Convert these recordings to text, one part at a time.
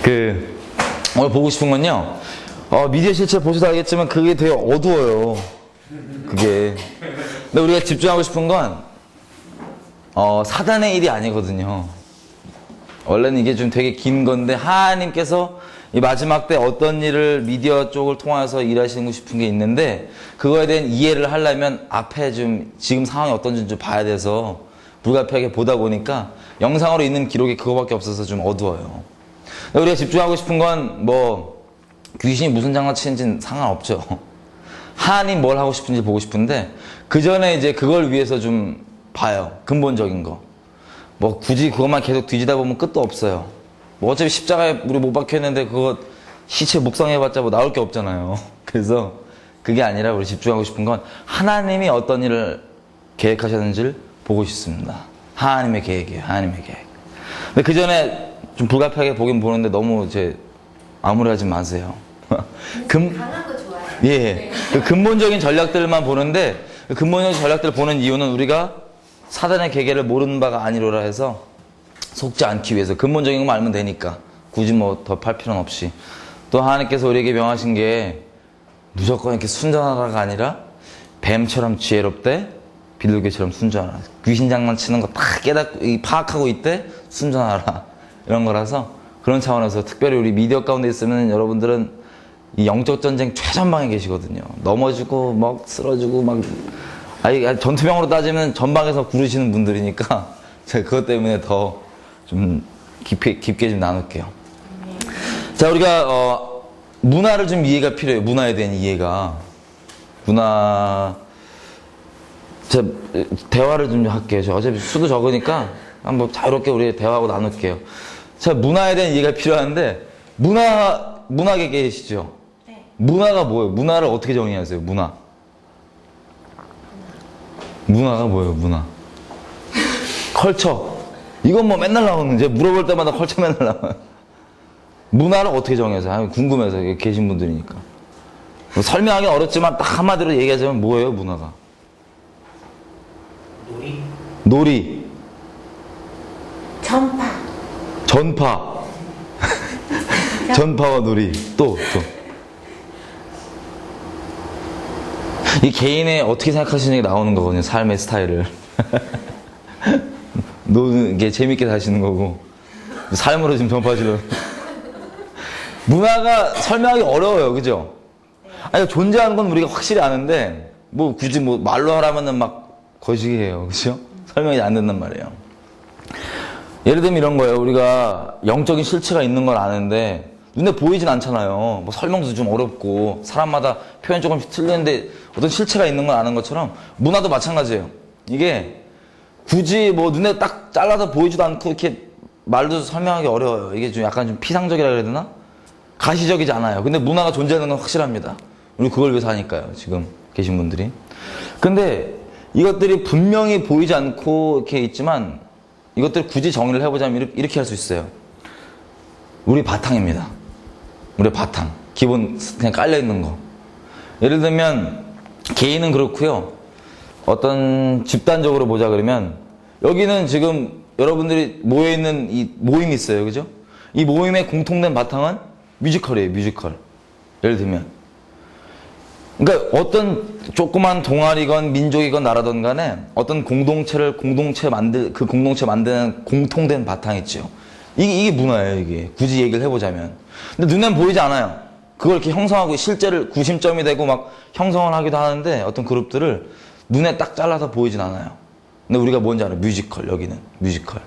오늘 보고 싶은 건요, 미디어 실체 보셔도 알겠지만 그게 되게 어두워요. 그게. 근데 우리가 집중하고 싶은 건, 사단의 일이 아니거든요. 원래는 이게 좀 되게 긴 건데, 하나님께서 이 마지막 때 어떤 일을 미디어 쪽을 통해서 일하시고 싶은 게 있는데, 그거에 대한 이해를 하려면 앞에 좀, 지금 상황이 어떤지 좀 봐야 돼서, 불가피하게 보다 보니까, 영상으로 있는 기록이 그거밖에 없어서 좀 어두워요. 우리가 집중하고 싶은 건, 귀신이 무슨 장난치는지는 상관없죠. 하나님 뭘 하고 싶은지 보고 싶은데, 그 전에 이제 그걸 위해서 좀 봐요. 근본적인 거. 굳이 그것만 계속 뒤지다 보면 끝도 없어요. 어차피 십자가에 우리 못 박혔는데 그거 시체 묵상해봤자 나올 게 없잖아요. 그래서 그게 아니라 우리 집중하고 싶은 건 하나님이 어떤 일을 계획하셨는지를 보고 싶습니다. 하나님의 계획이에요. 하나님의 계획. 근데 그 전에 좀 불가피하게 보긴 보는데 너무 이제 암울하지 마세요. 강한 거 좋아요. 예. 네. 그 근본적인 전략들만 보는데, 그 근본적인 전략들을 보는 이유는 우리가 사단의 계계를 모르는 바가 아니로라 해서 속지 않기 위해서 근본적인 것만 알면 되니까 굳이 더 팔 필요는 없이. 또 하나님께서 우리에게 명하신 게 무조건 이렇게 순전하라가 아니라 뱀처럼 지혜롭되 비둘기처럼 순전하라. 귀신 장난치는 거 다 깨닫고 파악하고 있대 순전하라. 이런 거라서 그런 차원에서 특별히 우리 미디어 가운데 있으면 여러분들은 이 영적 전쟁 최전방에 계시거든요. 넘어지고 쓰러지고 전투병으로 따지면 전방에서 구르시는 분들이니까 제가 그것 때문에 더 좀 깊게 좀 나눌게요. 자, 우리가 문화를 좀 이해가 필요해요. 문화에 대한 이해가. 제가 대화를 좀 할게요. 저 어차피 수도 적으니까 한번 자유롭게 우리 대화하고 나눌게요. 자, 문화에 대한 이해가 필요한데 문학에 계시죠? 네. 문화가 뭐예요? 문화를 어떻게 정의하세요? 문화가 뭐예요? 문화. 컬처. 이건 맨날 나오는데 물어볼 때마다 컬처 맨날 나와요. 문화를 어떻게 정의하세요? 궁금해서 계신 분들이니까. 설명하기 어렵지만 딱 한마디로 얘기하자면 뭐예요? 문화가. 놀이. 전파. 전파와 놀이. 또. 이 개인의 어떻게 생각하시는 게 나오는 거거든요. 삶의 스타일을. 노는 게 재밌게 사시는 거고. 삶으로 지금 전파하시려고. 문화가 설명하기 어려워요. 그죠? 아니, 존재하는 건 우리가 확실히 아는데, 굳이 말로 하라면은 거시기해요. 그죠? 설명이 안 된단 말이에요. 예를 들면 이런 거예요. 우리가 영적인 실체가 있는 걸 아는데, 눈에 보이진 않잖아요. 설명도 좀 어렵고, 사람마다 표현 조금씩 틀리는데, 어떤 실체가 있는 걸 아는 것처럼, 문화도 마찬가지예요. 이게, 굳이 눈에 딱 잘라서 보이지도 않고, 이렇게 말도 설명하기 어려워요. 이게 좀 약간 좀 피상적이라 그래야 되나? 가시적이지 않아요. 근데 문화가 존재하는 건 확실합니다. 우리 그걸 위해서 하니까요. 지금 계신 분들이. 근데 이것들이 분명히 보이지 않고 이렇게 있지만, 이것들 굳이 정의를 해보자면 이렇게 할 수 있어요. 우리 바탕입니다. 우리 바탕. 기본 그냥 깔려있는 거. 예를 들면 개인은 그렇고요. 어떤 집단적으로 보자 그러면 여기는 지금 여러분들이 모여있는 이 모임이 있어요. 그죠? 이 모임의 공통된 바탕은 뮤지컬이에요. 뮤지컬. 예를 들면 그러니까 어떤 조그만 동아리건 민족이건 나라든 간에 어떤 공동체 만드는 공통된 바탕이 있죠. 이게 문화예요. 이게 굳이 얘기를 해보자면. 근데 눈엔 보이지 않아요. 그걸 이렇게 형성하고 실제를 구심점이 되고 형성을 하기도 하는데 어떤 그룹들을 눈에 딱 잘라서 보이진 않아요. 근데 우리가 뭔지 알아요. 뮤지컬. 여기는 뮤지컬.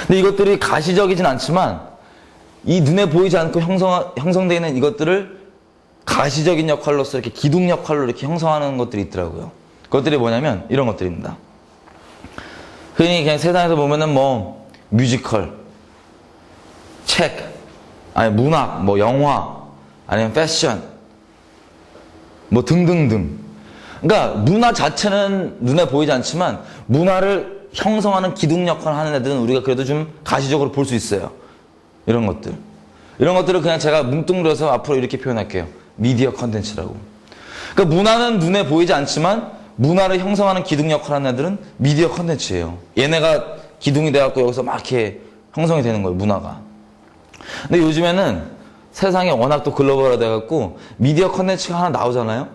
근데 이것들이 가시적이진 않지만 이 눈에 보이지 않고 형성되어 있는 이것들을 가시적인 역할로서 이렇게 기둥 역할로 이렇게 형성하는 것들이 있더라고요. 그것들이 뭐냐면 이런 것들입니다. 흔히 그냥 세상에서 보면은 뮤지컬, 책, 아니 문학, 영화, 아니면 패션, 등등등. 그러니까 문화 자체는 눈에 보이지 않지만 문화를 형성하는 기둥 역할을 하는 애들은 우리가 그래도 좀 가시적으로 볼 수 있어요. 이런 것들. 이런 것들을 그냥 제가 뭉뚱그려서 앞으로 이렇게 표현할게요. 미디어 컨텐츠라고. 그러니까 문화는 눈에 보이지 않지만 문화를 형성하는 기둥 역할을 하는 애들은 미디어 컨텐츠예요. 얘네가 기둥이 돼갖고 여기서 이렇게 형성이 되는 거예요. 문화가. 근데 요즘에는 세상이 워낙 또 글로벌화 돼갖고 미디어 컨텐츠가 하나 나오잖아요?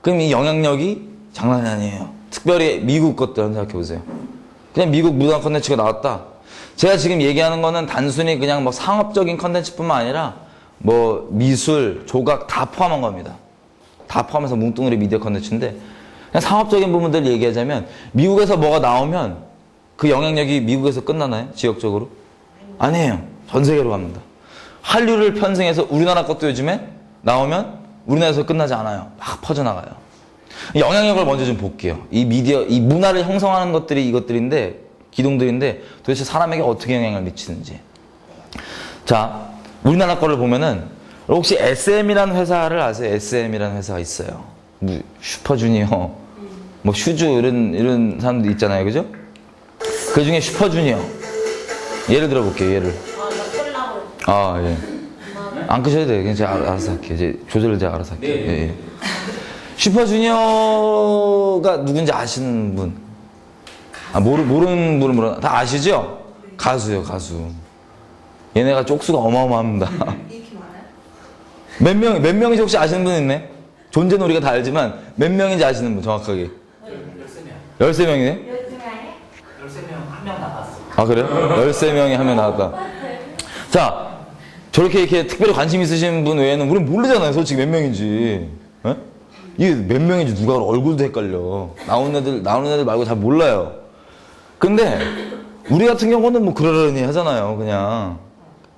그럼 이 영향력이 장난이 아니에요. 특별히 미국 것들 한번 생각해보세요. 그냥 미국 무단 컨텐츠가 나왔다. 제가 지금 얘기하는 거는 단순히 그냥 뭐 상업적인 컨텐츠뿐만 아니라 뭐 미술, 조각 다 포함한 겁니다. 다 포함해서 뭉뚱그리 미디어 컨텐츠인데 그냥 상업적인 부분들 얘기하자면 미국에서 뭐가 나오면 그 영향력이 미국에서 끝나나요? 지역적으로? 아니에요. 전 세계로 갑니다. 한류를 편승해서 우리나라 것도 요즘에 나오면 우리나라에서 끝나지 않아요. 막 퍼져나가요. 영향력을 먼저 좀 볼게요. 이 미디어, 이 문화를 형성하는 것들이 이것들인데, 기둥들인데 도대체 사람에게 어떻게 영향을 미치는지. 자, 우리나라 거를 보면은 혹시 SM이라는 회사를 아세요? SM이라는 회사가 있어요. 뭐 슈퍼주니어, 뭐 슈즈 이런 사람들 있잖아요, 그죠? 그 중에 슈퍼주니어. 예를 들어 볼게요. 예를. 아, 예. 안 끄셔도 돼요. 그냥 제가 알아서 할게요. 이제 조절을 제가 알아서 할게요. 네. 예, 예. 슈퍼주니어가 누군지 아시는 분? 아, 모르는 분은 모르나? 다 아시죠? 가수요, 가수. 얘네가 쪽수가 어마어마합니다. 이렇게 많아요? 몇 명인지 혹시 아시는 분 있네? 존재는 우리가 다 알지만 몇 명인지 아시는 분 정확하게? 13명. 13명이네? 요즘에 아니야? 13명 한 명 나갔어. 아, 그래요? 13명이 한 명 나왔다. 자, 저렇게 이렇게 특별히 관심 있으신 분 외에는 우리는 모르잖아요, 솔직히 몇 명인지. 에? 이게 몇 명인지 누가 알아? 얼굴도 헷갈려. 나오는 애들 말고 잘 몰라요. 근데 우리 같은 경우는 뭐 그러려니 하잖아요, 그냥.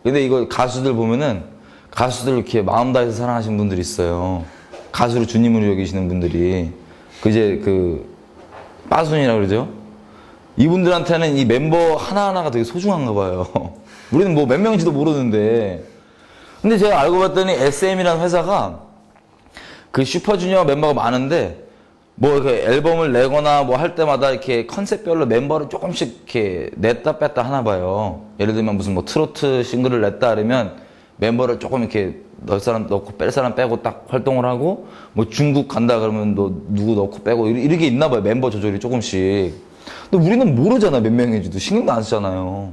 근데 이거 가수들 보면은 가수들 이렇게 마음 다해서 사랑하시는 분들이 있어요. 가수를 주님으로 여기시는 분들이. 빠순이라고 그러죠? 이분들한테는 이 멤버 하나하나가 되게 소중한가 봐요. 우리는 뭐 몇 명인지도 모르는데. 근데 제가 알고 봤더니 SM이라는 회사가 그 슈퍼주니어 멤버가 많은데 뭐 이렇게 앨범을 내거나 뭐 할 때마다 이렇게 컨셉별로 멤버를 조금씩 이렇게 냈다 뺐다 하나 봐요. 예를 들면 무슨 뭐 트로트 싱글을 냈다 하면 멤버를 조금 이렇게 넣을 사람 넣고 뺄 사람 빼고 딱 활동을 하고 뭐 중국 간다 그러면 너 누구 넣고 빼고 이렇게 있나 봐요. 멤버 조절이 조금씩. 근데 우리는 모르잖아, 몇 명인지도. 신경도 안 쓰잖아요.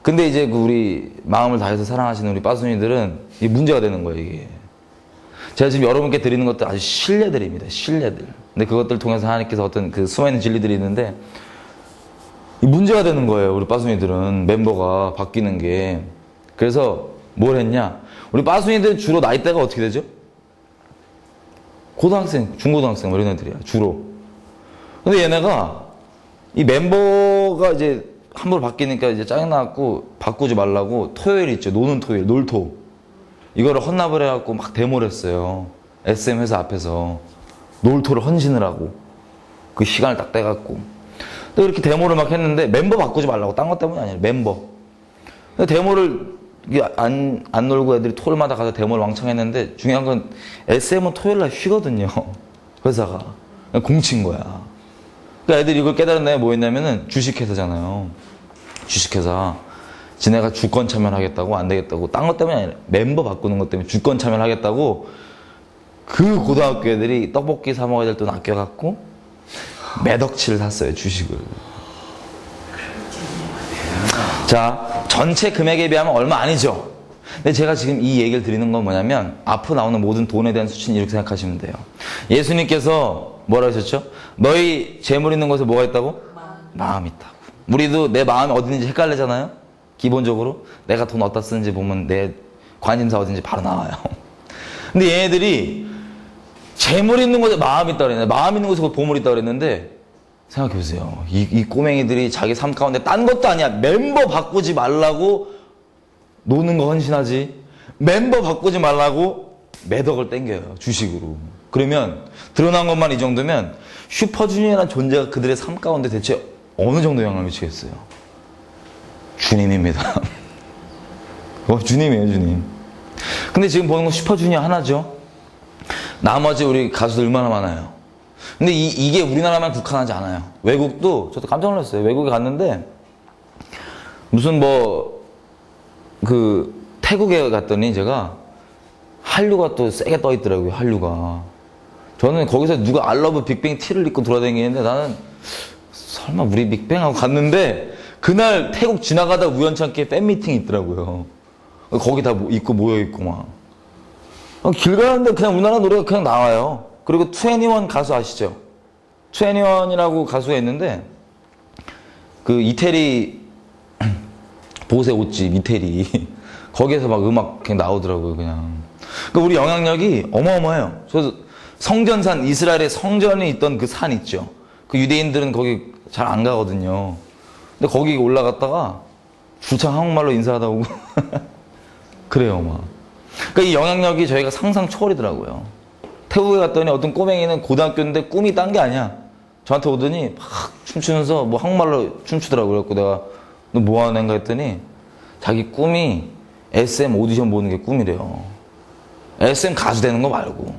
근데 이제 그 우리 마음을 다해서 사랑하시는 우리 빠순이들은 이게 문제가 되는 거예요, 이게. 제가 지금 여러분께 드리는 것들 아주 신뢰들입니다. 신뢰들. 근데 그것들 통해서 하나님께서 어떤 그 숨어있는 진리들이 있는데 이 문제가 되는 거예요. 우리 빠순이들은 멤버가 바뀌는 게. 그래서 뭘 했냐? 우리 빠순이들 주로 나이대가 어떻게 되죠? 고등학생, 중고등학생 뭐 이런 애들이야. 주로. 근데 얘네가 이 멤버가 이제 함부로 바뀌니까 이제 짜증나갖고 바꾸지 말라고 토요일 있죠. 노는 토요일, 놀토. 이거를 헌납을 해갖고 막 데모를 했어요. SM 회사 앞에서. 놀토를 헌신을 하고. 그 시간을 딱 떼갖고. 또 이렇게 데모를 막 했는데 멤버 바꾸지 말라고. 딴 것 때문이 아니라 멤버. 근데 데모를 안 놀고 애들이 토요일마다 가서 데모를 왕창 했는데 중요한 건 SM은 토요일날 쉬거든요. 회사가. 공친 거야. 그러니까 애들이 이걸 깨달은 애가 뭐였냐면은 주식회사잖아요. 주식회사. 지네가 주권 참여를 하겠다고 안 되겠다고. 딴 것 때문이 아니라 멤버 바꾸는 것 때문에 주권 참여를 하겠다고 그 고등학교 애들이 떡볶이 사 먹어야 될 돈 아껴갖고 몇 억치를 샀어요, 주식을. 자, 전체 금액에 비하면 얼마 아니죠? 근데 제가 지금 이 얘기를 드리는 건 뭐냐면 앞으로 나오는 모든 돈에 대한 수치는 이렇게 생각하시면 돼요. 예수님께서 뭐라 하셨죠? 너희 재물 있는 곳에 뭐가 있다고? 마음이 있다고. 우리도 내 마음이 어디 있는지 헷갈리잖아요? 기본적으로 내가 돈 어디다 쓰는지 보면 내 관심사 어딘지 바로 나와요. 근데 얘네들이 재물 있는 곳에 마음이 있다고 그랬는데 마음 있는 곳에 보물이 있다고 그랬는데 생각해보세요. 이 꼬맹이들이 자기 삶 가운데 딴 것도 아니야. 멤버 바꾸지 말라고 노는 거 헌신하지. 멤버 바꾸지 말라고 매덕을 땡겨요. 주식으로. 그러면 드러난 것만 이 정도면 슈퍼주니어라는 존재가 그들의 삶 가운데 대체 어느 정도 영향을 미치겠어요? 주님입니다. 주님이에요, 주님. 근데 지금 보는 건 슈퍼주니어 하나죠. 나머지 우리 가수들 얼마나 많아요. 근데 이게 우리나라만 국한하지 않아요. 외국도, 저도 깜짝 놀랐어요. 외국에 갔는데, 무슨 태국에 갔더니 제가 한류가 또 세게 떠 있더라고요, 한류가. 저는 거기서 누가 알러브 빅뱅 티를 입고 돌아다니는데 나는 설마 우리 빅뱅하고 갔는데, 그날 태국 지나가다 우연찮게 팬미팅이 있더라고요. 거기 다 있고 모여있고 막. 길 가는데 그냥 우리나라 노래가 그냥 나와요. 그리고 21 가수 아시죠? 21이라고 가수가 있는데, 그 이태리 보세 옷집 이태리 거기에서 막 음악 그냥 나오더라고요. 그냥. 그러니까 우리 영향력이 어마어마해요. 그래서 성전산, 이스라엘에 성전이 있던 그 산 있죠. 그 유대인들은 거기 잘 안 가거든요. 근데 거기 올라갔다가 주창 한국말로 인사하다 오고 그래요, 막. 그러니까 이 영향력이 저희가 상상 초월이더라고요. 태국에 갔더니 어떤 꼬맹이는 고등학교인데 꿈이 딴 게 아니야. 저한테 오더니 막 춤추면서 뭐 한국말로 춤추더라고요. 그래서 내가 너 뭐 하는 애인가 했더니 자기 꿈이 SM 오디션 보는 게 꿈이래요. SM 가수 되는 거 말고.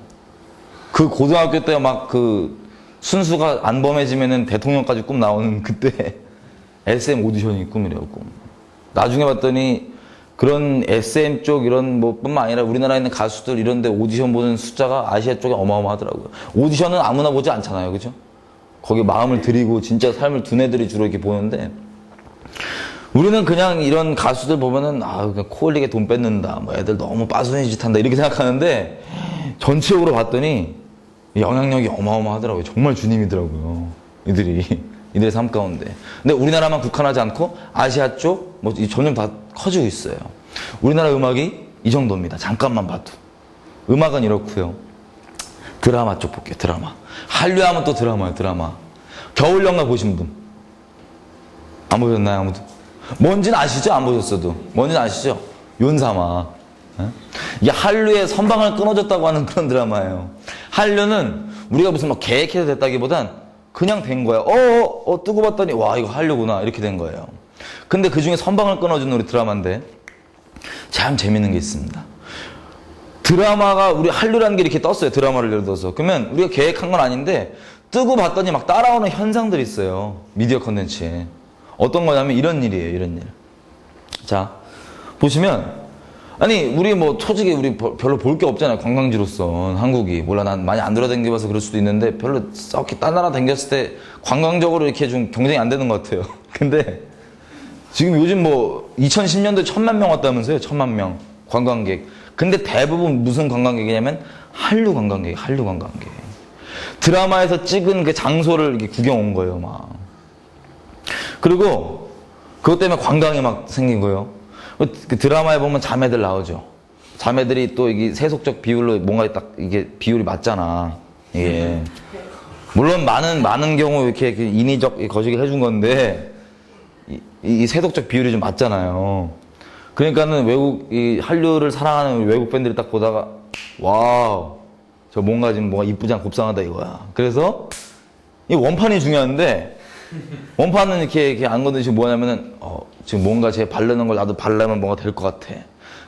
그 고등학교 때 막 그 순수가 안 범해지면은 대통령까지 꿈 나오는 그때 SM 오디션이 꿈이래요, 꿈. 나중에 봤더니 그런 SM 쪽 이런 뭐 뿐만 아니라 우리나라에 있는 가수들 이런 데 오디션 보는 숫자가 아시아 쪽에 어마어마하더라고요. 오디션은 아무나 보지 않잖아요, 그죠? 거기 마음을 들이고 진짜 삶을 둔 애들이 주로 이렇게 보는데, 우리는 그냥 이런 가수들 보면은 아 그냥 코 흘리게 돈 뺏는다, 뭐 애들 너무 빠순이 짓 한다 이렇게 생각하는데, 전체적으로 봤더니 영향력이 어마어마하더라고요. 정말 주님이더라고요, 이들의 삶 가운데. 근데 우리나라만 국한하지 않고 아시아 쪽 뭐 점점 다 커지고 있어요. 우리나라 음악이 이 정도입니다. 잠깐만 봐도. 음악은 이렇고요. 드라마 쪽 볼게요. 드라마. 한류하면 또 드라마예요. 드라마. 겨울연가 보신 분? 안 보셨나요, 아무도? 뭔지는 아시죠? 안 보셨어도. 뭔지는 아시죠? 윤사마. 이게 한류의 선방을 끊어줬다고 하는 그런 드라마예요. 한류는 우리가 무슨 막 계획해서 됐다기보단 그냥 된 거야. 뜨고 봤더니 와 이거 한류구나 이렇게 된 거예요. 근데 그 중에 선방을 끊어준 우리 드라마인데 참 재밌는 게 있습니다. 드라마가 우리 한류라는 게 이렇게 떴어요. 드라마를 예를 들어서. 그러면 우리가 계획한 건 아닌데 뜨고 봤더니 막 따라오는 현상들이 있어요. 미디어 컨텐츠에. 어떤 거냐면 이런 일이에요. 이런 일. 자 보시면 아니 우리 뭐 솔직히 우리 별로 볼 게 없잖아요. 관광지로서 한국이. 몰라 난 많이 안 돌아다녀봐서 그럴 수도 있는데 별로 썩히 딴 나라 다녔을 때 관광적으로 이렇게 좀 경쟁이 안 되는 것 같아요. 근데 지금 요즘 뭐 2010년도에 1000만 명 왔다면서요. 1000만 명 관광객. 근데 대부분 무슨 관광객이냐면 한류 관광객. 한류 관광객. 드라마에서 찍은 그 장소를 이렇게 구경 온 거예요. 막. 그리고 그것 때문에 관광이 막 생긴 거예요. 그 드라마에 보면 자매들 나오죠. 자매들이 또 이게 세속적 비율로 뭔가 딱 이게 비율이 맞잖아. 예. 물론 많은 경우 이렇게 인위적 거시기 해준 건데 이 세속적 비율이 좀 맞잖아요. 그러니까는 이 한류를 사랑하는 외국 팬들이 딱 보다가 와우 저 뭔가 지금 뭐가 이쁘지 않고 곱상하다 이거야. 그래서 이 원판이 중요한데. 원판은 이렇게 안 건드리지 뭐냐면은 지금 뭔가 제 바르는 걸 나도 바르면 뭔가 될 것 같아.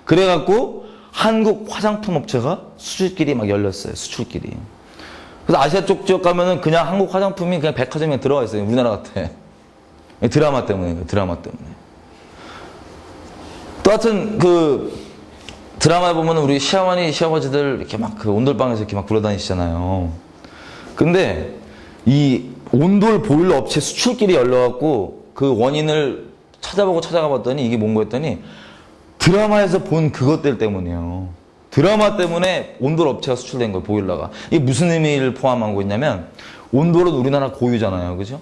그래갖고 한국 화장품 업체가 수출길이 막 열렸어요. 수출길이. 그래서 아시아 쪽 지역 가면은 그냥 한국 화장품이 그냥 백화점에 들어가 있어요. 우리나라 같아. 드라마 때문에. 드라마 때문에. 또 하여튼 그 드라마에 보면은 우리 시어머니 시아버지들 이렇게 막 그 온돌방에서 이렇게 막 굴러다니시잖아요. 근데 이 온돌 보일러 업체 수출길이 열려갖고 그 원인을 찾아가 봤더니 이게 뭔가 했더니 드라마에서 본 그것들 때문이에요. 드라마 때문에 온돌 업체가 수출된 거예요. 보일러가. 이게 무슨 의미를 포함하고 있냐면 온돌은 우리나라 고유잖아요. 그죠?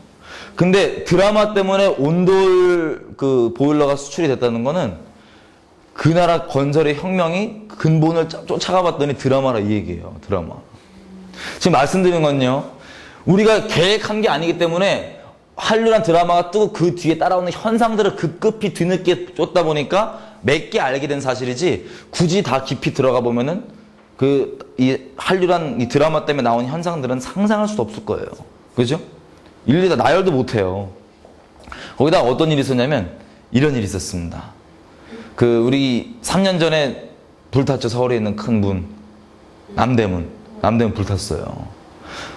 근데 드라마 때문에 온돌 그 보일러가 수출이 됐다는 거는 그 나라 건설의 혁명이 근본을 쫓아가 봤더니 드라마라 이 얘기예요. 드라마. 지금 말씀드린 건요. 우리가 계획한 게 아니기 때문에 한류란 드라마가 뜨고 그 뒤에 따라오는 현상들을 급급히 뒤늦게 쫓다 보니까 몇 개 알게 된 사실이지 굳이 다 깊이 들어가 보면은 이 한류란 이 드라마 때문에 나온 현상들은 상상할 수도 없을 거예요. 그죠? 일일이 다 나열도 못 해요. 거기다 어떤 일이 있었냐면 이런 일이 있었습니다. 우리 3년 전에 불탔죠. 서울에 있는 큰 문. 남대문 불탔어요.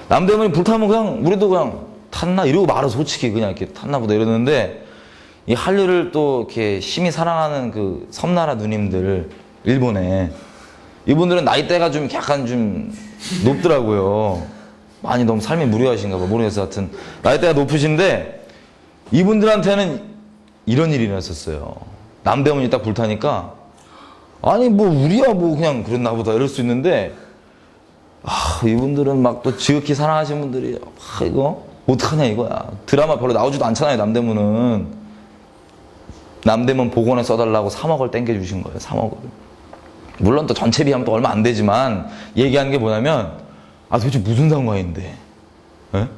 남대문이 불타면 그냥 우리도 그냥 탔나 이러고 말아 솔직히 그냥 이렇게 탔나 보다 이러는데 이 한류를 또 이렇게 심히 사랑하는 그 섬나라 누님들 일본에 이분들은 나이대가 좀 약간 좀 높더라고요. 많이 너무 삶이 무료하신가 봐. 모르겠어. 하여튼 나이대가 높으신데 이분들한테는 이런 일이 일어났었어요. 남대문이 딱 불타니까 아니 뭐 우리야 뭐 그냥 그랬나 보다 이럴 수 있는데 이분들은 막 또 지극히 사랑하시는 분들이 이거 어떡하냐 이거야. 드라마 별로 나오지도 않잖아요. 남대문 복원에 써달라고 3억을 땡겨주신 거예요. 3억을. 물론 또 전체 비하면 또 얼마 안 되지만 얘기하는 게 뭐냐면 도대체 무슨 상관인데 예?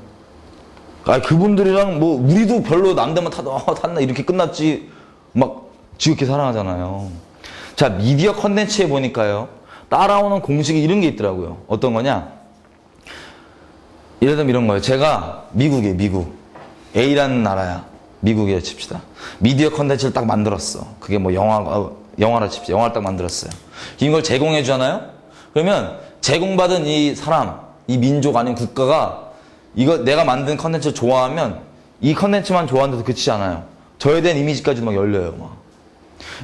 그분들이랑 뭐 우리도 별로 남대문 탔나 이렇게 끝났지 막 지극히 사랑하잖아요. 자, 미디어 컨텐츠에 보니까요 따라오는 공식이 이런 게 있더라고요. 어떤 거냐, 예를 들면 이런 거예요. 제가 미국 A라는 나라야. 미국에 칩시다. 미디어 컨텐츠를 딱 만들었어. 그게 뭐 영화라 칩시다. 영화를 딱 만들었어요. 이걸 제공해 주잖아요. 그러면 제공받은 이 사람, 이 민족 아닌 국가가 이거 내가 만든 컨텐츠를 좋아하면 이 컨텐츠만 좋아하는데도 그치지 않아요. 저에 대한 이미지까지도 막 열려요. 막.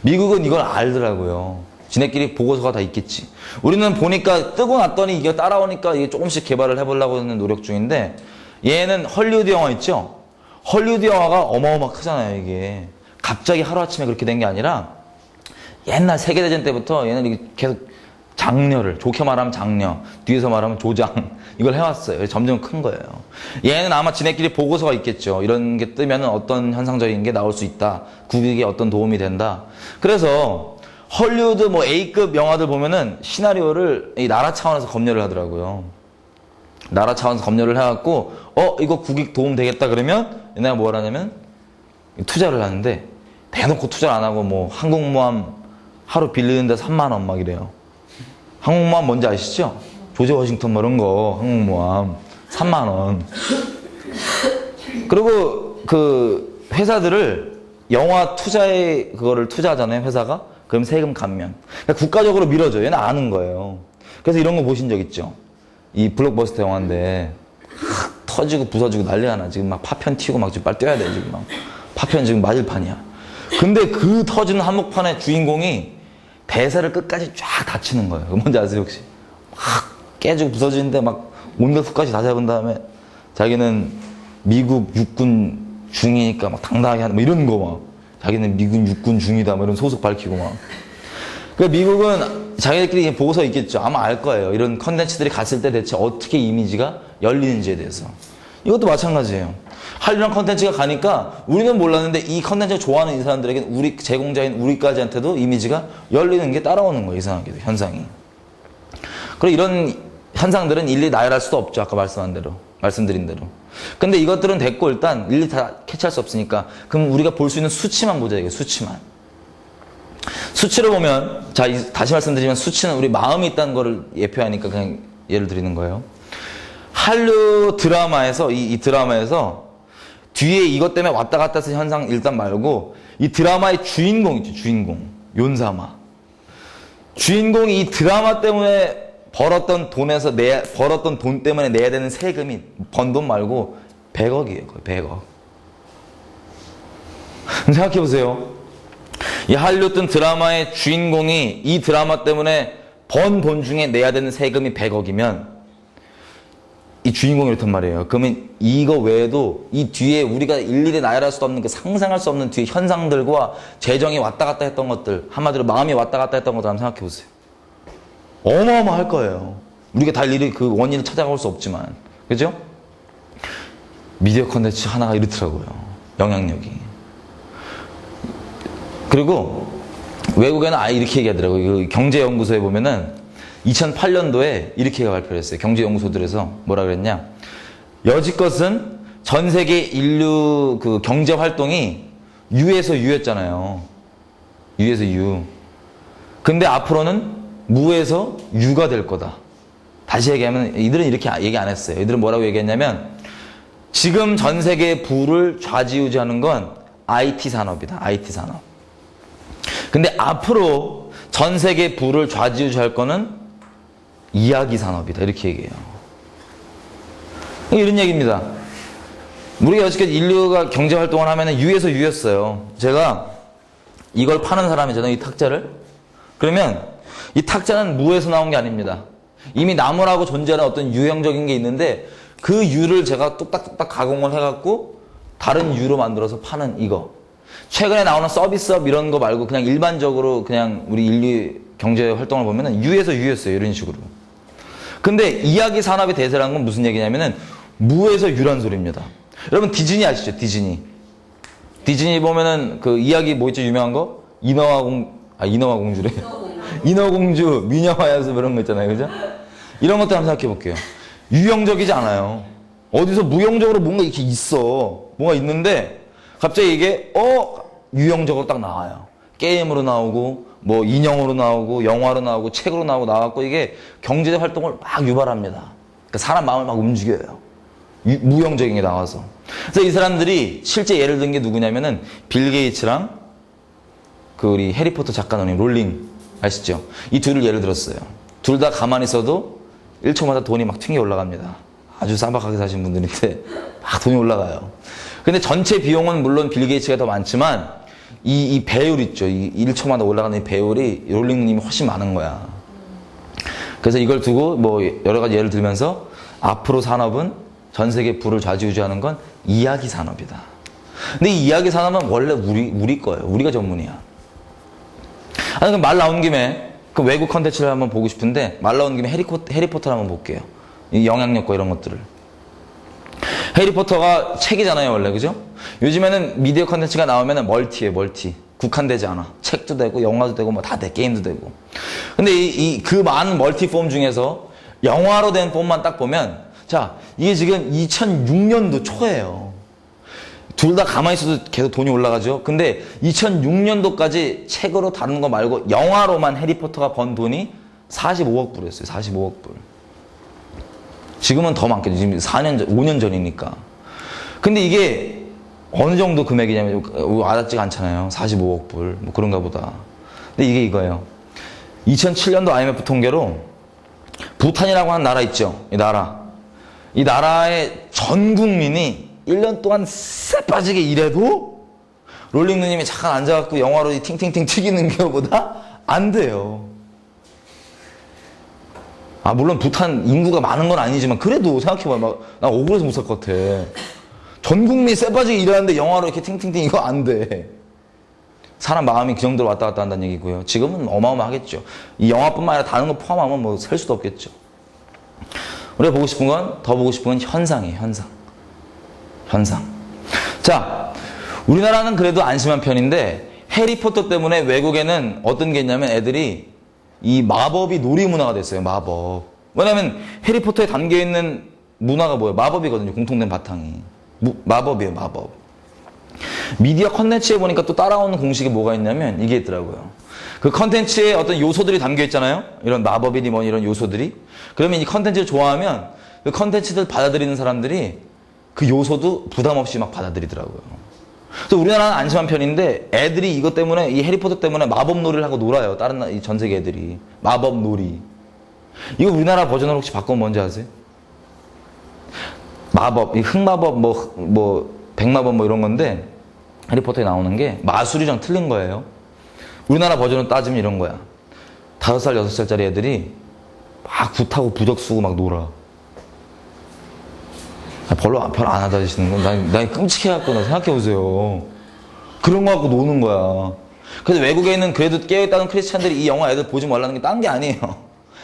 미국은 이걸 알더라고요. 지네끼리 보고서가 다 있겠지. 우리는 보니까 뜨고 났더니 이게 따라오니까 이게 조금씩 개발을 해보려고 하는 노력 중인데, 얘는 헐리우드 영화 있죠? 헐리우드 영화가 어마어마 크잖아요, 이게. 갑자기 하루아침에 그렇게 된 게 아니라 옛날 세계대전 때부터 얘는 계속 장려를, 좋게 말하면 장려, 뒤에서 말하면 조장, 이걸 해왔어요. 점점 큰 거예요. 얘는 아마 지네끼리 보고서가 있겠죠. 이런 게 뜨면 어떤 현상적인 게 나올 수 있다. 국익에 어떤 도움이 된다. 그래서 헐리우드 뭐 A급 영화들 보면은 시나리오를 이 나라 차원에서 검열을 하더라고요. 나라 차원에서 검열을 해갖고 이거 국익 도움 되겠다 그러면 얘네가 뭘 하냐면 투자를 하는데, 대놓고 투자를 안 하고 뭐 항공모함 하루 빌리는데 3만 원 막 이래요. 항공모함 뭔지 아시죠? 조지 워싱턴 뭐 이런 거 항공모함 3만 원. 그리고 그 회사들을 영화 투자에 그거를 투자하잖아요, 회사가. 그럼 세금 감면. 그러니까 국가적으로 밀어줘요. 얘는 아는 거예요. 그래서 이런 거 보신 적 있죠? 이 블록버스터 영화인데 터지고 부서지고 난리가 나. 지금 막 파편 튀고 막 지금 빨리 뛰어야 돼. 지금 막 파편 지금 맞을 판이야. 근데 그 터지는 한복판의 주인공이 대사를 끝까지 쫙 다치는 거예요. 뭔지 아세요 혹시? 막 깨지고 부서지는데 막 온갖 수까지 다 잡은 다음에 자기는 미국 육군 중이니까 막 당당하게 하는 뭐 이런 거 막. 자기는 미군 육군 중이다 뭐 이런 소속 밝히고 막. 그러니까 미국은 자기들끼리 보고서 있겠죠. 아마 알 거예요. 이런 컨텐츠들이 갔을 때 대체 어떻게 이미지가 열리는지에 대해서. 이것도 마찬가지예요. 한류랑 컨텐츠가 가니까 우리는 몰랐는데 이 컨텐츠를 좋아하는 이 사람들에게는 우리 제공자인 우리까지한테도 이미지가 열리는 게 따라오는 거예요. 이상하게도 현상이. 그리고 이런 현상들은 일일이 나열할 수도 없죠. 아까 말씀드린 대로. 근데 이것들은 됐고 일단 일일이 다 캐치할 수 없으니까 그럼 우리가 볼 수 있는 수치만 보자. 이게 수치만. 수치를 보면, 자, 다시 말씀드리면 수치는 우리 마음이 있다는 거를 예표하니까 그냥 예를 드리는 거예요. 한류 드라마에서 이 드라마에서 뒤에 이것 때문에 왔다 갔다 하는 현상 일단 말고 이 드라마의 주인공 있죠. 주인공. 윤사마. 주인공이 이 드라마 때문에 벌었던 돈 때문에 내야 되는 세금이 번 돈 말고 100억이에요. 거의 100억. 생각해보세요. 이 할리우드 드라마의 주인공이 이 드라마 때문에 번 돈 중에 내야 되는 세금이 100억이면 이 주인공이 이렇단 말이에요. 그러면 이거 외에도 이 뒤에 우리가 일일이 나열할 수 없는 그 상상할 수 없는 뒤에 현상들과 재정이 왔다 갔다 했던 것들, 한마디로 마음이 왔다 갔다 했던 것들 한번 생각해 보세요. 어마어마할 거예요. 우리가 다 일일이 그 원인을 찾아갈 수 없지만. 그죠? 미디어 컨텐츠 하나가 이렇더라고요. 영향력이. 그리고 외국에는 아예 이렇게 얘기하더라고요. 그 경제연구소에 보면은 2008년도에 이렇게 발표를 했어요. 경제연구소들에서 뭐라 그랬냐. 여지껏은 전 세계 인류 그 경제 활동이 유에서 유였잖아요. 유에서 유. 근데 앞으로는 무에서 유가 될 거다. 다시 얘기하면 이들은 이렇게 얘기 안 했어요. 이들은 뭐라고 얘기했냐면 지금 전 세계의 부를 좌지우지하는 건 IT 산업이다. IT 산업. 근데 앞으로 전 세계 부를 좌지우지할 거는 이야기 산업이다. 이렇게 얘기해요. 이런 얘기입니다. 우리가 여지까지 인류가 경제 활동을 하면 유에서 유였어요. 제가 이걸 파는 사람이잖아요. 이 탁자를. 그러면 이 탁자는 무에서 나온 게 아닙니다. 이미 나무라고 존재하는 어떤 유형적인 게 있는데 그 유를 제가 뚝딱뚝딱 가공을 해갖고 다른 유로 만들어서 파는 이거. 최근에 나오는 서비스업 이런 거 말고 그냥 일반적으로 그냥 우리 인류 경제 활동을 보면은 유에서 유였어요. 이런 식으로. 근데 이야기 산업의 대세라는 건 무슨 얘기냐면은 무에서 유란 소리입니다. 여러분 디즈니 아시죠? 디즈니. 디즈니 보면은 그 이야기 뭐 있죠? 유명한 거? 인어공주래. 인어공주, 미녀와 야수 그런 거 있잖아요. 그죠? 이런 것들 한번 생각해 볼게요. 유형적이지 않아요. 어디서 무형적으로 뭔가 이렇게 있어. 뭔가 있는데 갑자기 이게 유형적으로 딱 나와요. 게임으로 나오고 뭐 인형으로 나오고 영화로 나오고 책으로 나와갖고 이게 경제적 활동을 막 유발합니다. 그러니까 사람 마음을 막 움직여요. 무형적인 게 나와서. 그래서 이 사람들이 실제 예를 든 게 누구냐면은 빌 게이츠랑 그 우리 해리포터 작가님 롤링 아시죠? 이 둘을 예를 들었어요. 둘 다 가만히 있어도 1초마다 돈이 막 튕겨 올라갑니다. 아주 쌈박하게 사신 분들인데 막 돈이 올라가요. 근데 전체 비용은 물론 빌 게이츠가 더 많지만 이 배율 있죠. 이 1초마다 올라가는 이 배율이 롤링님이 훨씬 많은 거야. 그래서 이걸 두고 뭐 여러 가지 예를 들면서 앞으로 산업은 전 세계 부를 좌지우지하는 건 이야기 산업이다. 근데 이 이야기 산업은 원래 우리 거예요. 우리가 전문이야. 아니, 그럼 말 나온 김에 그 외국 컨텐츠를 한번 보고 싶은데 말 나온 김에 해리포터를 한번 볼게요. 이 영향력과 이런 것들을. 해리포터가 책이잖아요, 원래. 그죠? 요즘에는 미디어 컨텐츠가 나오면 멀티에 멀티. 국한되지 않아. 책도 되고, 영화도 되고, 뭐 다 돼. 게임도 되고. 근데 그 많은 멀티 폼 중에서 영화로 된 폼만 딱 보면, 자, 이게 지금 2006년도 초예요. 둘 다 가만히 있어도 계속 돈이 올라가죠. 근데 2006년도까지 책으로 다루는 거 말고 영화로만 해리포터가 번 돈이 45억 불이었어요. 45억 불. 지금은 더 많겠죠. 지금 5년 전이니까. 근데 이게 어느 정도 금액이냐면 와닿지가 않잖아요. 45억 불. 뭐 그런가 보다. 근데 이게 이거예요. 2007년도 IMF 통계로 부탄이라고 하는 나라 있죠. 이 나라. 이 나라의 전 국민이 1년 동안 쎄 빠지게 일해도 롤링 누님이 잠깐 앉아갖고 영화로 팅팅팅 튀기는 것보다 안 돼요. 아, 물론 부탄 인구가 많은 건 아니지만 그래도 생각해봐. 나 억울해서 못 살 것 같아. 전 국민이 쎄 빠지게 일하는데 영화로 이렇게 팅팅팅 이거 안 돼. 사람 마음이 그 정도로 왔다 갔다 한다는 얘기고요. 지금은 어마어마하겠죠. 이 영화뿐만 아니라 다른 거 포함하면 뭐 셀 수도 없겠죠. 우리가 보고 싶은 건, 더 보고 싶은 건 현상이에요. 현상. 자, 우리나라는 그래도 안심한 편인데 해리포터 때문에 외국에는 어떤 게 있냐면 애들이 이 마법이 놀이문화가 됐어요. 마법. 왜냐면 해리포터에 담겨있는 문화가 뭐예요? 마법이거든요. 공통된 바탕이. 마법이에요. 마법. 미디어 컨텐츠에 보니까 또 따라오는 공식이 뭐가 있냐면 이게 있더라고요. 그 컨텐츠에 어떤 요소들이 담겨있잖아요. 이런 마법이니 뭐 이런 요소들이. 그러면 이 컨텐츠를 좋아하면 그 컨텐츠를 받아들이는 사람들이 그 요소도 부담 없이 막 받아들이더라고요. 그래서 우리나라는 안심한 편인데 애들이 이것 때문에 이 해리포터 때문에 마법 놀이를 하고 놀아요. 다른 전 세계 애들이 마법 놀이. 이거 우리나라 버전으로 혹시 바꾸면 뭔지 아세요? 마법, 이 흑마법, 뭐 백마법 뭐 이런 건데 해리포터에 나오는 게 마술이랑 틀린 거예요. 우리나라 버전으로 따지면 이런 거야. 5살, 6살짜리 애들이 막 굿하고 부적 쓰고 막 놀아. 별로 안 하다시는 건 난 끔찍해갖고 나 생각해보세요. 그런 거 갖고 노는 거야. 그래서 외국에는 그래도 깨어있다는 크리스찬들이 이 영화 애들 보지 말라는 게 딴 게 아니에요.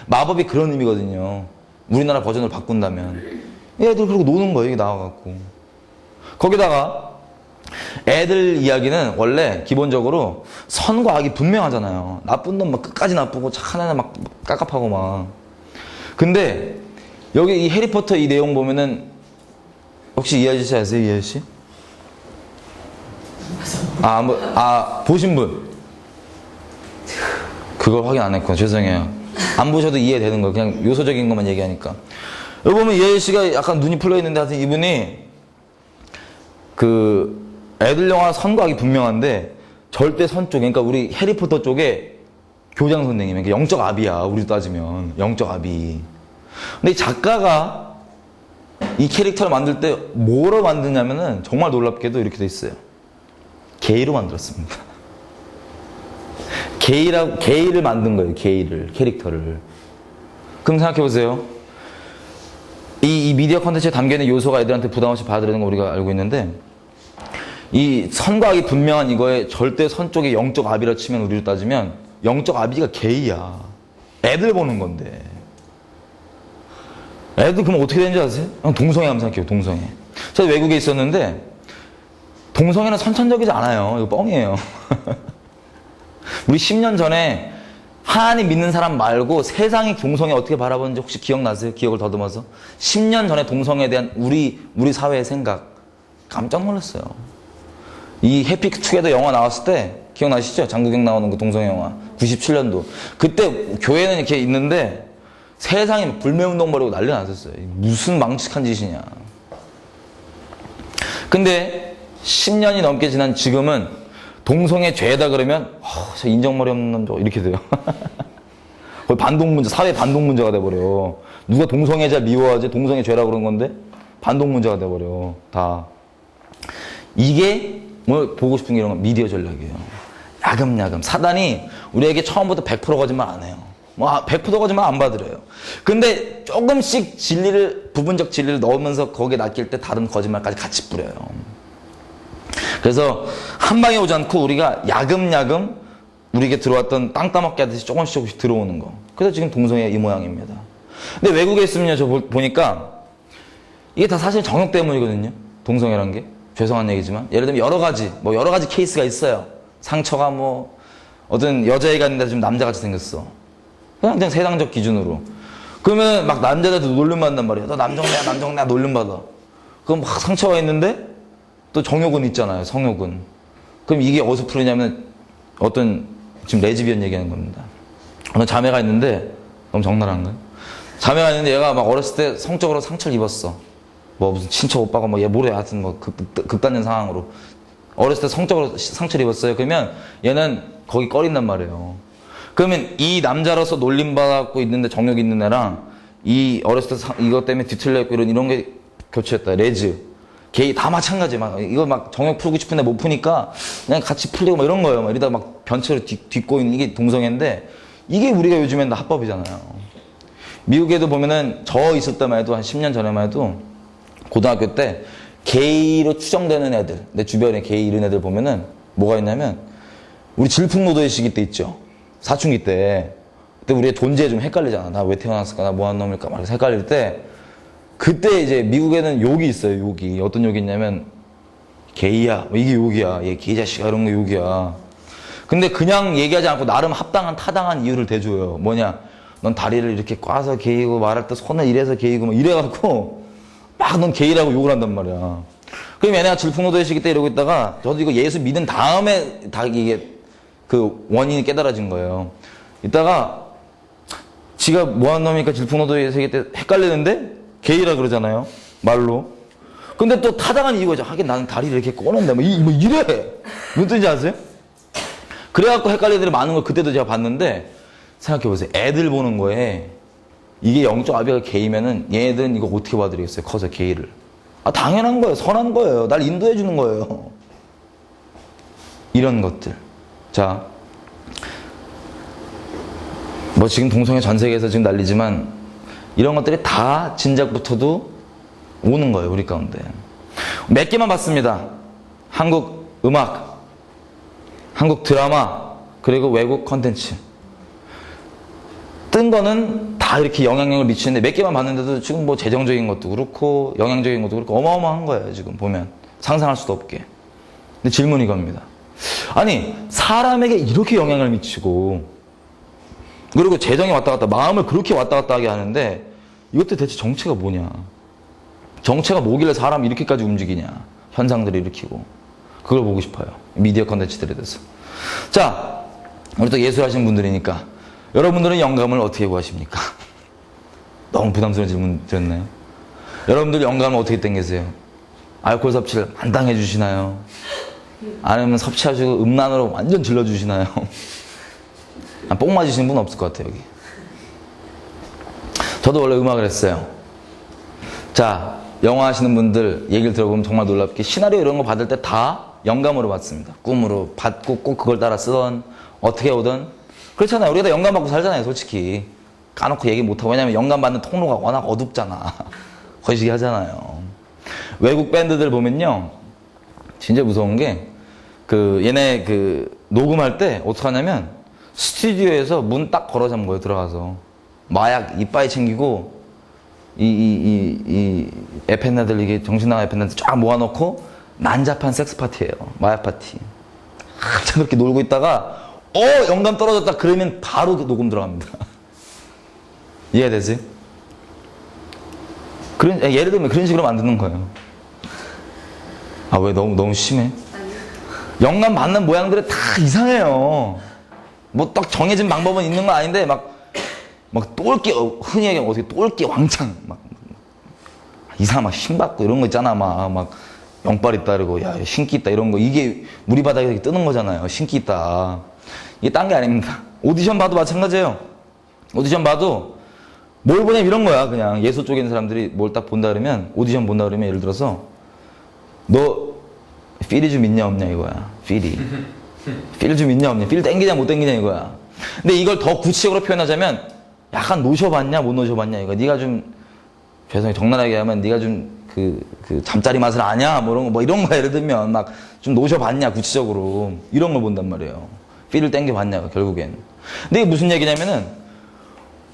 마법이 그런 의미거든요. 우리나라 버전을 바꾼다면. 애들 그러고 노는 거예요. 이게 나와갖고. 거기다가 애들 이야기는 원래 기본적으로 선과 악이 분명하잖아요. 나쁜 놈 막 끝까지 나쁘고 착한 애는 막 깝깝하고 막. 근데 여기 이 해리포터 이 내용 보면은 혹시 이 아저씨 아세요? 이 아저씨? 보신 분? 그걸 확인 안 했구나. 죄송해요. 안 보셔도 이해되는 거예요. 그냥 요소적인 것만 얘기하니까. 여기 보면 이 아저씨가 약간 눈이 풀려 있는데 하여튼 이분이 그 애들 영화 선과 악이 분명한데 절대 선 쪽, 그러니까 우리 해리포터 쪽에 교장 선생님, 그러니까 영적 아비야. 우리도 따지면 영적 아비. 근데 이 작가가 이 캐릭터를 만들 때 뭐로 만드냐면은 정말 놀랍게도 이렇게 돼 있어요. 게이로 만들었습니다. 게이를 만든 거예요. 캐릭터를. 그럼 생각해보세요. 이 미디어 컨텐츠에 담겨있는 요소가 애들한테 부담 없이 받아들이는 거 우리가 알고 있는데 이 선과 악이 분명한 이거에 절대 선 쪽에 영적 아비라 치면 우리로 따지면 영적 아비가 게이야. 애들 보는 건데. 애들 그럼 어떻게 되는지 아세요? 동성애 한번 생각해요. 동성애. 제가 외국에 있었는데 동성애는 선천적이지 않아요. 이거 뻥이에요. 우리 10년 전에 하나님 믿는 사람 말고 세상이 동성애 어떻게 바라보는지 혹시 기억나세요? 기억을 더듬어서 10년 전에 동성애에 대한 우리 사회의 생각 깜짝 놀랐어요. 이 해피투게더 영화 나왔을 때 기억나시죠? 장국영 나오는 그 동성애 영화 97년도 그때 교회는 이렇게 있는데 세상이 불매운동 벌이고 난리 났었어요. 무슨 망측한 짓이냐. 근데 10년이 넘게 지난 지금은 동성애 죄다 그러면 저 인정머리 없는 남자 이렇게 돼요. 거의 반동 문제, 사회 반동 문제가 돼버려. 누가 동성애자 미워하지? 동성애 죄라 그런 건데 반동 문제가 돼버려. 다. 이게 뭐 보고 싶은 게 이런 건 미디어 전략이에요. 야금야금. 사단이 우리에게 처음부터 100% 거짓말 안 해요. 뭐 100% 거짓말 안 받으래요. 근데 조금씩 진리를, 부분적 진리를 넣으면서 거기에 낚일 때 다른 거짓말까지 같이 뿌려요. 그래서 한 방에 오지 않고 우리가 야금야금 우리에게 들어왔던 땅 따먹게 하듯이 조금씩 들어오는 거. 그래서 지금 동성애 이 모양입니다. 근데 외국에 있으면요, 저 보니까 이게 다 사실 정욕 때문이거든요. 동성애란 게. 죄송한 얘기지만. 예를 들면 여러 가지 케이스가 있어요. 상처가 뭐, 어떤 여자애가 있는데 지금 남자같이 생겼어. 그냥 세상적 기준으로. 그러면 막 남자들도 놀림받는단 말이야. 너 남정네야 놀림받아. 그럼 막 상처가 있는데 또 정욕은 있잖아요. 성욕은. 그럼 이게 어디서 풀리냐면 어떤 지금 레즈비언 얘기하는 겁니다. 어느 자매가 있는데 너무 적나라한가요? 자매가 있는데 얘가 막 어렸을 때 성적으로 상처를 입었어. 뭐 무슨 친척 오빠가 뭐 얘 모래 하여튼 뭐 극단적 상황으로 어렸을 때 성적으로 상처를 입었어요. 그러면 얘는 거기 꺼린단 말이에요. 그러면 이 남자로서 놀림받고 있는데 정욕이 있는 애랑 이 어렸을 때 이것 때문에 뒤틀려 있고 이런 게 교체했다. 레즈. 게이 다 마찬가지. 막 이거 막 정욕 풀고 싶은데 못 푸니까 그냥 같이 풀리고 막 이런 거예요. 막 이러다가 막 변체로 딛고 있는 이게 동성애인데 이게 우리가 요즘엔 다 합법이잖아요. 미국에도 보면은 저 있을 때만 해도 한 10년 전에만 해도 고등학교 때 게이로 추정되는 애들, 내 주변에 게이 이런 애들 보면은 뭐가 있냐면 우리 질풍노도의 시기 때 있죠. 사춘기 때. 그때 우리의 존재에 좀 헷갈리잖아. 나 왜 태어났을까? 나 뭐 하는 놈일까? 막 헷갈릴 때 그때 이제 미국에는 욕이 있어요. 욕이. 어떤 욕이 있냐면 게이야. 뭐 이게 욕이야. 얘 게이 자식아 이런 거 욕이야. 근데 그냥 얘기하지 않고 나름 합당한 타당한 이유를 대줘요. 뭐냐? 넌 다리를 이렇게 꽈서 게이고 말할 때 손을 이래서 게이고 막 이래갖고 막 넌 게이라고 욕을 한단 말이야. 그럼 얘네가 질풍노도의 시기 때 이러고 있다가 저도 이거 예수 믿은 다음에 다 이게 그 원인이 깨달아진 거예요. 이따가 지가 뭐하는 놈이니까 질풍노도의 시기 때 헷갈리는데 게이라 그러잖아요. 말로. 근데 또 타당한 이유가 있죠. 하긴 나는 다리를 이렇게 꼬는데 뭐 이래. 무슨 뜻인지 아세요? 그래갖고 헷갈리는 애들이 많은 걸 그때도 제가 봤는데 생각해보세요. 애들 보는 거에 이게 영적 아비가 게이면은 얘네들은 이거 어떻게 봐드리겠어요? 커서 게이를. 아 당연한 거예요. 선한 거예요. 날 인도해 주는 거예요. 이런 것들. 자, 뭐 지금 동성애 전 세계에서 지금 난리지만 이런 것들이 다 진작부터도 오는 거예요. 우리 가운데. 몇 개만 봤습니다. 한국 음악, 한국 드라마, 그리고 외국 컨텐츠. 뜬 거는 다 이렇게 영향력을 미치는데 몇 개만 봤는데도 지금 뭐 재정적인 것도 그렇고 영향적인 것도 그렇고 어마어마한 거예요. 지금 보면. 상상할 수도 없게. 근데 질문이 겁니다. 아니 사람에게 이렇게 영향을 미치고 그리고 재정이 왔다 갔다 마음을 그렇게 왔다 갔다 하게 하는데 이것도 대체 정체가 뭐냐. 정체가 뭐길래 사람이 이렇게까지 움직이냐. 현상들을 일으키고. 그걸 보고 싶어요. 미디어 컨텐츠들에 대해서. 자, 우리 또 예술하시는 분들이니까 여러분들은 영감을 어떻게 구하십니까? 너무 부담스러운 질문 드렸나요? 여러분들 영감을 어떻게 땡기세요? 알코올 섭취를 만당해 주시나요? 아니면 섭취하시고 음란으로 완전 질러주시나요? 뽕 맞으시는 분 없을 것 같아요, 여기. 저도 원래 음악을 했어요. 자, 영화 하시는 분들 얘기를 들어보면 정말 놀랍게 시나리오 이런 거 받을 때 다 영감으로 받습니다. 꿈으로 받고 꼭 그걸 따라 쓰던 어떻게 오든 그렇잖아요. 우리가 다 영감 받고 살잖아요, 솔직히. 까놓고 얘기 못하고. 왜냐면 영감 받는 통로가 워낙 어둡잖아. 거시기 하잖아요. 외국 밴드들 보면요. 진짜 무서운 게, 얘네 녹음할 때 어떡하냐면, 스튜디오에서 문 딱 걸어 잠은 거예요, 들어가서. 마약 이빠이 챙기고, 이 에펜나들, 이게 정신나간 에펜나들 쫙 모아놓고, 난잡한 섹스 파티예요. 마약 파티. 한참 그렇게 놀고 있다가, 영감 떨어졌다. 그러면 바로 녹음 들어갑니다. 이해되지? 예를 들면 그런 식으로 만드는 거예요. 아, 왜 너무 심해? 영감 받는 모양들이 다 이상해요. 뭐 딱 정해진 방법은 있는 건 아닌데, 막 똘끼, 흔히 얘기하면 어떻게 똘끼 왕창, 이상, 신받고 이런 거 있잖아. 막 영빨 있다, 그러고, 야, 신기 있다, 이런 거. 이게 우리 바닥에 뜨는 거잖아요. 신기 있다. 이게 딴 게 아닙니다. 오디션 봐도 마찬가지예요. 오디션 봐도 뭘 보냐면 이런 거야. 그냥 예술 쪽에 있는 사람들이 뭘 딱 본다 그러면, 오디션 본다 그러면 예를 들어서, 너, 필이 좀 있냐, 없냐, 이거야. 필이. 필 좀 있냐, 없냐. 필 땡기냐, 못 땡기냐, 이거야. 근데 이걸 더 구체적으로 표현하자면, 약간 노셔봤냐, 못 노셔봤냐, 이거. 네가 좀, 죄송해요. 적나라하게 하면, 네가 좀, 잠자리 맛을 아냐, 이런 거 예를 들면, 좀 노셔봤냐, 구체적으로. 이런 걸 본단 말이에요. 필을 땡겨봤냐, 결국엔. 근데 이게 무슨 얘기냐면은,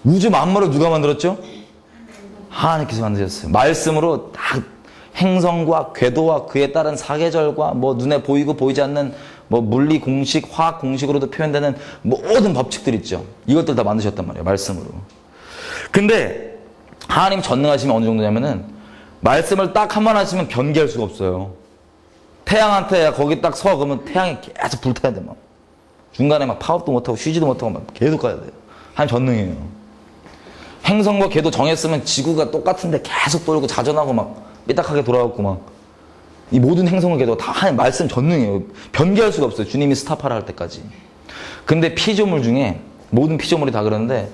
우주 만물을 누가 만들었죠? 하나님께서 만드셨어요. 말씀으로 딱 행성과 궤도와 그에 따른 사계절과 눈에 보이고 보이지 않는 물리 공식, 화학 공식으로도 표현되는 모든 법칙들 있죠. 이것들 다 만드셨단 말이에요. 말씀으로. 근데 하나님 전능하시면 어느 정도냐면은 말씀을 딱 한 번 하시면 변개할 수가 없어요. 태양한테 거기 딱 서 그러면 태양이 계속 불타야 돼. 중간에 파업도 못하고 쉬지도 못하고 계속 가야 돼요. 하나님 전능해요. 행성과 궤도 정했으면 지구가 똑같은데 계속 돌고 자전하고 삐딱하게 돌아가고 이 모든 행성과 궤도 다 하나님 말씀 전능해요. 변개할 수가 없어요. 주님이 스탑하라 할 때까지. 근데 피조물 중에 모든 피조물이 다 그러는데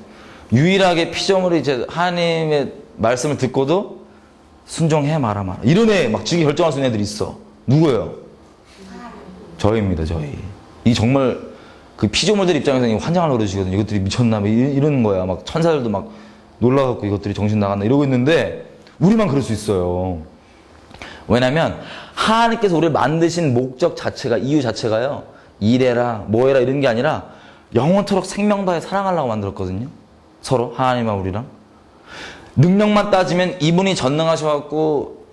유일하게 피조물이 이제 하나님의 말씀을 듣고도 순종해 마라. 이런 애 지기 결정할 수 있는 애들이 있어. 누구예요? 저희입니다. 저희. 이 정말 그 피조물들 입장에서는 환장을 노려지거든요. 이것들이 미쳤나 이러는 거야. 천사들도 놀라갖고 이것들이 정신 나갔나 이러고 있는데 우리만 그럴 수 있어요. 왜냐면 하나님께서 우리를 만드신 목적 자체가, 이유 자체가요, 이래라 뭐해라 이런 게 아니라 영원토록 생명 다해 사랑하려고 만들었거든요. 서로 하나님과 우리랑. 능력만 따지면 이분이 전능하셔갖고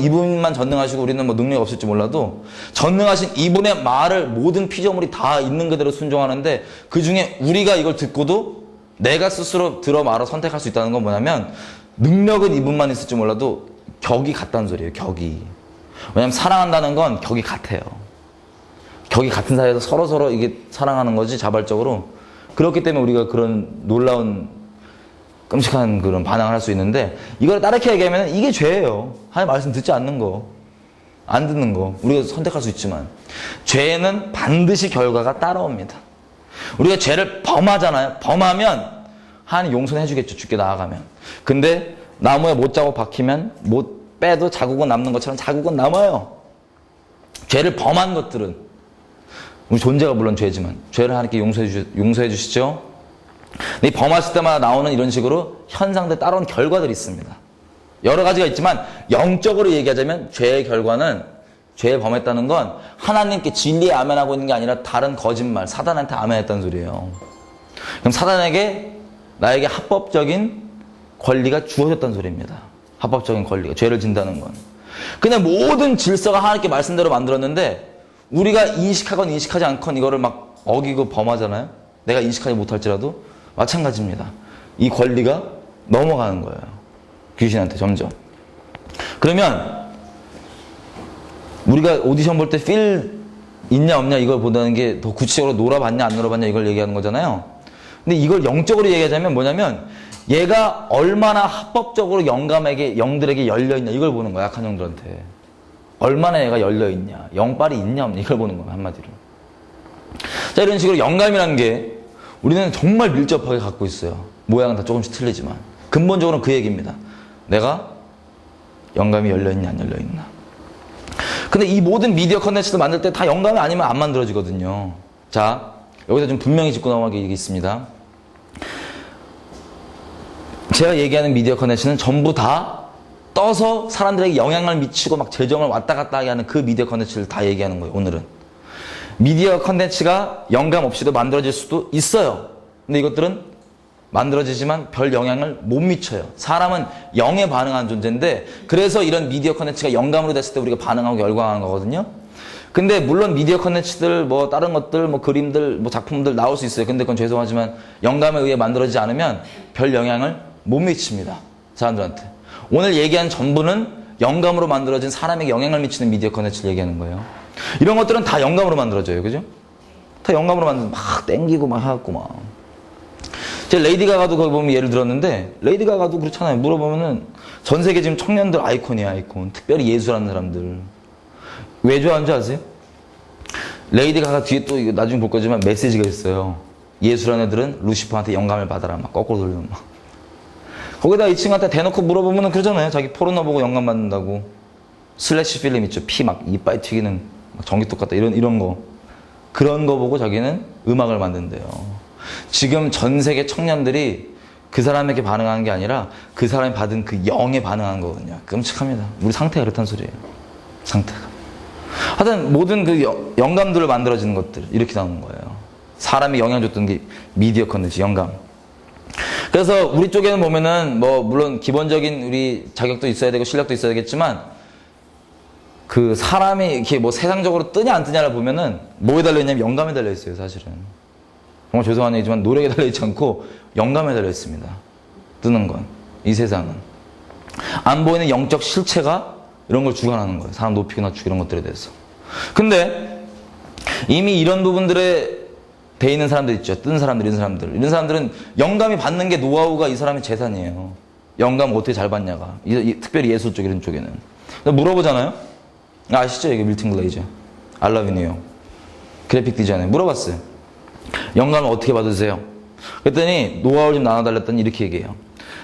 이분만 전능하시고 우리는 능력이 없을지 몰라도 전능하신 이분의 말을 모든 피조물이 다 있는 그대로 순종하는데 그 중에 우리가 이걸 듣고도 내가 스스로 들어 말어 선택할 수 있다는 건 뭐냐면 능력은 이분만 있을지 몰라도 격이 같다는 소리예요. 격이. 왜냐면 사랑한다는 건 격이 같아요. 격이 같은 사이에서 서로 이게 사랑하는 거지 자발적으로. 그렇기 때문에 우리가 그런 놀라운 끔찍한 그런 반항을 할 수 있는데 이걸 따르게 얘기하면 이게 죄예요. 하나님 말씀 듣지 않는 거. 안 듣는 거. 우리가 선택할 수 있지만 죄는 반드시 결과가 따라옵니다. 우리가 죄를 범하잖아요. 범하면 하나님 용서해 주겠죠. 죽게 나아가면. 근데 나무에 못자국 박히면 못 빼도 자국은 남는 것처럼 자국은 남아요. 죄를 범한 것들은 우리 존재가 물론 죄지만 죄를 하나님께 용서해 주시죠. 근데 이 범하실 때마다 나오는 이런 식으로 현상들 따라오는 결과들이 있습니다. 여러 가지가 있지만 영적으로 얘기하자면 죄의 결과는 죄를 범했다는 건 하나님께 진리에 아멘하고 있는 게 아니라 다른 거짓말, 사단한테 아멘했다는 소리예요. 그럼 사단에게 나에게 합법적인 권리가 주어졌다는 소리입니다. 합법적인 권리가, 죄를 진다는 건. 근데 모든 질서가 하나님께 말씀대로 만들었는데 우리가 인식하건 인식하지 않건 이거를 어기고 범하잖아요. 내가 인식하지 못할지라도 마찬가지입니다. 이 권리가 넘어가는 거예요. 귀신한테 점점. 그러면 우리가 오디션 볼 때 필 있냐 없냐 이걸 보다는 게 더 구체적으로 놀아봤냐 안 놀아봤냐 이걸 얘기하는 거잖아요. 근데 이걸 영적으로 얘기하자면 뭐냐면 얘가 얼마나 합법적으로 영들에게 열려있냐 이걸 보는 거야. 약한 영들한테. 얼마나 얘가 열려있냐, 영빨이 있냐 없냐 이걸 보는 거야. 한마디로. 자, 이런 식으로 영감이라는 게 우리는 정말 밀접하게 갖고 있어요. 모양은 다 조금씩 틀리지만 근본적으로는 그 얘기입니다. 내가 영감이 열려있냐 안 열려있나. 근데 이 모든 미디어 컨텐츠도 만들 때 다 영감이 아니면 안 만들어지거든요. 자, 여기서 좀 분명히 짚고 넘어가게 있습니다. 제가 얘기하는 미디어 컨텐츠는 전부 다 떠서 사람들에게 영향을 미치고 재정을 왔다 갔다 하게 하는 그 미디어 컨텐츠를 다 얘기하는 거예요. 오늘은 미디어 컨텐츠가 영감 없이도 만들어질 수도 있어요. 근데 이것들은 만들어지지만 별 영향을 못 미쳐요. 사람은 영에 반응하는 존재인데 그래서 이런 미디어 컨텐츠가 영감으로 됐을 때 우리가 반응하고 열광하는 거거든요. 근데 물론 미디어 컨텐츠들 뭐 다른 것들 뭐 그림들 뭐 작품들 나올 수 있어요. 근데 그건 죄송하지만 영감에 의해 만들어지지 않으면 별 영향을 못 미칩니다. 사람들한테. 오늘 얘기한 전부는 영감으로 만들어진 사람에게 영향을 미치는 미디어 컨텐츠를 얘기하는 거예요. 이런 것들은 다 영감으로 만들어져요. 그죠? 다 영감으로 만들어서 막 땡기고 막 해갖고 막. 제가 레이디 가가도 거기 보면 예를 들었는데 레이디 가가도 그렇잖아요. 물어보면은 전 세계 지금 청년들 아이콘이야 아이콘. 특별히 예술하는 사람들. 왜 좋아하는 줄 아세요? 레이디 가가 뒤에 또 이거 나중에 볼 거지만 메시지가 있어요. 예술하는 애들은 루시퍼한테 영감을 받아라. 막 거꾸로 돌리면 막. 거기다 이 친구한테 대놓고 물어보면은 그러잖아요. 자기 포르노 보고 영감 받는다고. 슬래시 필름 있죠. 피 막 이빨 튀기는 전기톱 같다. 이런 거. 그런 거 보고 자기는 음악을 만든대요. 지금 전 세계 청년들이 그 사람에게 반응하는 게 아니라 그 사람이 받은 그 영에 반응하는 거거든요. 끔찍합니다. 우리 상태가 그렇다는 소리예요. 상태가. 하여튼 모든 그 영감들을 만들어지는 것들 이렇게 나오는 거예요. 사람이 영향 줬던 게 미디어 컨텐츠, 영감. 그래서 우리 쪽에는 보면은 뭐 물론 기본적인 우리 자격도 있어야 되고 실력도 있어야 되겠지만 그 사람이 이렇게 뭐 세상적으로 뜨냐 안 뜨냐를 보면은 뭐에 달려있냐면 영감에 달려있어요, 사실은. 정말 죄송한 얘기지만 노력에 달려있지 않고 영감에 달려있습니다. 뜨는 건. 이 세상은. 안 보이는 영적 실체가 이런 걸 주관하는 거예요. 사람 높이고 낮추고 이런 것들에 대해서. 근데 이미 이런 부분들에 돼 있는 사람들 있죠. 뜬 사람들, 이런 사람들. 이런 사람들은 영감이 받는 게 노하우가 이 사람의 재산이에요. 영감 어떻게 잘 받냐가. 특별히 예술 쪽 이런 쪽에는. 물어보잖아요. 아시죠? 이게 밀튼 글레이저. 알라비니요. 그래픽 디자이너. 물어봤어요. 영감을 어떻게 받으세요? 그랬더니 노하우를 좀 나눠달랬더니 이렇게 얘기해요.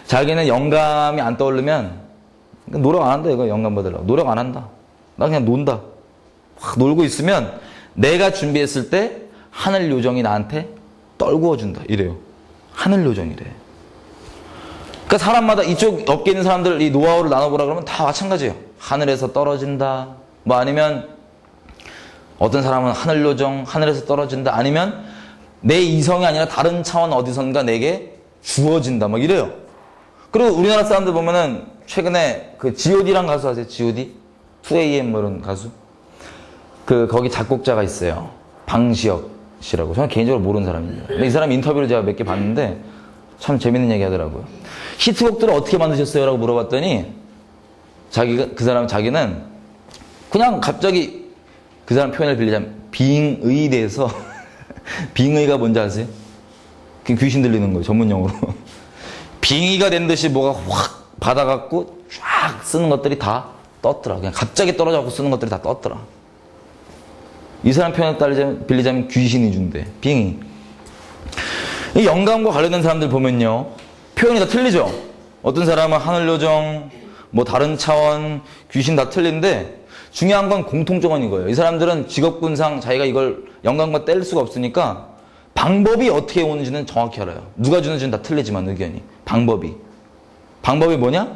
자기는 영감이 안 떠오르면 노력 안 한다 이거 영감 받으려고. 노력 안 한다. 나 그냥 논다. 확 놀고 있으면 내가 준비했을 때 하늘 요정이 나한테 떨구어 준다. 이래요. 하늘 요정이래. 그러니까 사람마다 이쪽 업계에 있는 사람들 이 노하우를 나눠보라 그러면 다 마찬가지예요. 하늘에서 떨어진다. 뭐 아니면 어떤 사람은 하늘 요정, 하늘에서 떨어진다. 아니면 내 이성이 아니라 다른 차원 어디선가 내게 주어진다. 막 이래요. 그리고 우리나라 사람들 보면은 최근에 그 G.O.D란 가수 아세요? G.O.D? 2AM 뭐 이런 가수? 거기 작곡자가 있어요. 방시혁 씨라고. 저는 개인적으로 모르는 사람입니다. 근데 이 사람 인터뷰를 제가 몇 개 봤는데 참 재밌는 얘기 하더라고요. 히트곡들을 어떻게 만드셨어요? 라고 물어봤더니 자기는 그냥 갑자기 그 사람 표현을 빌리자면 빙의에 대해서 빙의가 뭔지 아세요? 그게 귀신 들리는 거예요. 전문 용어로. 빙의가 된 듯이 뭐가 확 받아갖고 쫙 쓰는 것들이 다 떴더라. 그냥 갑자기 떨어져갖고 쓰는 것들이 다 떴더라. 이 사람 표현을 빌리자면 귀신이 준대. 빙의. 이 영감과 관련된 사람들 보면요. 표현이 다 틀리죠? 어떤 사람은 하늘요정, 뭐 다른 차원, 귀신 다 틀린데 중요한 건 공통점은 이거예요. 이 사람들은 직업군상 자기가 이걸 영감과 뗄 수가 없으니까 방법이 어떻게 오는지는 정확히 알아요. 누가 주는지는 다 틀리지만 의견이. 방법이 뭐냐?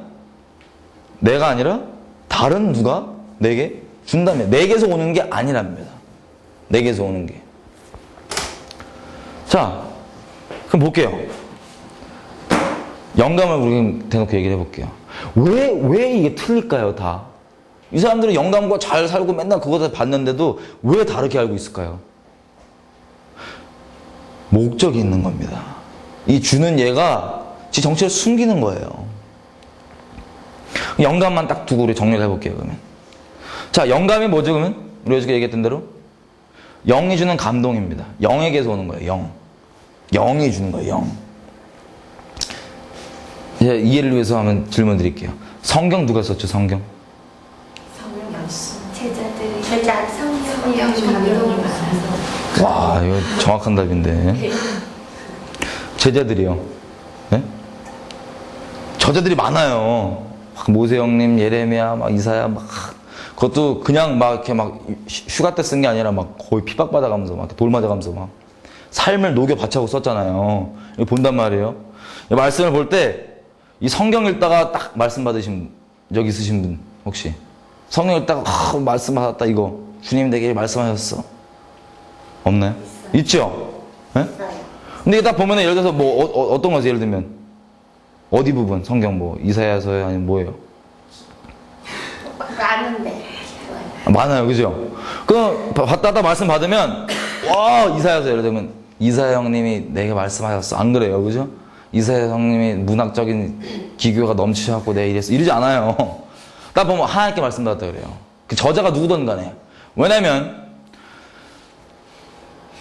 내가 아니라 다른 누가 내게 준다며. 내게서 오는 게 아니랍니다. 내게서 오는 게. 자, 그럼 볼게요. 영감을 우리 대놓고 얘기를 해볼게요. 왜 이게 틀릴까요, 다? 이 사람들은 영감과 잘 살고 맨날 그거 다 봤는데도 왜 다르게 알고 있을까요? 목적이 있는 겁니다. 이 주는 얘가 지 정체를 숨기는 거예요. 영감만 딱 두고 우리 정리를 해볼게요, 그러면. 자, 영감이 뭐죠, 그러면? 우리 어저께 얘기했던 대로? 영이 주는 감동입니다. 영에게서 오는 거예요, 영이 주는 거예요, 영. 이제 이해를 위해서 한번 질문 드릴게요. 성경 누가 썼죠, 성경? 제자 성령이 감동이 많아서. 와, 이거 정확한 답인데. 제자들이요. 네? 저자들이 많아요. 모세 형님, 예레미야, 막 이사야, 막 그것도 그냥 막 이렇게 막 휴가 때 쓴 게 아니라 막 거의 핍박받아가면서 막 돌 맞아가면서 막 삶을 녹여 바쳐고 썼잖아요. 이거 본단 말이에요. 말씀을 볼 때 이 성경 읽다가 딱 말씀 받으신 적 있으신 분 혹시? 성경 읽다가 말씀 받았다 이거 주님 내게 말씀하셨어. 없나요? 있죠? 예? 있어요. 근데 이게 딱 보면은 예를 들어서 뭐 어떤 거지? 예를 들면 어디 부분 성경 뭐 이사야서요 아니면 뭐예요? 아는데. 많아요, 그죠? 그럼 받다가 말씀 받으면 와 이사야서 예를 들면 이사야 형님이 내게 말씀하셨어 안 그래요, 그죠? 이사야 형님이 문학적인 기교가 넘치셔갖고 내가 이랬어 이러지 않아요. 딱 보면 하나님께 말씀 받았다 그래요. 그 저자가 누구든 간에. 왜냐면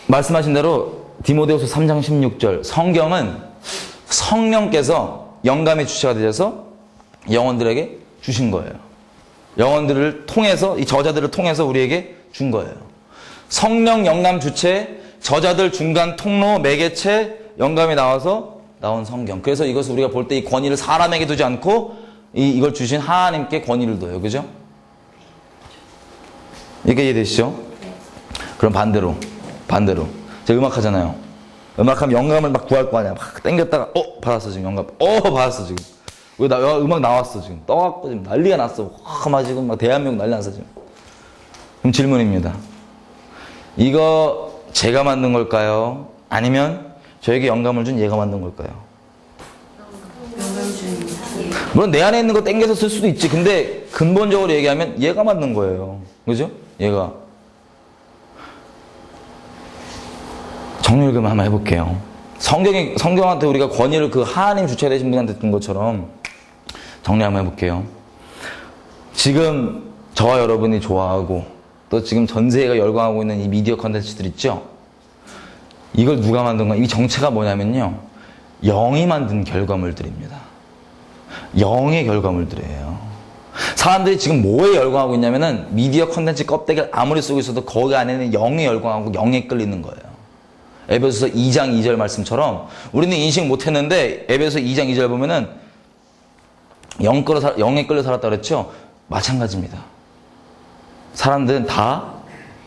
말씀하신 대로 디모데후서 3장 16절 성경은 성령께서 영감의 주체가 되셔서 영혼들에게 주신 거예요. 영혼들을 통해서 이 저자들을 통해서 우리에게 준 거예요. 성령 영감 주체 저자들 중간 통로 매개체 영감이 나와서 나온 성경. 그래서 이것을 우리가 볼 때 이 권위를 사람에게 두지 않고 이걸 주신 하나님께 권위를 둬요. 그죠? 이게 이해되시죠? 그럼 반대로 제가 음악 하잖아요. 음악하면 영감을 막 구할 거 아니야. 막 땡겼다가 받았어 지금 영감. 받았어 지금. 왜 나 음악 나왔어 지금. 떠갖고 지금 난리가 났어. 막 지금 막 대한민국 난리 났어 지금. 그럼 질문입니다. 이거 제가 만든 걸까요? 아니면 저에게 영감을 준 얘가 만든 걸까요? 물론 내 안에 있는 거 땡겨서 쓸 수도 있지. 근데 근본적으로 얘기하면 얘가 만든 거예요. 그죠? 얘가. 정리를 한번 해볼게요. 성경한테 우리가 권위를 그 하나님 주체 되신 분한테 준 것처럼 정리 한번 해볼게요. 지금 저와 여러분이 좋아하고 또 지금 전 세계가 열광하고 있는 이 미디어 컨텐츠들 있죠? 이걸 누가 만든 건 이 정체가 뭐냐면요. 영이 만든 결과물들입니다. 영의 결과물들이에요. 사람들이 지금 뭐에 열광하고 있냐면은 미디어 컨텐츠 껍데기를 아무리 쓰고 있어도 거기 안에는 영에 열광하고 영에 끌리는 거예요. 에베소서 2장 2절 말씀처럼 우리는 인식 못했는데 에베소서 2장 2절 보면은 영에 끌려 살았다 그랬죠? 마찬가지입니다. 사람들은 다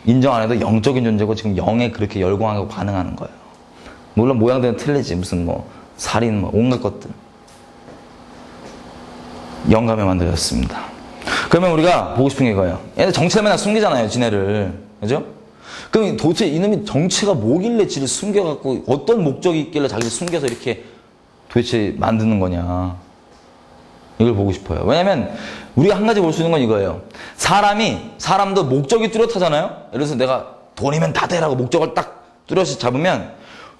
인정 안 해도 영적인 존재고 지금 영에 그렇게 열광하고 반응하는 거예요. 물론 모양들은 틀리지. 무슨 뭐 살인 뭐 온갖 것들. 영감에 만들어졌습니다. 그러면 우리가 보고 싶은 게 이거예요. 얘네 정체를 맨날 숨기잖아요, 지네를. 그죠? 그럼 도대체 이놈이 정체가 뭐길래 지를 숨겨갖고 어떤 목적이 있길래 자기를 숨겨서 이렇게 도대체 만드는 거냐. 이걸 보고 싶어요. 왜냐면 우리가 한 가지 볼 수 있는 건 이거예요. 사람도 목적이 뚜렷하잖아요. 예를 들어서 내가 돈이면 다 돼라고 목적을 딱 뚜렷이 잡으면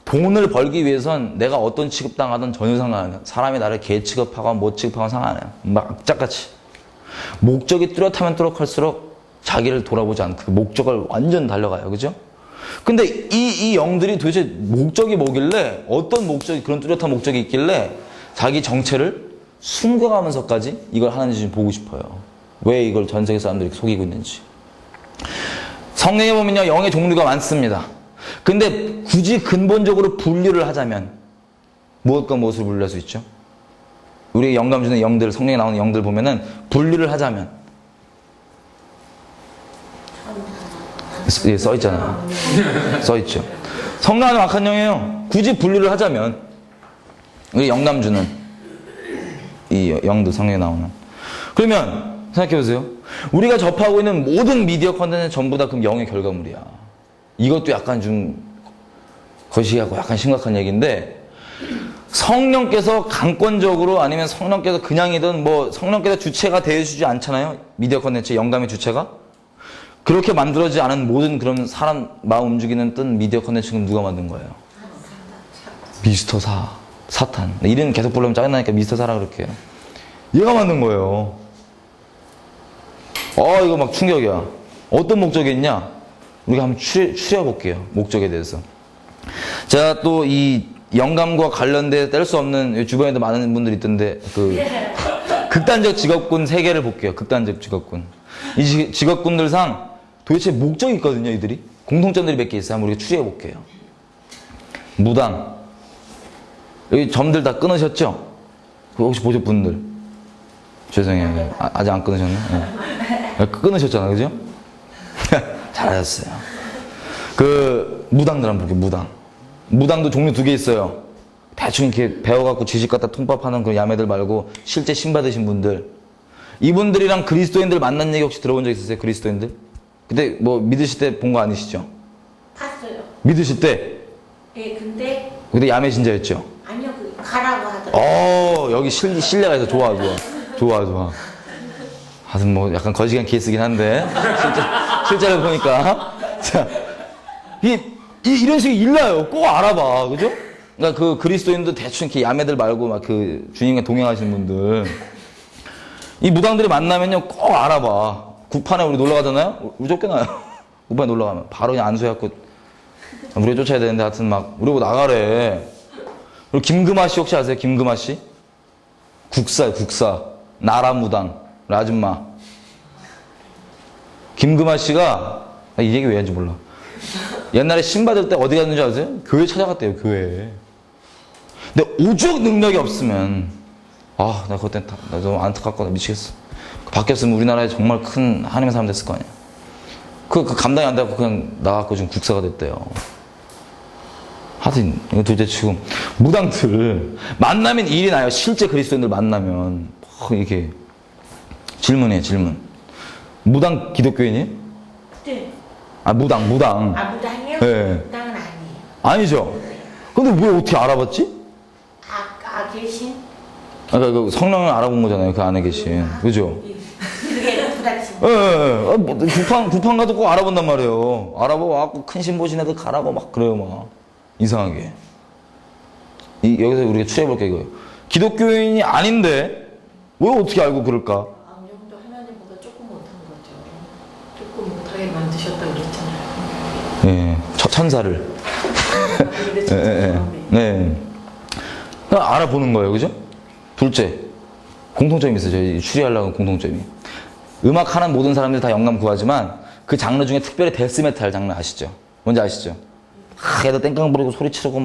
돈을 벌기 위해선 내가 어떤 취급당하든 전혀 상관 안 해요. 사람이 나를 개 취급하고 뭐 취급하고 상관 안 해요. 막 악착같이. 목적이 뚜렷하면 뚜렷할수록 자기를 돌아보지 않고 그 목적을 완전 달려가요. 그죠? 근데 이 영들이 도대체 목적이 뭐길래 어떤 목적이 그런 뚜렷한 목적이 있길래 자기 정체를 숨겨가면서까지 이걸 하는지 좀 보고 싶어요. 왜 이걸 전 세계 사람들이 속이고 있는지. 성경에 보면요, 영의 종류가 많습니다. 근데 굳이 근본적으로 분류를 하자면 무엇과 무엇을 분류할 수 있죠? 우리의 영감 주는 영들, 성경에 나오는 영들 보면은 분류를 하자면 써 있잖아요. 써 있죠. 성령 안에 악한 영이에요. 굳이 분류를 하자면 우리 영감 주는 이 영들 성경에 나오는. 그러면 생각해보세요. 우리가 접하고 있는 모든 미디어 컨텐츠는 전부 다 그럼 영의 결과물이야. 이것도 약간 좀 거시기하고 약간 심각한 얘기인데 성령께서 강권적으로 아니면 성령께서 그냥이든 뭐 성령께서 주체가 되어주지 않잖아요. 미디어 컨텐츠 영감의 주체가. 그렇게 만들어지지 않은 모든 그런 사람 마음 움직이는 뜬 미디어 컨텐츠는 누가 만든 거예요? 미스터 사탄. 이름 계속 부르면 짜증나니까 미스터 사라 그럴게요. 얘가 만든 거예요. 이거 막 충격이야. 어떤 목적이 있냐? 우리가 한번 추려볼게요. 목적에 대해서. 제가 또 이 영감과 관련돼 뗄 수 없는 주변에도 많은 분들이 있던데 극단적 직업군 3개를 볼게요. 극단적 직업군. 이 직업군들상 도대체 목적이 있거든요. 이들이. 공통점들이 몇 개 있어요. 한번 우리가 추려볼게요. 무당. 여기 점들 다 끊으셨죠? 혹시 보실 분들? 죄송해요. 아직 안 끊으셨네. 네. 끊으셨잖아요. 그죠? 잘하셨어요. 그 무당들 한번 볼게요. 무당도 종류 2개 있어요. 대충 이렇게 배워갖고 지식 갖다 통밥하는 그 야매들 말고 실제 신 받으신 분들. 이분들이랑 그리스도인들 만난 얘기 혹시 들어본 적 있으세요? 그리스도인들? 그때 뭐 믿으실 때 본 거 아니시죠? 봤어요. 믿으실 때? 예, 근데 근데 야매 신자였죠? 아니요, 그 가라고 하더라고요. 여기 신뢰가 있어. 좋아. 하여튼 뭐 약간 거시기한 케이스긴 한데 실제로 보니까 자, 이런 식의 일나요. 꼭 알아봐, 그죠? 그러니까 그 그리스도인도 대충 이렇게 야매들 말고 막 그 주님과 동행하시는 분들 이 무당들이 만나면요 꼭 알아봐. 구판에 우리 놀러 가잖아요. 우리 쫓겨나요. 구판에 놀러 가면 바로 그냥 안수해갖고 우리 쫓아야 되는데 하여튼 막 우리 보고 나가래. 그리고 김금아 씨 혹시 아세요? 김금아 씨? 국사 나라무당 아줌마 김금아 씨가 이 얘기 왜 하는지 몰라. 옛날에 신 받을 때 어디 갔는지 아세요? 교회 찾아갔대요. 교회. 근데 오죽 능력이 없으면 나 그때 나 너무 안타깝고 나 미치겠어. 바뀌었으면 우리나라에 정말 큰 하나님의 사람 됐을 거 아니야. 그 감당이 안 되고 그냥 나갔고 지금 국사가 됐대요. 하여튼 이거 도대체 지금 무당들 만나면 일이 나요. 실제 그리스도인들 만나면 이렇게 질문이에요. 질문. 무당 기독교인이에요? 네. 무당. 무당이요? 네. 무당은 아니에요. 아니죠. 근데 왜 어떻게 알아봤지? 계신? 그 성령을 알아본 거잖아요. 그 안에 계신. 그죠? 그게 부닥친. 구판 가도 꼭 알아본단 말이에요. 알아봐갖고 큰 신보신 애들 가라고 막 그래요, 막. 이상하게. 여기서 우리가 추려볼게, 이거예요. 기독교인이 아닌데, 왜 어떻게 알고 그럴까? 암령도 하나님보다 조금 못한 거죠. 조금 못하게 만드셨다고 그랬잖아요. 예, 천사를. 네. 그냥 알아보는 거예요, 그죠? 둘째, 공통점이 있어요. 저희 추리하려는 공통점이. 음악하는 모든 사람들이 다 영감 구하지만 그 장르 중에 특별히 데스메탈 장르 아시죠? 뭔지 아시죠? 애들 땡깡 부리고 소리 치르고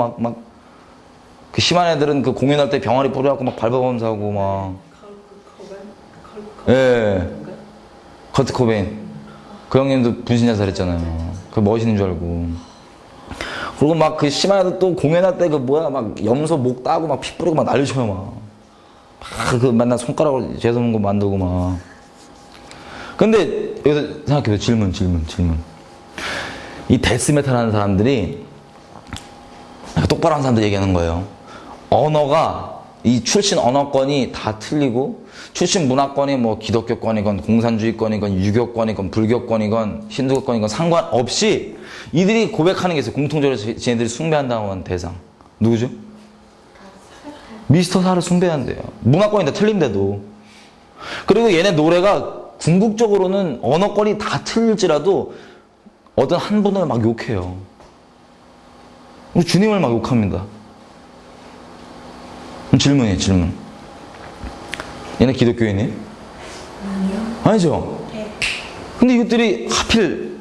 그 심한 애들은 그 공연할 때 병아리 뿌려갖고 막 밟아보면서 하고 막. 예. 커트 코베인. 그 형님도 분신자살 했잖아요. 그 멋있는 줄 알고. 그리고 막 그 심한 애들 또 공연할 때 막 염소 목 따고 막 피 뿌리고 막 난리쳐요 막. 그 맨날 손가락으로 재수없는 거 만들고 막. 근데 여기서 생각해보세요. 질문. 이 데스메탈 하는 사람들이 똑바로 하는 사람들 얘기하는 거예요. 언어가 이 출신 언어권이 다 틀리고 출신 문화권이 뭐 기독교권이건 공산주의권이건 유교권이건 불교권이건 힌두교권이건 상관없이 이들이 고백하는 게 있어요. 공통적으로 쟤네들이 숭배한다고 하는 대상. 누구죠? 미스터 사를 숭배한대요. 문화권이 다 틀린데도. 그리고 얘네 노래가 궁극적으로는 언어권이 다 틀릴지라도 어떤 한 분을 막 욕해요. 주님을 막 욕합니다. 질문이에요, 질문. 얘네 기독교인이에요? 아니요. 아니죠? 네. 근데 이것들이 하필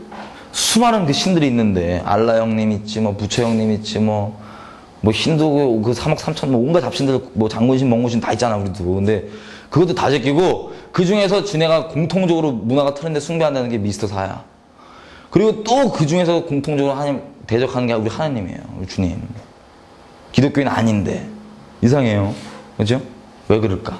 수많은 그 신들이 있는데, 알라 형님 있지, 부처 형님 있지, 힌두교 그 3억 3천, 온갖 잡신들, 장군신, 몽고신 다 있잖아, 우리도. 근데 그것도 다 제끼고, 그 중에서 지네가 공통적으로 문화가 틀린데 숭배한다는 게 미스터 사야. 그리고 또 그 중에서 공통적으로 하나님 대적하는 게 우리 하나님이에요. 우리 주님. 기독교인 아닌데. 이상해요. 그죠? 왜 그럴까?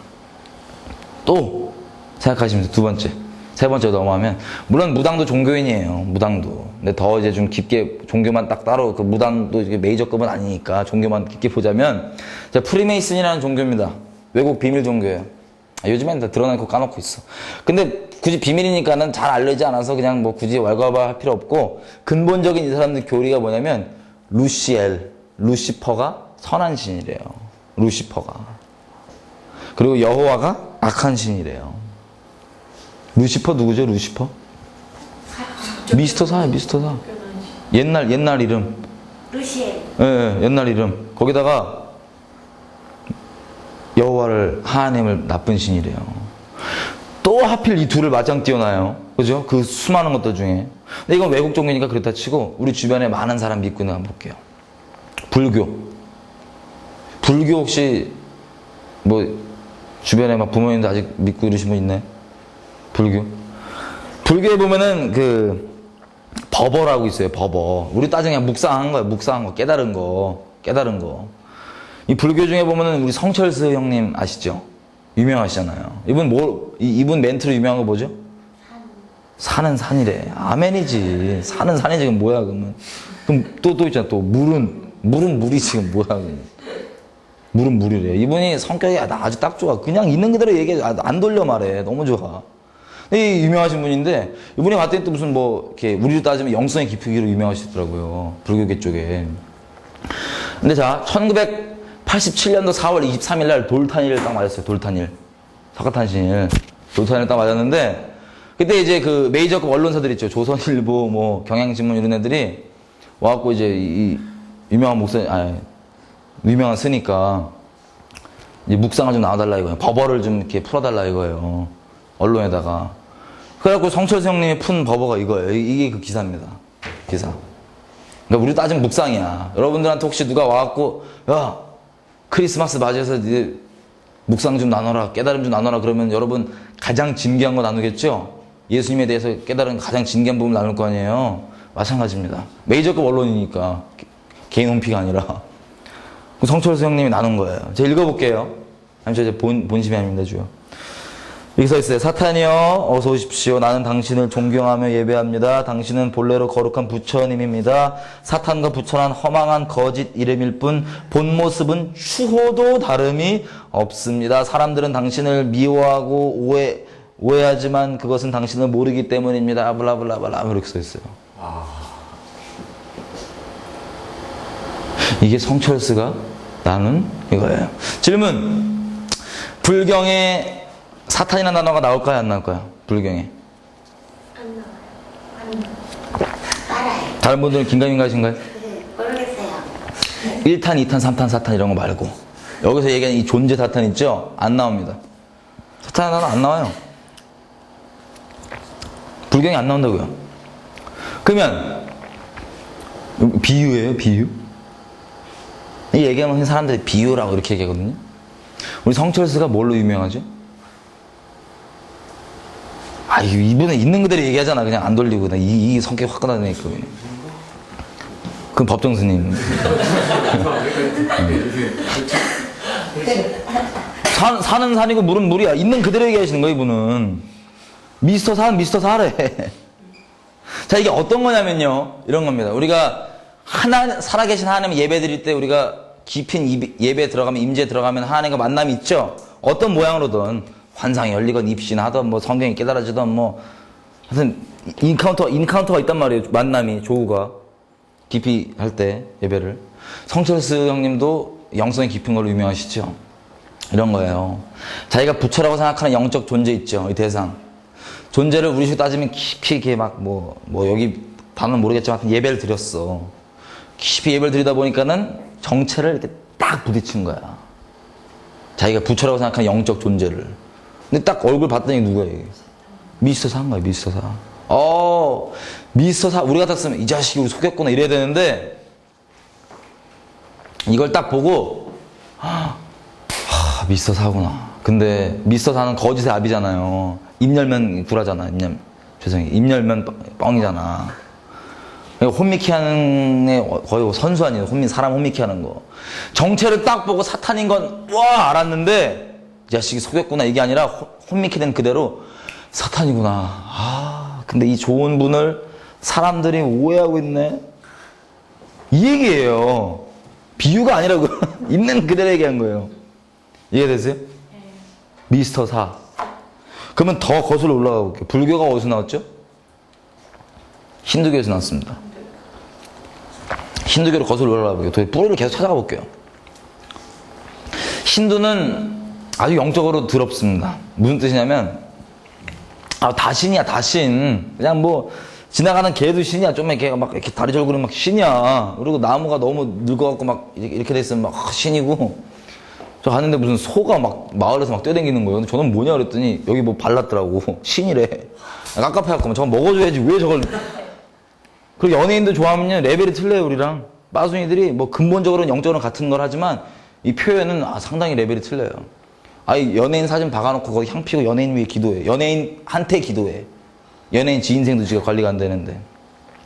또 생각하시면서 두 번째. 세 번째 넘어가면 물론 무당도 종교인이에요. 무당도. 근데 더 이제 좀 깊게 종교만 딱 따로 그 무당도 이게 메이저급은 아니니까 종교만 깊게 보자면 프리메이슨이라는 종교입니다. 외국 비밀 종교예요. 요즘엔 다 드러내고 까놓고 있어. 근데 굳이 비밀이니까는 잘 알려지지 않아서 그냥 굳이 왈가왈부할 필요 없고 근본적인 이 사람들 교리가 뭐냐면 루시퍼가 선한 신이래요. 루시퍼가. 그리고 여호와가 악한 신이래요. 루시퍼 누구죠? 루시퍼? 미스터 사야. 옛날 이름. 루시엘. 예, 옛날 이름. 거기다가 여호와를 하나님을 나쁜 신이래요. 또 하필 이 둘을 맞짱 띄워놔요. 그죠? 그 수많은 것들 중에. 근데 이건 외국 종교니까 그렇다 치고 우리 주변에 많은 사람 믿고 있는 거 한번 볼게요. 불교 혹시 주변에 부모님도 아직 믿고 이러신 분 있나요? 불교에 보면은 버버라고 있어요. 버버. 우리 따지면 묵상한 거예요. 묵상한 거. 깨달은 거. 이 불교 중에 보면은 우리 성철수 형님 아시죠? 유명하시잖아요. 이분 멘트로 유명한 거 뭐죠? 산은 산이래. 아멘이지. 산은 산이지. 그럼 뭐야, 그러면. 그럼 또 있잖아. 또 물은 물이지. 그럼 뭐야, 그러면. 물은 물이래. 이분이 성격이 아주 딱 좋아. 그냥 있는 그대로 얘기해. 안 돌려 말해. 너무 좋아. 이 유명하신 분인데, 이분이 봤더니 또 무슨 뭐, 이렇게, 우리로 따지면 영성의 깊이기로 유명하시더라고요. 불교계 쪽에. 근데 자, 1987년도 4월 23일 날 돌탄일을 딱 맞았어요. 돌탄일. 석가탄신일. 돌탄일을 딱 맞았는데, 그때 이제 그 메이저급 언론사들 있죠. 조선일보, 뭐, 경향신문 이런 애들이 와갖고 이제 이 유명한 유명한 스니까, 이제 묵상을 좀 나와달라 이거예요. 법어를 좀 이렇게 풀어달라 이거예요. 언론에다가. 그래갖고 성철수 형님이 푼 법어가 이거예요. 이게 그 기사입니다. 기사. 그러니까 우리 따지면 묵상이야. 여러분들한테 혹시 누가 와갖고, 야, 크리스마스 맞이해서 이제 묵상 좀 나눠라, 깨달음 좀 나눠라 그러면 여러분 가장 진귀한 거 나누겠죠? 예수님에 대해서 깨달은 가장 진귀한 부분 나눌 거 아니에요? 마찬가지입니다. 메이저급 언론이니까. 개인 홈피가 아니라. 성철수 형님이 나눈 거예요. 제가 읽어볼게요. 잠시 이제 본심이 아닙니다, 주요. 여기 써 있어요. 사탄이여 어서 오십시오. 나는 당신을 존경하며 예배합니다. 당신은 본래로 거룩한 부처님입니다. 사탄과 부처란 허망한 거짓 이름일 뿐 본 모습은 추호도 다름이 없습니다. 사람들은 당신을 미워하고 오해하지만 그것은 당신을 모르기 때문입니다. 블라블라블라 이렇게 써 있어요. 이게 성철수가 나눈 이거예요. 질문. 불경에 사탄이라는 단어가 나올까요? 안 나올까요? 불경에. 안 나와요. 알아요. 다른 분들은 긴가민가하신가요? 네, 모르겠어요. 1탄, 2탄, 3탄, 4탄 이런 거 말고 여기서 얘기하는 이 존재 사탄 있죠? 안 나옵니다. 사탄이라는 단어 안 나와요. 불경에 안 나온다고요. 그러면 비유예요? 비유? 이 얘기하면 사람들이 비유라고 이렇게 얘기하거든요. 우리 성철수가 뭘로 유명하죠? 이분은 있는 그대로 얘기하잖아. 그냥 안 돌리고. 이 성격이 확 끊어내니까. 그건 법정 스님. 산은 산이고 물은 물이야. 있는 그대로 얘기하시는 거야, 이분은. 미스터 산, 미스터 사래. 자, 이게 어떤 거냐면요. 이런 겁니다. 우리가 살아계신 하나님 예배 드릴 때 우리가 깊은 예배 들어가면, 임재에 들어가면 하나님과 만남이 있죠? 어떤 모양으로든. 환상이 열리건 입신하던 뭐 성경이 깨달아지던 뭐 하여튼 인카운터가 있단 말이에요. 만남이 조우가 깊이 할 때 예배를. 성철수 형님도 영성이 깊은 걸로 유명하시죠. 이런 거예요. 자기가 부처라고 생각하는 영적 존재 있죠. 이 대상 존재를 우리식으로 따지면 깊이 이렇게 뭐 여기 단어는 모르겠지만 예배를 드렸어. 깊이 예배를 드리다 보니까는 정체를 이렇게 딱 부딪힌 거야. 자기가 부처라고 생각하는 영적 존재를. 근데 딱 얼굴 봤더니 누구야, 이게? 미스터 사인 거야, 미스터 사. 미스터 사. 우리 같았으면 이 자식이 우리 속였구나 이래야 되는데, 이걸 딱 보고, 미스터 사구나. 근데 미스터 사는 거짓의 압이잖아요. 입 열면 구라잖아, 입 열면 뻥이잖아. 혼미케 하는 애 거의 선수 아니에요. 사람 혼미케 하는 거. 정체를 딱 보고 사탄인 건, 알았는데, 이 자식이 속였구나 이게 아니라 혼미케 된 그대로 사탄이구나. 근데 이 좋은 분을 사람들이 오해하고 있네. 이 얘기예요. 비유가 아니라고. 있는 그대로 얘기한 거예요. 이해되세요? 네. 미스터 사. 그러면 더 거슬러 올라가 볼게요. 불교가 어디서 나왔죠? 힌두교에서 나왔습니다. 힌두교로 거슬러 올라가 볼게요. 뿌리를 계속 찾아가 볼게요. 힌두는 아주 영적으로 더럽습니다. 무슨 뜻이냐면, 다신이야, 다신. 그냥 뭐, 지나가는 개도 신이야. 좀 이렇게 막, 이렇게 다리 절구는 막 신이야. 그리고 나무가 너무 늙어갖고 막, 이렇게 됐으면 막 신이고. 저 갔는데 무슨 소가 막, 마을에서 막 뛰어다니는 거예요. 근데 저는 뭐냐 그랬더니, 여기 뭐 발랐더라고. 신이래. 깝깝해갖고, 저거 먹어줘야지. 왜 저걸. 그리고 연예인들 좋아하면요, 레벨이 틀려요, 우리랑. 빠순이들이 뭐, 근본적으로는 영적으로는 같은 걸 하지만, 이 표현은 상당히 레벨이 틀려요. 연예인 사진 박아놓고 거기 향 피고 연예인 위에 기도해. 연예인한테 기도해. 연예인 지 인생도 지가 관리가 안 되는데.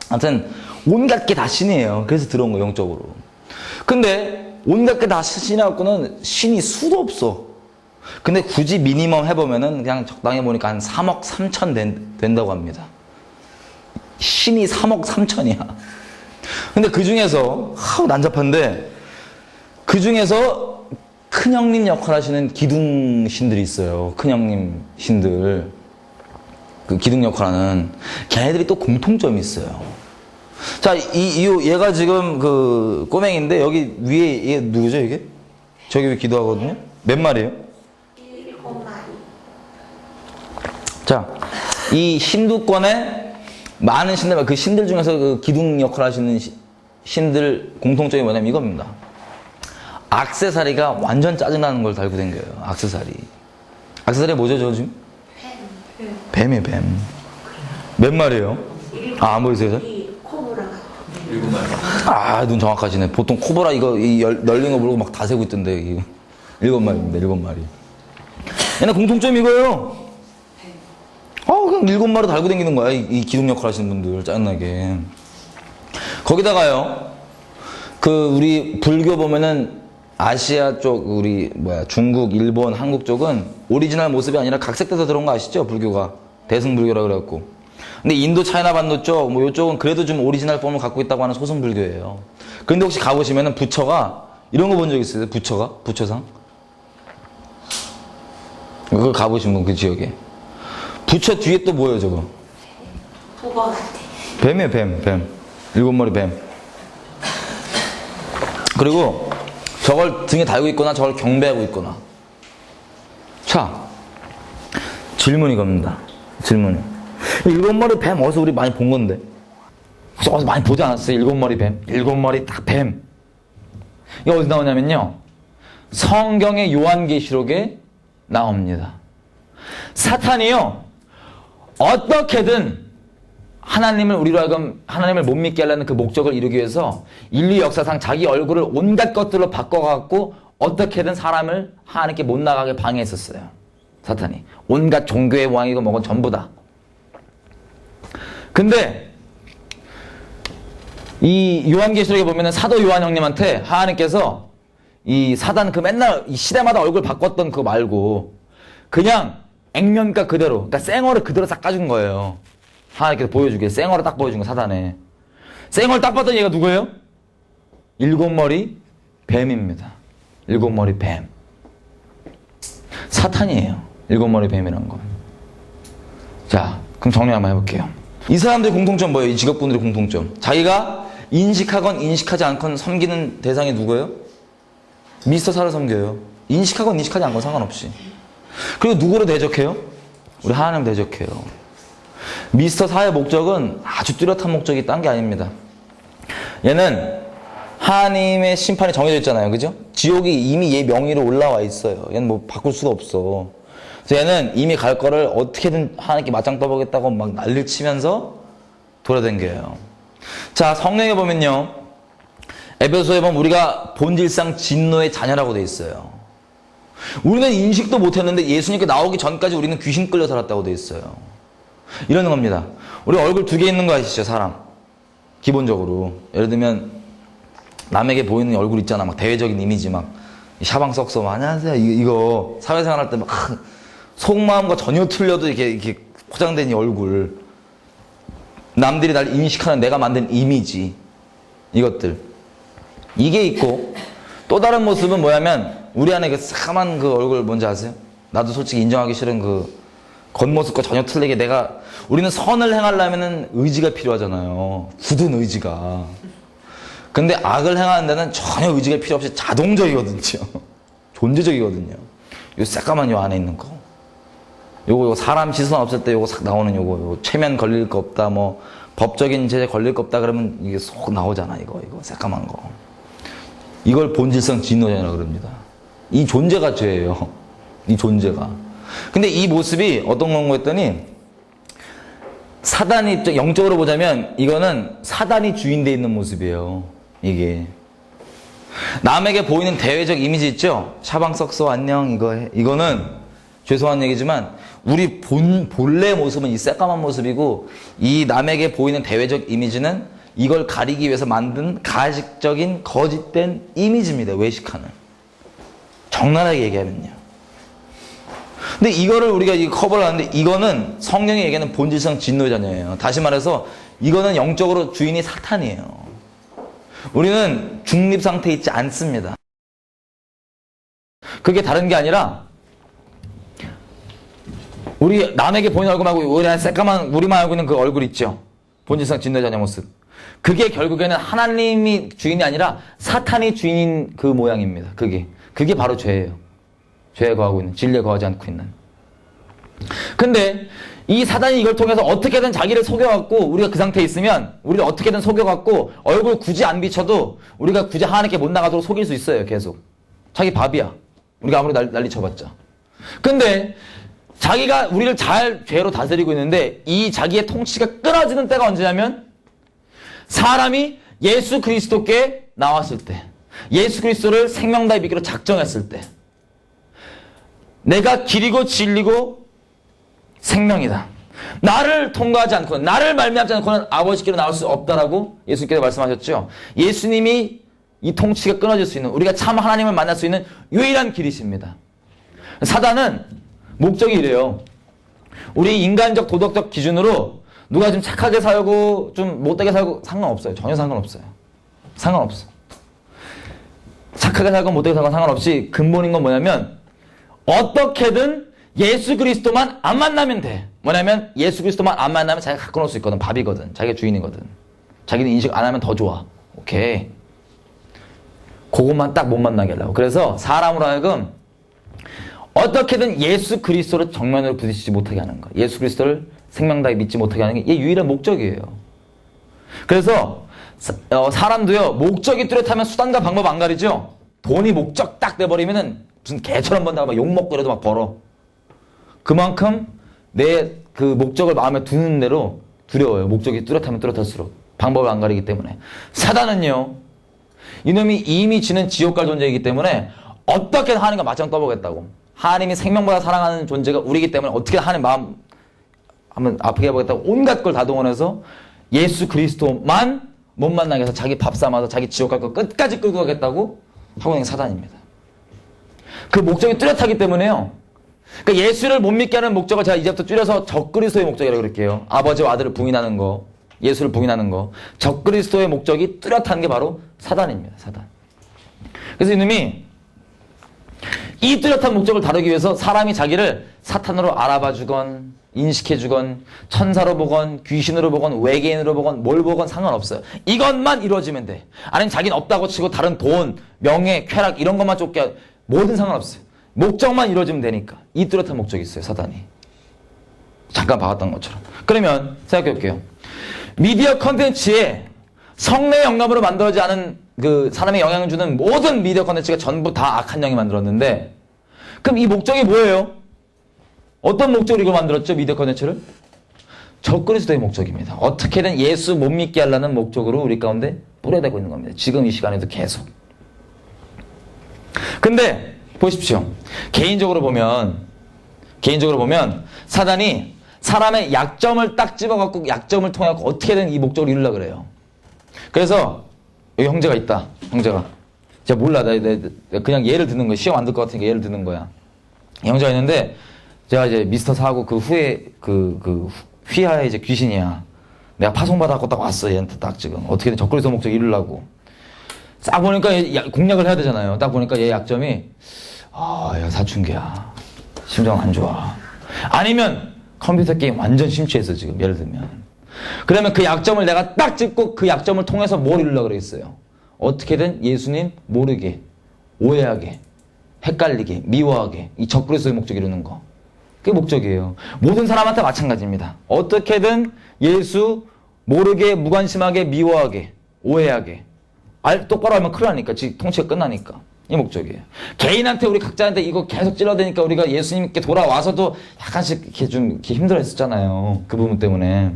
아무튼 온갖 게 다 신이에요. 그래서 들어온 거예요, 영적으로. 근데 온갖 게 다 신이라고는 신이 수도 없어. 근데 굳이 미니멈 해보면은 그냥 적당히 보니까 한 3억 3천 된다고 합니다. 신이 3억 3천이야. 근데 그 중에서 난잡한데 그 중에서 큰 형님 역할 하시는 기둥 신들이 있어요. 큰 형님 신들. 그 기둥 역할하는 걔네들이 또 공통점이 있어요. 자, 얘가 지금 그 꼬맹인데 여기 위에 얘 누구죠, 이게? 저기 왜 기도하거든요? 몇 마리예요? 7마리. 자, 이 힌두권의 많은 신들, 그 신들 중에서 그 기둥 역할 하시는 신들 공통점이 뭐냐면 이겁니다. 액세서리가 완전 짜증나는 걸 달고 댕겨요. 액세서리. 액세서리 뭐죠, 저 지금? 뱀이에요, 뱀. 몇 마리예요? 안 보이세요? 이 코브라 같은. 7마리. 눈 정확하시네. 보통 코브라 이거 널린 거 모르고 막 다 세고 있던데. 이거. 7마리입니다, 7마리. 얘네 공통점이 이거예요. 그냥 7마리 달고 다니는 거야. 이 기둥 역할 하시는 분들, 짜증나게. 거기다가요, 우리 불교 보면은 아시아 쪽, 중국, 일본, 한국 쪽은 오리지널 모습이 아니라 각색돼서 들어온 거 아시죠? 불교가. 대승불교라 그래갖고. 근데 인도, 차이나 반도 쪽, 요쪽은 그래도 좀 오리지널 폼을 갖고 있다고 하는 소승불교예요. 그런데 혹시 가보시면은 부처가, 이런 거 본 적 있어요? 부처가? 부처상? 그거 가보신 분, 그 지역에. 부처 뒤에 또 뭐예요, 저거? 보거 같아. 뱀이에요, 뱀. 7마리 뱀. 그리고 저걸 등에 달고 있거나 저걸 경배하고 있거나. 자, 질문이 겁니다. 질문이. 7마리 뱀 어디서 우리 많이 본 건데? 어디서 많이 보지 않았어요? 7마리 뱀. 7마리 딱 뱀. 이게 어디 나오냐면요. 성경의 요한계시록에 나옵니다. 사탄이요, 어떻게든 하나님을 우리로 하여금 하나님을 못 믿게 하려는 그 목적을 이루기 위해서 인류 역사상 자기 얼굴을 온갖 것들로 바꿔갖고 어떻게든 사람을 하나님께 못 나가게 방해했었어요. 사탄이. 온갖 종교의 왕이고 뭐건 전부 다. 근데 이 요한계시록에 보면은 사도 요한 형님한테 하나님께서 이 사단 그 맨날 이 시대마다 얼굴 바꿨던 그거 말고 그냥 액면가 그대로, 그러니까 생얼을 그대로 싹 까준 거예요. 하나님께서 보여주게. 생얼을 딱 보여준 거, 사단에. 생얼 딱 봤더니 얘가 누구예요? 7마리 뱀입니다. 7마리 뱀. 사탄이에요. 7마리 뱀이란 건. 자, 그럼 정리 한번 해볼게요. 이 사람들의 공통점 뭐예요? 이 직업분들의 공통점. 자기가 인식하건 인식하지 않건 섬기는 대상이 누구예요? 미스터 사를 섬겨요. 인식하건 인식하지 않건 상관없이. 그리고 누구로 대적해요? 우리 하나님 대적해요. 미스터 사의 목적은 아주 뚜렷한 목적이 딴 게 아닙니다. 얘는 하나님의 심판이 정해져 있잖아요. 그죠? 지옥이 이미 얘 명의로 올라와 있어요. 얘는 뭐 바꿀 수가 없어. 그래서 얘는 이미 갈 거를 어떻게든 하나님께 맞짱 떠보겠다고 막 난리를 치면서 돌아다녀요. 자, 성경에 보면요. 에베소에 보면 우리가 본질상 진노의 자녀라고 돼 있어요. 우리는 인식도 못했는데 예수님께 나오기 전까지 우리는 귀신 끌려 살았다고 돼 있어요. 이러는 겁니다. 우리 얼굴 2개 있는 거 아시죠, 사람? 기본적으로. 예를 들면 남에게 보이는 얼굴 있잖아. 막 대외적인 이미지 막 샤방 썩서 막 안녕하세요. 이거 사회생활 할 때 막 속마음과 전혀 틀려도 이렇게 포장된 이 얼굴. 남들이 날 인식하는 내가 만든 이미지. 이것들. 이게 있고 또 다른 모습은 뭐냐면 우리 안에 그 새까만 그 얼굴 뭔지 아세요? 나도 솔직히 인정하기 싫은 그 겉모습과 전혀 틀리게 우리는 선을 행하려면 의지가 필요하잖아요. 굳은 의지가. 근데 악을 행하는 데는 전혀 의지가 필요 없이 자동적이거든요. 존재적이거든요. 요 새까만 요 안에 있는 거. 요거 사람 시선 없을 때 요거 싹 나오는 요거 최면 걸릴 거 없다, 뭐 법적인 제재 걸릴 거 없다 그러면 이게 쏙 나오잖아. 이거 새까만 거. 이걸 본질성 진노자라고 그럽니다. 이 존재가 죄예요. 이 존재가. 근데 이 모습이 어떤 건가 했더니 사단이 영적으로 보자면 이거는 사단이 주인되어 있는 모습이에요. 이게 남에게 보이는 대외적 이미지 있죠? 샤방 썩소 안녕 이거는 죄송한 얘기지만 우리 본래 모습은 이 새까만 모습이고 이 남에게 보이는 대외적 이미지는 이걸 가리기 위해서 만든 가식적인 거짓된 이미지입니다. 외식하는. 적나라하게 얘기하면요. 근데 이거를 우리가 커버를 하는데 이거는 성령이 얘기하는 본질상 진노의 자녀예요. 다시 말해서 이거는 영적으로 주인이 사탄이에요. 우리는 중립 상태에 있지 않습니다. 그게 다른 게 아니라 우리 남에게 보이는 얼굴 말고 우리 새까만 우리만 알고 있는 그 얼굴 있죠. 본질상 진노의 자녀 모습. 그게 결국에는 하나님이 주인이 아니라 사탄이 주인인 그 모양입니다. 그게 바로 죄예요. 죄에 거하고 있는, 진리에 거하지 않고 있는. 근데 이 사단이 이걸 통해서 어떻게든 자기를 속여갖고 우리가 그 상태에 있으면 우리를 어떻게든 속여갖고 얼굴 굳이 안 비춰도 우리가 굳이 하나님께 못 나가도록 속일 수 있어요. 계속. 자기 밥이야. 우리가 아무리 난리 쳐봤자. 근데 자기가 우리를 잘 죄로 다스리고 있는데 이 자기의 통치가 끊어지는 때가 언제냐면 사람이 예수 그리스도께 나왔을 때, 예수 그리스도를 생명다의 믿기로 작정했을 때, 내가 길이고 진리고 생명이다. 나를 통과하지 않고는, 나를 말미암지 않고는 아버지께로 나올 수 없다라고 예수님께서 말씀하셨죠. 예수님이 이 통치가 끊어질 수 있는, 우리가 참 하나님을 만날 수 있는 유일한 길이십니다. 사단은 목적이 이래요. 우리 인간적 도덕적 기준으로 누가 좀 착하게 살고 좀 못되게 살고 상관없어요. 전혀 상관없어요. 상관없어. 착하게 살건 못되게 살건 상관없이 근본인 건 뭐냐면 어떻게든 예수 그리스도만 안 만나면 돼. 뭐냐면 예수 그리스도만 안 만나면 자기가 갖고 놀 수 있거든. 밥이거든. 자기가 주인이거든. 자기는 인식 안 하면 더 좋아. 오케이. 그것만 딱 못 만나게 하려고. 그래서 사람으로 하여금 어떻게든 예수 그리스도를 정면으로 부딪히지 못하게 하는 거야. 예수 그리스도를 생명다에 믿지 못하게 하는 게 이게 유일한 목적이에요. 그래서 사람도요. 목적이 뚜렷하면 수단과 방법 안 가리죠. 돈이 목적 딱 돼버리면은 무슨 개처럼 번다가 막 욕먹고 이래도 막 벌어. 그만큼 내 그 목적을 마음에 두는 대로 두려워요. 목적이 뚜렷하면 뚜렷할수록. 방법을 안 가리기 때문에. 사단은요. 이놈이 이미 지는 지옥 갈 존재이기 때문에 어떻게든 하나님과 맞짱 떠보겠다고. 하나님이 생명보다 사랑하는 존재가 우리이기 때문에 어떻게 하나님 마음 한번 아프게 해보겠다고 온갖 걸 다 동원해서 예수 그리스도만 못 만나게 해서 자기 밥 삼아서 자기 지옥 갈 거 끝까지 끌고 가겠다고 하고 있는 사단입니다. 그 목적이 뚜렷하기 때문에요. 그러니까 예수를 못 믿게 하는 목적을 제가 이제부터 줄여서 적그리스도의 목적이라고 그럴게요. 아버지와 아들을 부인하는 거, 예수를 부인하는 거. 적그리스도의 목적이 뚜렷한 게 바로 사단입니다. 사단. 그래서 이놈이 이 뚜렷한 목적을 다루기 위해서 사람이 자기를 사탄으로 알아봐주건 인식해주건 천사로 보건 귀신으로 보건 외계인으로 보건 뭘 보건 상관없어요. 이것만 이루어지면 돼. 아니면 자기는 없다고 치고 다른 돈, 명예, 쾌락 이런 것만 쫓게 뭐든 상관없어요. 목적만 이루어지면 되니까. 이 뚜렷한 목적이 있어요. 사단이. 잠깐 봐왔던 것처럼. 그러면 생각해 볼게요. 미디어 컨텐츠에 성례의 영감으로 만들어지지 않은 그 사람의 영향을 주는 모든 미디어 컨텐츠가 전부 다 악한 영이 만들었는데 그럼 이 목적이 뭐예요? 어떤 목적으로 이걸 만들었죠? 미디어 컨텐츠를? 적그리스도의 목적입니다. 어떻게든 예수 못 믿게 하려는 목적으로 우리 가운데 뿌려대고 있는 겁니다. 지금 이 시간에도 계속. 근데 보십시오. 개인적으로 보면 사단이 사람의 약점을 딱 집어갖고 약점을 통해 어떻게든 이 목적을 이루려고 그래요. 그래서 여기 형제가 있다. 형제가. 제가 몰라. 나 그냥 예를 드는 거야. 시험 안 들 것 같으니까 예를 드는 거야. 형제가 있는데 제가 이제 미스터 사고 그 후에 휘하에 이제 귀신이야. 내가 파송받아갖고 딱 왔어. 얘한테 딱 지금. 어떻게든 적그리스도 목적 이루려고. 딱 보니까 공략을 해야 되잖아요. 딱 보니까 얘 약점이 야 사춘기야. 심정 안 좋아. 아니면 컴퓨터 게임 완전 심취해서 지금 예를 들면. 그러면 그 약점을 내가 딱 짚고 그 약점을 통해서 뭘 이루려고 그랬어요. 어떻게든 예수님 모르게, 오해하게, 헷갈리게, 미워하게 이 적그리스도의 목적 이루는 거. 그게 목적이에요. 모든 사람한테 마찬가지입니다. 어떻게든 예수 모르게, 무관심하게, 미워하게, 오해하게. 똑바로 하면 큰일 나니까. 통치가 끝나니까. 이 목적이에요. 개인한테 우리 각자한테 이거 계속 찔러대니까 우리가 예수님께 돌아와서도 약간씩 이렇게 좀 이렇게 힘들어 했었잖아요. 그 부분 때문에.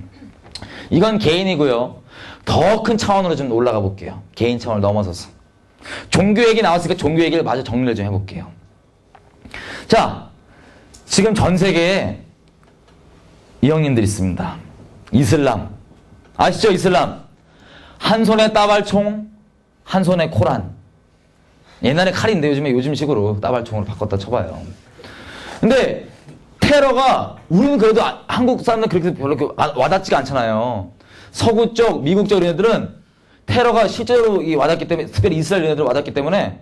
이건 개인이고요. 더 큰 차원으로 좀 올라가 볼게요. 개인 차원을 넘어서서. 종교 얘기 나왔으니까 종교 얘기를 마저 정리를 좀 해볼게요. 자, 지금 전 세계에 이 형님들 있습니다. 이슬람. 아시죠? 이슬람. 한 손에 따발총, 한 손에 코란. 옛날에 칼인데 요즘식으로 따발총으로 바꿨다 쳐봐요. 근데 테러가 우리는 그래도 한국 사람들 그렇게 별로 와닿지가 않잖아요. 서구 쪽, 미국 쪽 이런 애들은 테러가 실제로 와닿기 때문에, 특별히 이스라엘 이런 애들 와닿기 때문에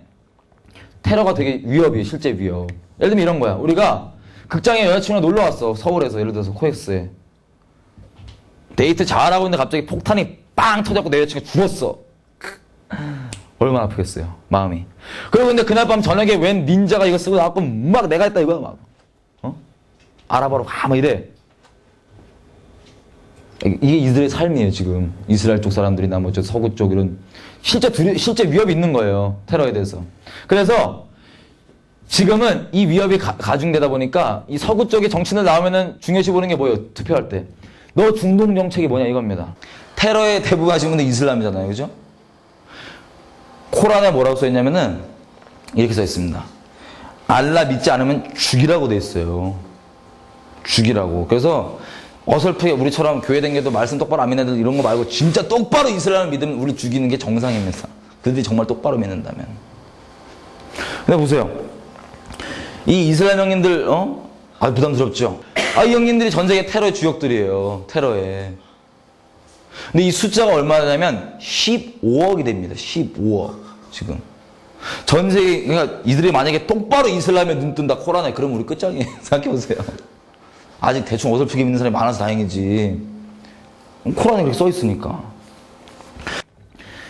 테러가 되게 위협이에요. 실제 위협. 예를 들면 이런 거야. 우리가 극장에 여자친구가 놀러 왔어. 서울에서 예를 들어서 코엑스에. 데이트 잘하고 있는데 갑자기 폭탄이 빵 터졌고 내 여자친구가 죽었어. 얼마나 아프겠어요. 마음이. 그리고 근데 그날 밤 저녁에 웬 닌자가 이거 쓰고 나왔고 막 내가 했다 이거야. 막. 알아보러 가. 막 이래. 이게 이들의 삶이에요, 지금. 이스라엘 쪽 사람들이나 뭐 저 서구 쪽 이런 실제 위협이 있는 거예요. 테러에 대해서. 그래서 지금은 이 위협이 가중되다 보니까 이 서구 쪽의 정치인들 나오면은 중요시 보는 게 뭐예요? 투표할 때. 너 중동 정책이 뭐냐 이겁니다. 테러의 대부분 하신 분들 이슬람이잖아요. 그죠? 코란에 뭐라고 써 있냐면은 이렇게 써 있습니다. 알라 믿지 않으면 죽이라고 돼 있어요. 죽이라고. 그래서 어설프게 우리처럼 교회 댕겨도 말씀 똑바로 안 믿는 애들 이런 거 말고 진짜 똑바로 이스라엘을 믿으면 우리 죽이는 게 정상입니다. 그들이 정말 똑바로 믿는다면. 근데 보세요. 이 이스라엘 형님들 부담스럽죠? 이 형님들이 전 세계 테러의 주역들이에요. 테러에. 근데 이 숫자가 얼마냐면 15억이 됩니다. 15억 지금. 전 세계 그러니까 이들이 만약에 똑바로 이슬람에 눈 뜬다 코란에 그러면 우리 끝장이에요. 생각해보세요. 아직 대충 어설프게 믿는 사람이 많아서 다행이지. 코란에 그렇게 써있으니까.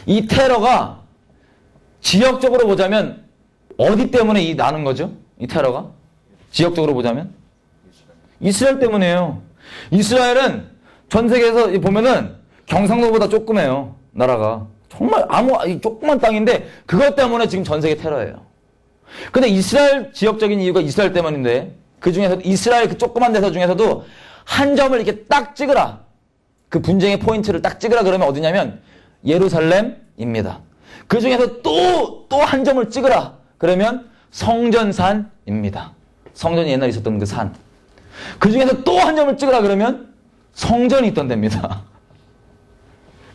이 테러가 지역적으로 보자면 어디 때문에 나는 거죠? 이 테러가? 지역적으로 보자면? 이스라엘 때문이에요. 이스라엘은 전 세계에서 보면은 경상도보다 조그매요. 나라가. 정말 조그만 땅인데 그것 때문에 지금 전 세계 테러예요. 근데 이스라엘 지역적인 이유가 이스라엘 때문인데 그 중에서도 이스라엘 그 조그만 데서 중에서도 한 점을 이렇게 딱 찍으라. 그 분쟁의 포인트를 딱 찍으라 그러면 어디냐면 예루살렘입니다. 그 중에서 또 한 점을 찍으라. 그러면 성전산입니다. 성전이 옛날에 있었던 그 산. 그 중에서 또 한 점을 찍으라 그러면 성전이 있던 데입니다.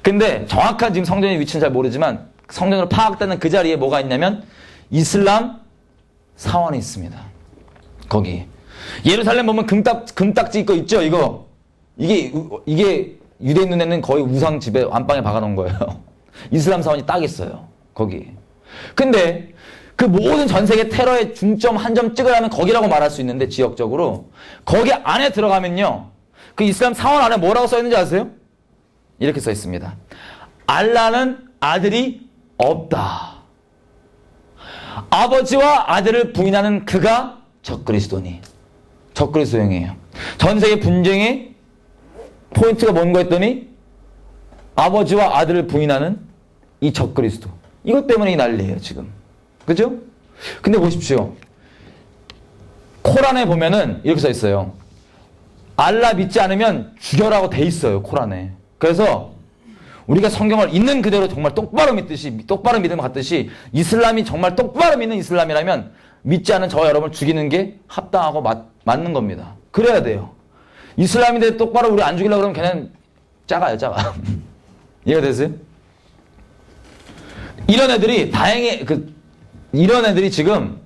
근데 정확한 지금 성전의 위치는 잘 모르지만 성전으로 파악되는 그 자리에 뭐가 있냐면 이슬람 사원이 있습니다. 거기. 예루살렘 보면 금딱지 있고 있죠, 이거. 이게 유대인 눈에는 거의 우상 집에 안방에 박아놓은 거예요. 이슬람 사원이 딱 있어요. 거기. 근데 그 모든 전 세계 테러의 중점 한 점 찍으라면 거기라고 말할 수 있는데 지역적으로 거기 안에 들어가면요. 그 이슬람 사원 안에 뭐라고 써 있는지 아세요? 이렇게 써 있습니다. 알라는 아들이 없다. 아버지와 아들을 부인하는 그가 적그리스도니. 적그리스도형이에요. 전 세계 분쟁의 포인트가 뭔가 했더니 아버지와 아들을 부인하는 이 적그리스도. 이것 때문에 이 난리예요, 지금. 그죠? 근데 보십시오. 코란에 보면은 이렇게 써 있어요. 알라 믿지 않으면 죽여라고 돼 있어요, 코란에. 그래서 우리가 성경을 있는 그대로 정말 똑바로 믿듯이, 똑바로 믿음을 갖듯이 이슬람이 정말 똑바로 믿는 이슬람이라면 믿지 않은 저와 여러분을 죽이는 게 합당하고 맞는 겁니다. 그래야 돼요. 이슬람인데 똑바로 우리 안 죽이려고 그러면 걔는 작아요, 작아. 이해가 되세요? 이런 애들이 다행히, 이런 애들이 지금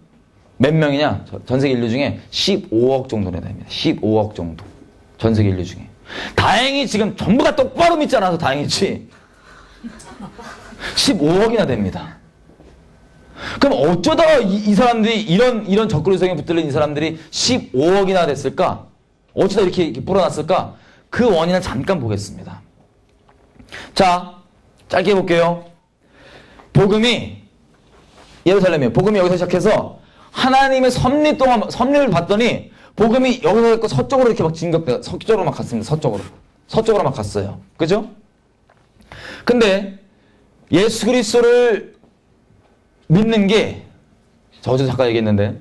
몇 명이냐? 전 세계 인류 중에 15억 정도나 됩니다. 15억 정도. 전 세계 인류 중에. 다행히 지금 전부가 똑바로 믿지 않아서 다행이지. 15억이나 됩니다. 그럼 어쩌다가 이 사람들이 이런 적그리스도에 붙들린 이 사람들이 15억이나 됐을까? 어쩌다 이렇게 불어났을까? 그 원인을 잠깐 보겠습니다. 자, 짧게 해볼게요. 복음이 예루살렘이에요. 복음이 여기서 시작해서 하나님의 섭리를 봤더니 복음이 여기서 있고 서쪽으로 이렇게 막 서쪽으로 막 갔습니다. 서쪽으로 막 갔어요. 그죠? 근데 예수 그리스도를 믿는 게 저 어제 잠깐 얘기했는데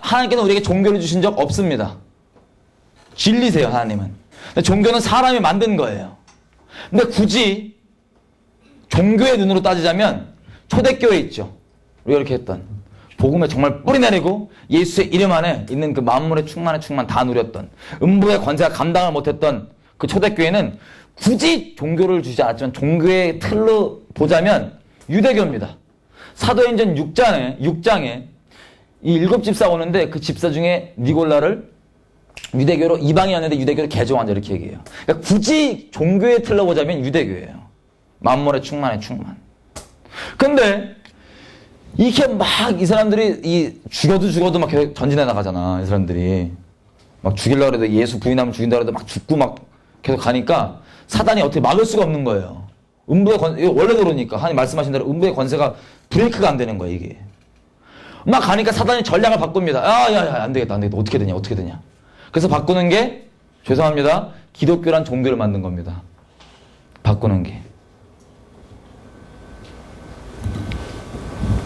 하나님께서 우리에게 종교를 주신 적 없습니다. 진리세요, 하나님은. 근데 종교는 사람이 만든 거예요. 근데 굳이 종교의 눈으로 따지자면 초대교회 있죠. 우리가 이렇게 했던 복음에 정말 뿌리 내리고 예수의 이름 안에 있는 그 만물의 충만 다 누렸던 음부의 권세가 감당을 못했던 그 초대교회는 굳이 종교를 주지 않았지만 종교의 틀로 보자면 유대교입니다. 사도행전 6장에 이 7집사 오는데 그 집사 중에 니골라를 유대교로 이방이었는데 유대교로 개종한다 이렇게 얘기해요. 그러니까 굳이 종교에 틀어보자면 유대교예요. 만물의 충만의 충만. 근데 이렇게 막 이 사람들이 죽어도 막 계속 전진해 나가잖아. 이 사람들이 막 죽이려고 해도 예수 부인하면 죽인다고 해도 막 죽고 막 계속 가니까 사단이 어떻게 막을 수가 없는 거예요. 음부의 권세, 원래도 그러니까 하나님 말씀하신 대로 음부의 권세가 브레이크가 안 되는 거야 이게. 막 가니까 사단이 전략을 바꿉니다. 야, 안 되겠다. 어떻게 되냐. 그래서 바꾸는 게, 죄송합니다, 기독교란 종교를 만든 겁니다. 바꾸는 게.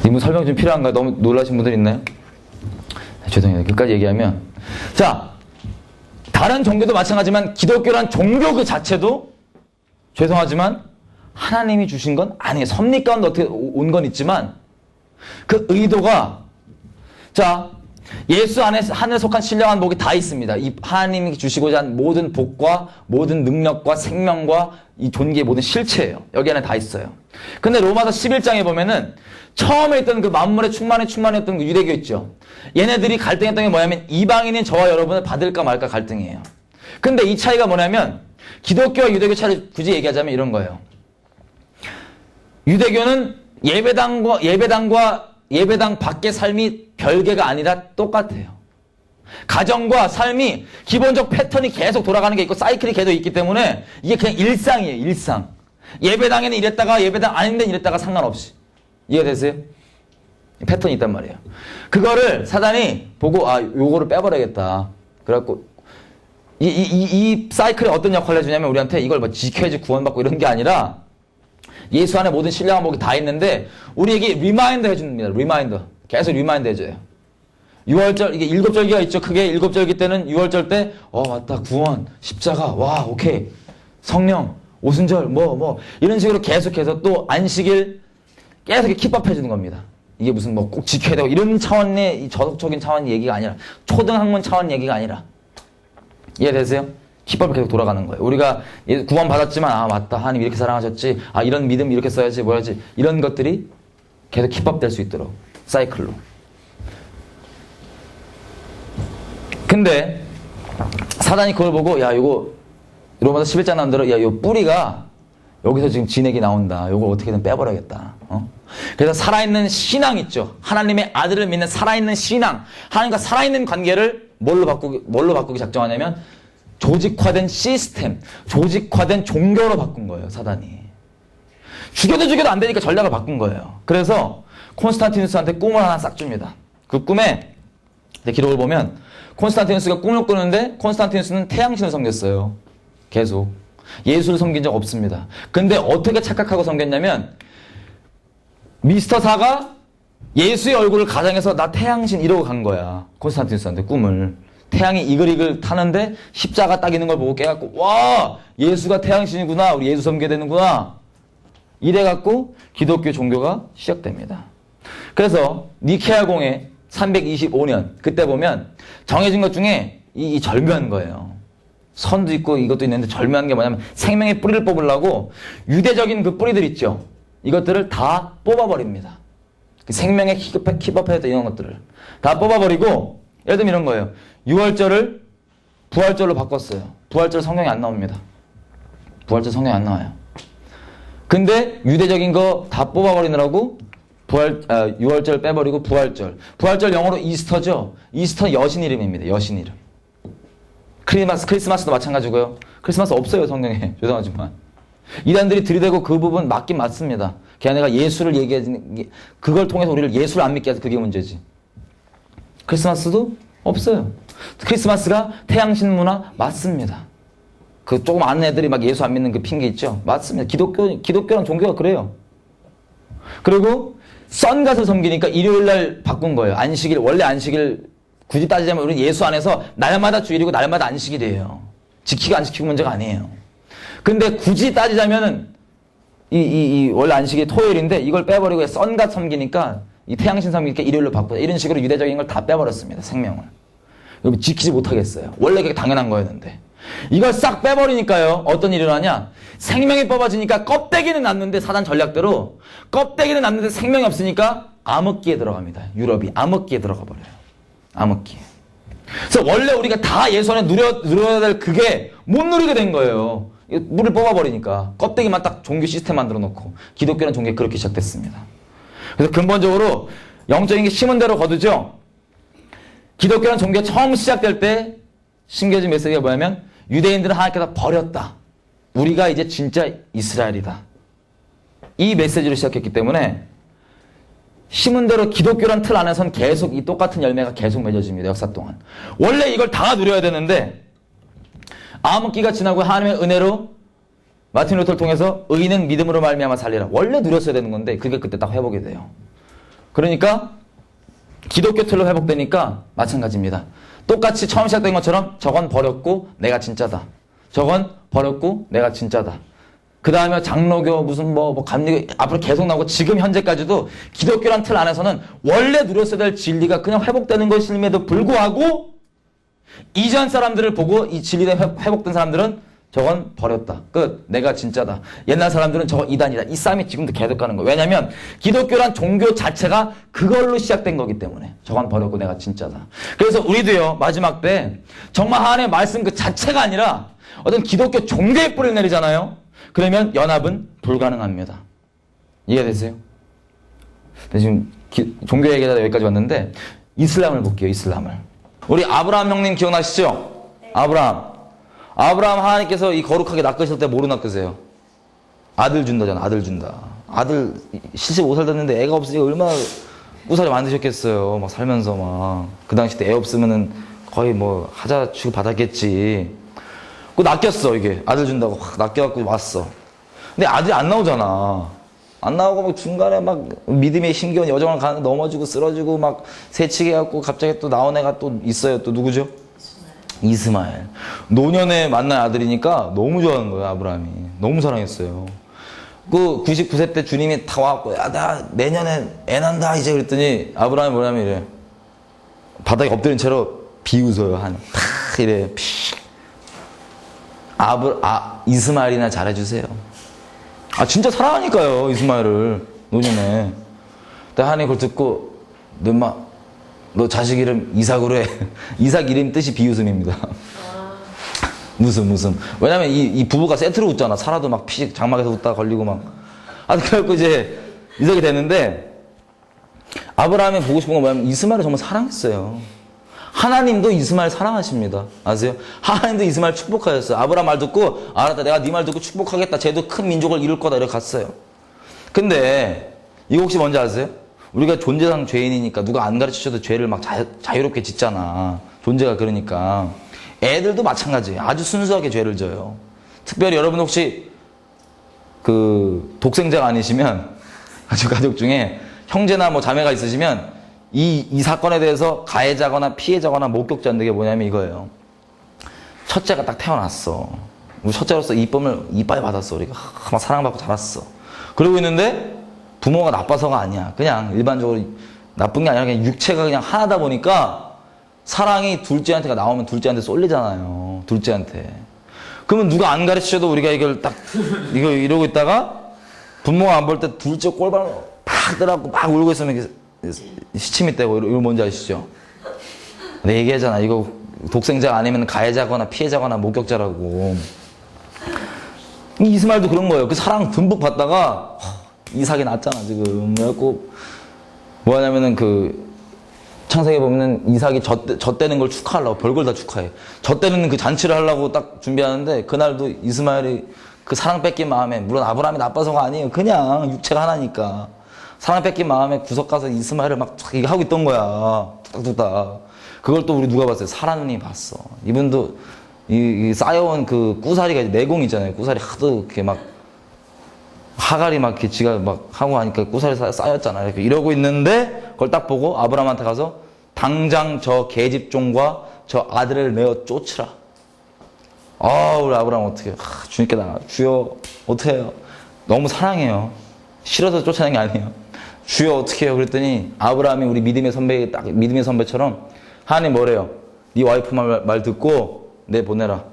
이분 설명 좀 필요한가요? 너무 놀라신 분들 있나요? 죄송해요. 끝까지 얘기하면. 자, 다른 종교도 마찬가지지만 기독교란 종교 그 자체도 죄송하지만 하나님이 주신 건 아니에요. 섭리 가운데 어떻게 온 건 있지만 그 의도가, 자, 예수 안에 하늘에 속한 신령한 복이 다 있습니다. 이 하나님이 주시고자 한 모든 복과 모든 능력과 생명과 이 존귀의 모든 실체예요. 여기 안에 다 있어요. 근데 로마서 11장에 보면은 처음에 있던 그 만물의 충만했던 그 유대교 있죠. 얘네들이 갈등했던 게 뭐냐면 이방인인 저와 여러분을 받을까 말까 갈등이에요. 근데 이 차이가 뭐냐면 기독교와 유대교 차이를 굳이 얘기하자면 이런 거예요. 유대교는 예배당 밖의 삶이 별개가 아니라 똑같아요. 가정과 삶이 기본적 패턴이 계속 돌아가는 게 있고 사이클이 계속 있기 때문에 이게 그냥 일상이에요. 일상. 예배당에는 이랬다가 예배당 아닌데 이랬다가 상관없이. 이해되세요? 패턴이 있단 말이에요. 그거를 사단이 보고 요거를 빼버려야겠다. 그래갖고 이 사이클이 어떤 역할을 해주냐면 우리한테 이걸 뭐 지켜야지 구원받고 이런 게 아니라 예수 안에 모든 신령한 복이 다 있는데 우리에게 리마인더 해줍니다. 리마인더. 계속 리마인더 해줘요. 6월절, 이게 7절기가 있죠. 크게 7절기 때는 6월절 때 맞다. 구원, 십자가, 와, 오케이. 성령, 오순절, 이런 식으로 계속해서 또 안식일 계속 킵업해 주는 겁니다. 이게 무슨 꼭 지켜야 되고 이런 차원의 저속적인 차원 얘기가 아니라 초등학문 차원 얘기가 아니라 이해되세요? 킵업이 계속 돌아가는 거예요. 우리가 구원 받았지만 맞다. 하나님 이렇게 사랑하셨지. 이런 믿음 이렇게 써야지 뭐야지. 이런 것들이 계속 킵업될 수 있도록 사이클로. 근데 사단이 그걸 보고 이거 로마서 11장 나온 대로 요 뿌리가 여기서 지금 진액이 나온다. 요걸 어떻게든 빼버려야겠다. 그래서 살아있는 신앙 있죠. 하나님의 아들을 믿는 살아있는 신앙. 하나님과 살아있는 관계를 뭘로 바꾸기 작정하냐면 조직화된 시스템, 조직화된 종교로 바꾼 거예요. 사단이. 죽여도 안 되니까 전략을 바꾼 거예요. 그래서 콘스탄티누스한테 꿈을 하나 싹 줍니다. 그 꿈에 기록을 보면 콘스탄티누스가 꿈을 꾸는데 콘스탄티누스는 태양신을 섬겼어요. 계속. 예수를 섬긴 적 없습니다. 근데 어떻게 착각하고 섬겼냐면 미스터 사가 예수의 얼굴을 가장해서 나 태양신 이러고 간 거야. 콘스탄티누스한테 꿈을. 태양이 이글이글 타는데 십자가 딱 있는 걸 보고 깨갖고 와, 예수가 태양신이구나. 우리 예수 섬겨야 되는구나. 이래갖고 기독교 종교가 시작됩니다. 그래서 니케아 공회 325년 그때 보면 정해진 것 중에 이 절묘한 거예요. 선도 있고 이것도 있는데 절묘한 게 뭐냐면 생명의 뿌리를 뽑으려고 유대적인 그 뿌리들 있죠. 이것들을 다 뽑아버립니다. 생명의 킵업해야 돼 이런 것들을 다 뽑아버리고 예를 들면 이런 거예요. 6월절을 부활절로 바꿨어요. 부활절 성경에 안 나옵니다. 부활절 성경에 안 나와요. 근데 유대적인 거 다 뽑아버리느라고 6월절 빼버리고 부활절. 부활절 영어로 이스터죠. 이스터 여신 이름입니다. 여신 이름. 크리스마스도 마찬가지고요. 크리스마스 없어요 성경에. 죄송하지만 이단들이 들이대고 그 부분 맞긴 맞습니다. 걔네가 예수를 얘기하는 그걸 통해서 우리를 예수를 안 믿게 해서 그게 문제지. 크리스마스도 없어요. 크리스마스가 태양신 문화 맞습니다. 그 조금 아는 애들이 막 예수 안 믿는 그 핑계 있죠. 맞습니다. 기독교랑 종교가 그래요. 그리고 선갓을 섬기니까 일요일날 바꾼 거예요. 안식일, 원래 안식일 굳이 따지자면 우리 예수 안에서 날마다 주일이고 날마다 안식일이에요. 지키고 안 지키고 문제가 아니에요. 근데 굳이 따지자면은 원래 안식일이 토요일인데 이걸 빼버리고 선갓 섬기니까 이 태양신 섬기니까 일요일로 바꾸자. 이런 식으로 유대적인 걸 다 빼버렸습니다. 생명을. 지키지 못하겠어요. 원래 그게 당연한 거였는데. 이걸 싹 빼버리니까요. 어떤 일이 일어나냐. 생명이 뽑아지니까 껍데기는 남는데 사단 전략대로 껍데기는 남는데 생명이 없으니까 암흑기에 들어갑니다. 유럽이 암흑기에 들어가 버려요. 암흑기. 그래서 원래 우리가 다 예수 안에 누려야 될 그게 못 누리게 된 거예요. 물을 뽑아버리니까. 껍데기만 딱 종교 시스템 만들어 놓고. 기독교는 종교가 그렇게 시작됐습니다. 그래서 근본적으로 영적인 게 심은 대로 거두죠. 기독교는 종교가 처음 시작될 때 심겨진 메시지가 뭐냐면 유대인들은 하나님께서 버렸다. 우리가 이제 진짜 이스라엘이다. 이 메시지로 시작했기 때문에 심은 대로 기독교란 틀 안에선 계속 이 똑같은 열매가 계속 맺어집니다. 역사 동안. 원래 이걸 다 누려야 되는데 암흑기가 지나고 하나님의 은혜로 마틴 루터를 통해서 의인은 믿음으로 말미암아 살리라. 원래 누렸어야 되는 건데 그게 그때 딱 회복이 돼요. 그러니까 기독교 틀로 회복되니까 마찬가지입니다. 똑같이 처음 시작된 것처럼 저건 버렸고 내가 진짜다. 저건 버렸고 내가 진짜다. 그 다음에 장로교 무슨 뭐 감리교 앞으로 계속 나오고 지금 현재까지도 기독교란 틀 안에서는 원래 누렸어야 될 진리가 그냥 회복되는 것임에도 불구하고 이전 사람들을 보고 이 진리가 회복된 사람들은 저건 버렸다. 끝. 내가 진짜다. 옛날 사람들은 저거 이단이다. 이 싸움이 지금도 계속 가는 거예요. 왜냐하면 기독교란 종교 자체가 그걸로 시작된 거기 때문에 저건 버렸고 내가 진짜다. 그래서 우리도요. 마지막 때 정말 하나님의 말씀 그 자체가 아니라 어떤 기독교 종교의 뿌리를 내리잖아요. 그러면 연합은 불가능합니다. 이해되세요? 지금 종교 얘기하다 여기까지 왔는데 이슬람을 볼게요. 이슬람을. 우리 아브라함 형님 기억나시죠? 네. 아브라함 하나님께서 이 거룩하게 낚으실 때 뭐로 낚으세요? 아들 준다잖아. 아들 준다. 아들 75살 됐는데 애가 없으니까 얼마나 꾸사리 만드셨겠어요. 막 살면서 막. 그 당시 때 애 없으면은 거의 뭐 하자 취급 받았겠지. 그 낚였어 이게. 아들 준다고 확 낚여갖고 왔어. 근데 아들이 안 나오잖아. 안 나오고 막 중간에 막 믿음의 힘겨운 여정을 가는데 넘어지고 쓰러지고 막 새치기 해갖고 갑자기 또 나온 애가 또 있어요. 또 누구죠? 이스마엘. 노년에 만난 아들이니까 너무 좋아하는 거예요. 아브라함이. 너무 사랑했어요. 그 99세 때 주님이 다 와갖고 야 나 내년에 애 난다 이제 그랬더니 아브라함이 뭐냐면 이래. 바닥에 엎드린 채로 비웃어요. 탁 이래. 이스마엘이나 잘해주세요. 진짜 사랑하니까요. 이스마엘을 노년에. 근데 하나님 그걸 듣고 너 자식 이름 이삭으로 해. 이삭 이름 뜻이 비웃음입니다. 무슨. 왜냐면 이 부부가 세트로 웃잖아. 사라도 막 피식 장막에서 웃다가 걸리고 막. 그래갖고 이제 이삭이 됐는데 아브라함이 보고 싶은 건 뭐냐면 이스마엘을 정말 사랑했어요. 하나님도 이스마엘 사랑하십니다. 아세요? 하나님도 이스마엘 축복하셨어요. 아브라함 말 듣고 알았다. 내가 네 말 듣고 축복하겠다. 쟤도 큰 민족을 이룰 거다. 이렇게 갔어요. 근데 이거 혹시 뭔지 아세요? 우리가 존재상 죄인이니까 누가 안 가르치셔도 죄를 막 자유롭게 짓잖아. 존재가 그러니까. 애들도 마찬가지예요. 아주 순수하게 죄를 져요. 특별히 여러분 혹시 그 독생자가 아니시면 가족 중에 형제나 뭐 자매가 있으시면 이 사건에 대해서 가해자거나 피해자거나 목격자인 게 뭐냐면 이거예요. 첫째가 딱 태어났어. 우리 첫째로서 이빨 받았어. 우리가 막 사랑받고 자랐어. 그러고 있는데 부모가 나빠서가 아니야. 그냥 일반적으로 나쁜 게 아니라 그냥 육체가 그냥 하나다 보니까 사랑이 둘째한테가 나오면 둘째한테 쏠리잖아요. 둘째한테. 그러면 누가 안 가르치셔도 우리가 이걸 딱 이러고 있다가 부모가 안 볼 때 둘째 꼴방을 팍 때려갖고 막 울고 있으면 시침이 떼고 이거 뭔지 아시죠? 내가 얘기하잖아. 이거 독생자가 아니면 가해자거나 피해자거나 목격자라고. 이스마엘도 그런 거예요. 그 사랑 듬뿍 받다가 이삭이 낳았잖아 지금. 그래갖고 뭐하냐면은 그 창세기에 보면은 이삭이 젖대는 걸 축하하려고 별걸 다 축하해. 젖대는 그 잔치를 하려고 딱 준비하는데 그날도 이스마엘이 그 사랑 뺏긴 마음에, 물론 아브라함이 나빠서가 아니에요. 그냥 육체가 하나니까 사랑 뺏긴 마음에 구석 가서 이스마엘을 막 하고 있던 거야. 뚝딱뚝딱. 그걸 또 우리 누가 봤어요? 사라눈이 봤어. 이분도 이 쌓여온 그 꾸사리가 내공 있잖아요. 꾸사리 하도 이렇게 막 하갈이 막 이렇게 지가 막 하고 하니까 꾸사리 쌓였잖아. 이렇게 이러고 있는데 그걸 딱 보고 아브라함한테 가서 당장 저 계집종과 저 아들을 내어 쫓으라. 우리 아브라함 어떻게 주님께 주여 어떻게 해요? 너무 사랑해요. 싫어서 쫓아내는 게 아니에요. 주여 어떻게 해요? 그랬더니 아브라함이 우리 믿음의 선배처럼 하나님 뭐래요? 네 와이프 말 듣고 내 보내라.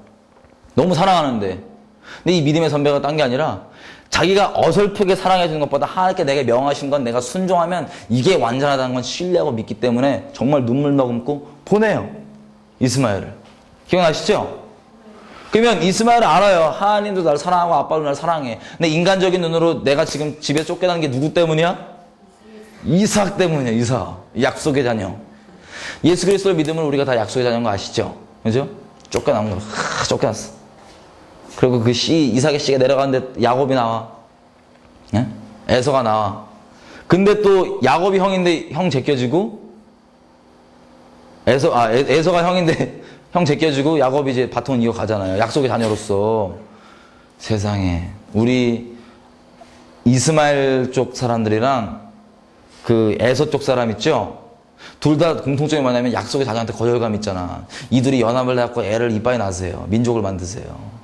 너무 사랑하는데. 근데 이 믿음의 선배가 딴 게 아니라 자기가 어설프게 사랑해주는 것보다 하나님께 내게 명하신 건 내가 순종하면 이게 완전하다는 건 신뢰하고 믿기 때문에 정말 눈물 머금고 보내요. 이스마엘을. 기억나시죠? 그러면 이스마엘은 알아요. 하나님도 나를 사랑하고 아빠도 나를 사랑해. 근데 인간적인 눈으로 내가 지금 집에 쫓겨나는 게 누구 때문이야? 이삭 때문이야. 이삭. 약속의 자녀. 예수 그리스도를 믿으면 우리가 다 약속의 자녀인 거 아시죠? 그죠? 쫓겨난 거. 쫓겨났어. 그리고 그 이삭의 씨가 내려가는데 야곱이 나와. 예? 에서가 나와. 근데 또 야곱이 형인데 형 제껴지고 에서가 형인데 형 제껴주고 야곱이 이제 바톤 이어가잖아요. 약속의 자녀로서. 세상에. 우리 이스마엘 쪽 사람들이랑 그 에서 쪽 사람 있죠? 둘 다 공통점이 뭐냐면 약속의 자녀한테 거절감 있잖아. 이들이 연합을 해갖고 애를 이빠이 낳으세요. 민족을 만드세요.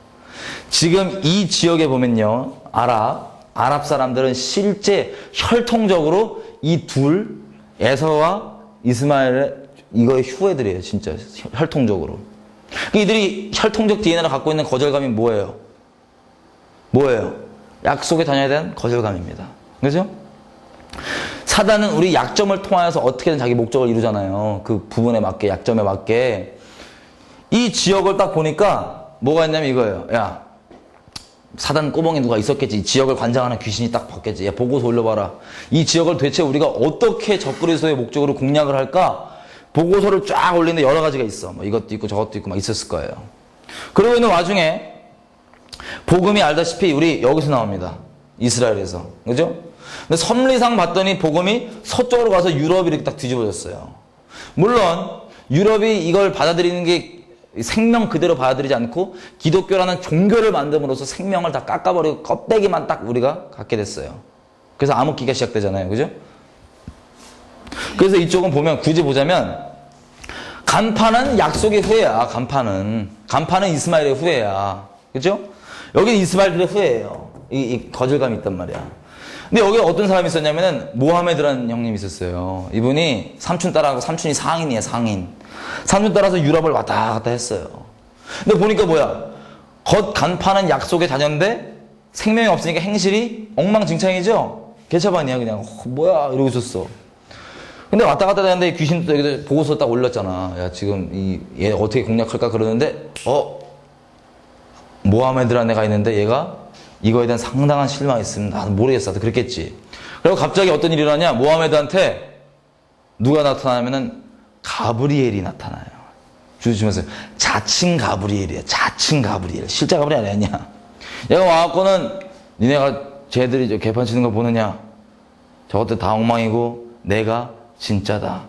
지금 이 지역에 보면요. 아랍 사람들은 실제 혈통적으로 이 둘, 에서와 이스마엘의 이거의 후예들이에요. 진짜 혈통적으로. 이들이 혈통적 DNA를 갖고 있는 거절감이 뭐예요? 약속의 자녀에 대한 거절감입니다. 그죠? 사단은 우리 약점을 통하여서 어떻게든 자기 목적을 이루잖아요. 그 부분에 맞게, 약점에 맞게. 이 지역을 딱 보니까 뭐가 있냐면 이거예요. 야, 사단 꼬봉에 누가 있었겠지. 이 지역을 관장하는 귀신이 딱 봤겠지. 야, 보고서 올려봐라. 이 지역을 대체 우리가 어떻게 적그리스도의 목적으로 공략을 할까? 보고서를 쫙 올리는데 여러 가지가 있어. 뭐 이것도 있고 저것도 있고 막 있었을 거예요. 그러고 있는 와중에 복음이 알다시피 우리 여기서 나옵니다. 이스라엘에서. 그죠? 근데 섭리상 봤더니 복음이 서쪽으로 가서 유럽이 이렇게 딱 뒤집어졌어요. 물론 유럽이 이걸 받아들이는 게 생명 그대로 받아들이지 않고 기독교라는 종교를 만듦으로써 생명을 다 깎아버리고 껍데기만 딱 우리가 갖게 됐어요. 그래서 암흑기가 시작되잖아요. 그죠? 그래서 이쪽은 보면 굳이 보자면 간판은 약속의 후예야. 간판은 이스마엘의 후예야. 그죠? 여기는 이스마엘들의 후예예요. 이 거절감이 있단 말이야. 근데 여기 어떤 사람이 있었냐면은 모하메드라는 형님이 있었어요. 이분이 삼촌 따라하고 삼촌이 상인이에요. 상인. 삼촌 따라서 유럽을 왔다 갔다 했어요. 근데 보니까 뭐야? 겉 간판은 약속의 자녀인데 생명이 없으니까 행실이 엉망진창이죠? 개차반이야 그냥. 뭐야 이러고 있었어. 근데 왔다 갔다 하는데 귀신도 여기다 보고서 딱 올렸잖아. 야 지금 얘 어떻게 공략할까 그러는데 모하메드라는 애가 있는데 얘가 이거에 대한 상당한 실망이 있습니다. 나는 모르겠어. 그랬겠지. 그리고 갑자기 어떤 일이 일어나냐? 모하메드한테 누가 나타나면은 가브리엘이 나타나요. 주시면서 자칭 가브리엘이야. 자칭 가브리엘. 실제 가브리엘 아니야. 얘가 와갖고는 니네가 쟤들이 저 개판 치는 거 보느냐? 저것들 다 엉망이고 내가 진짜다.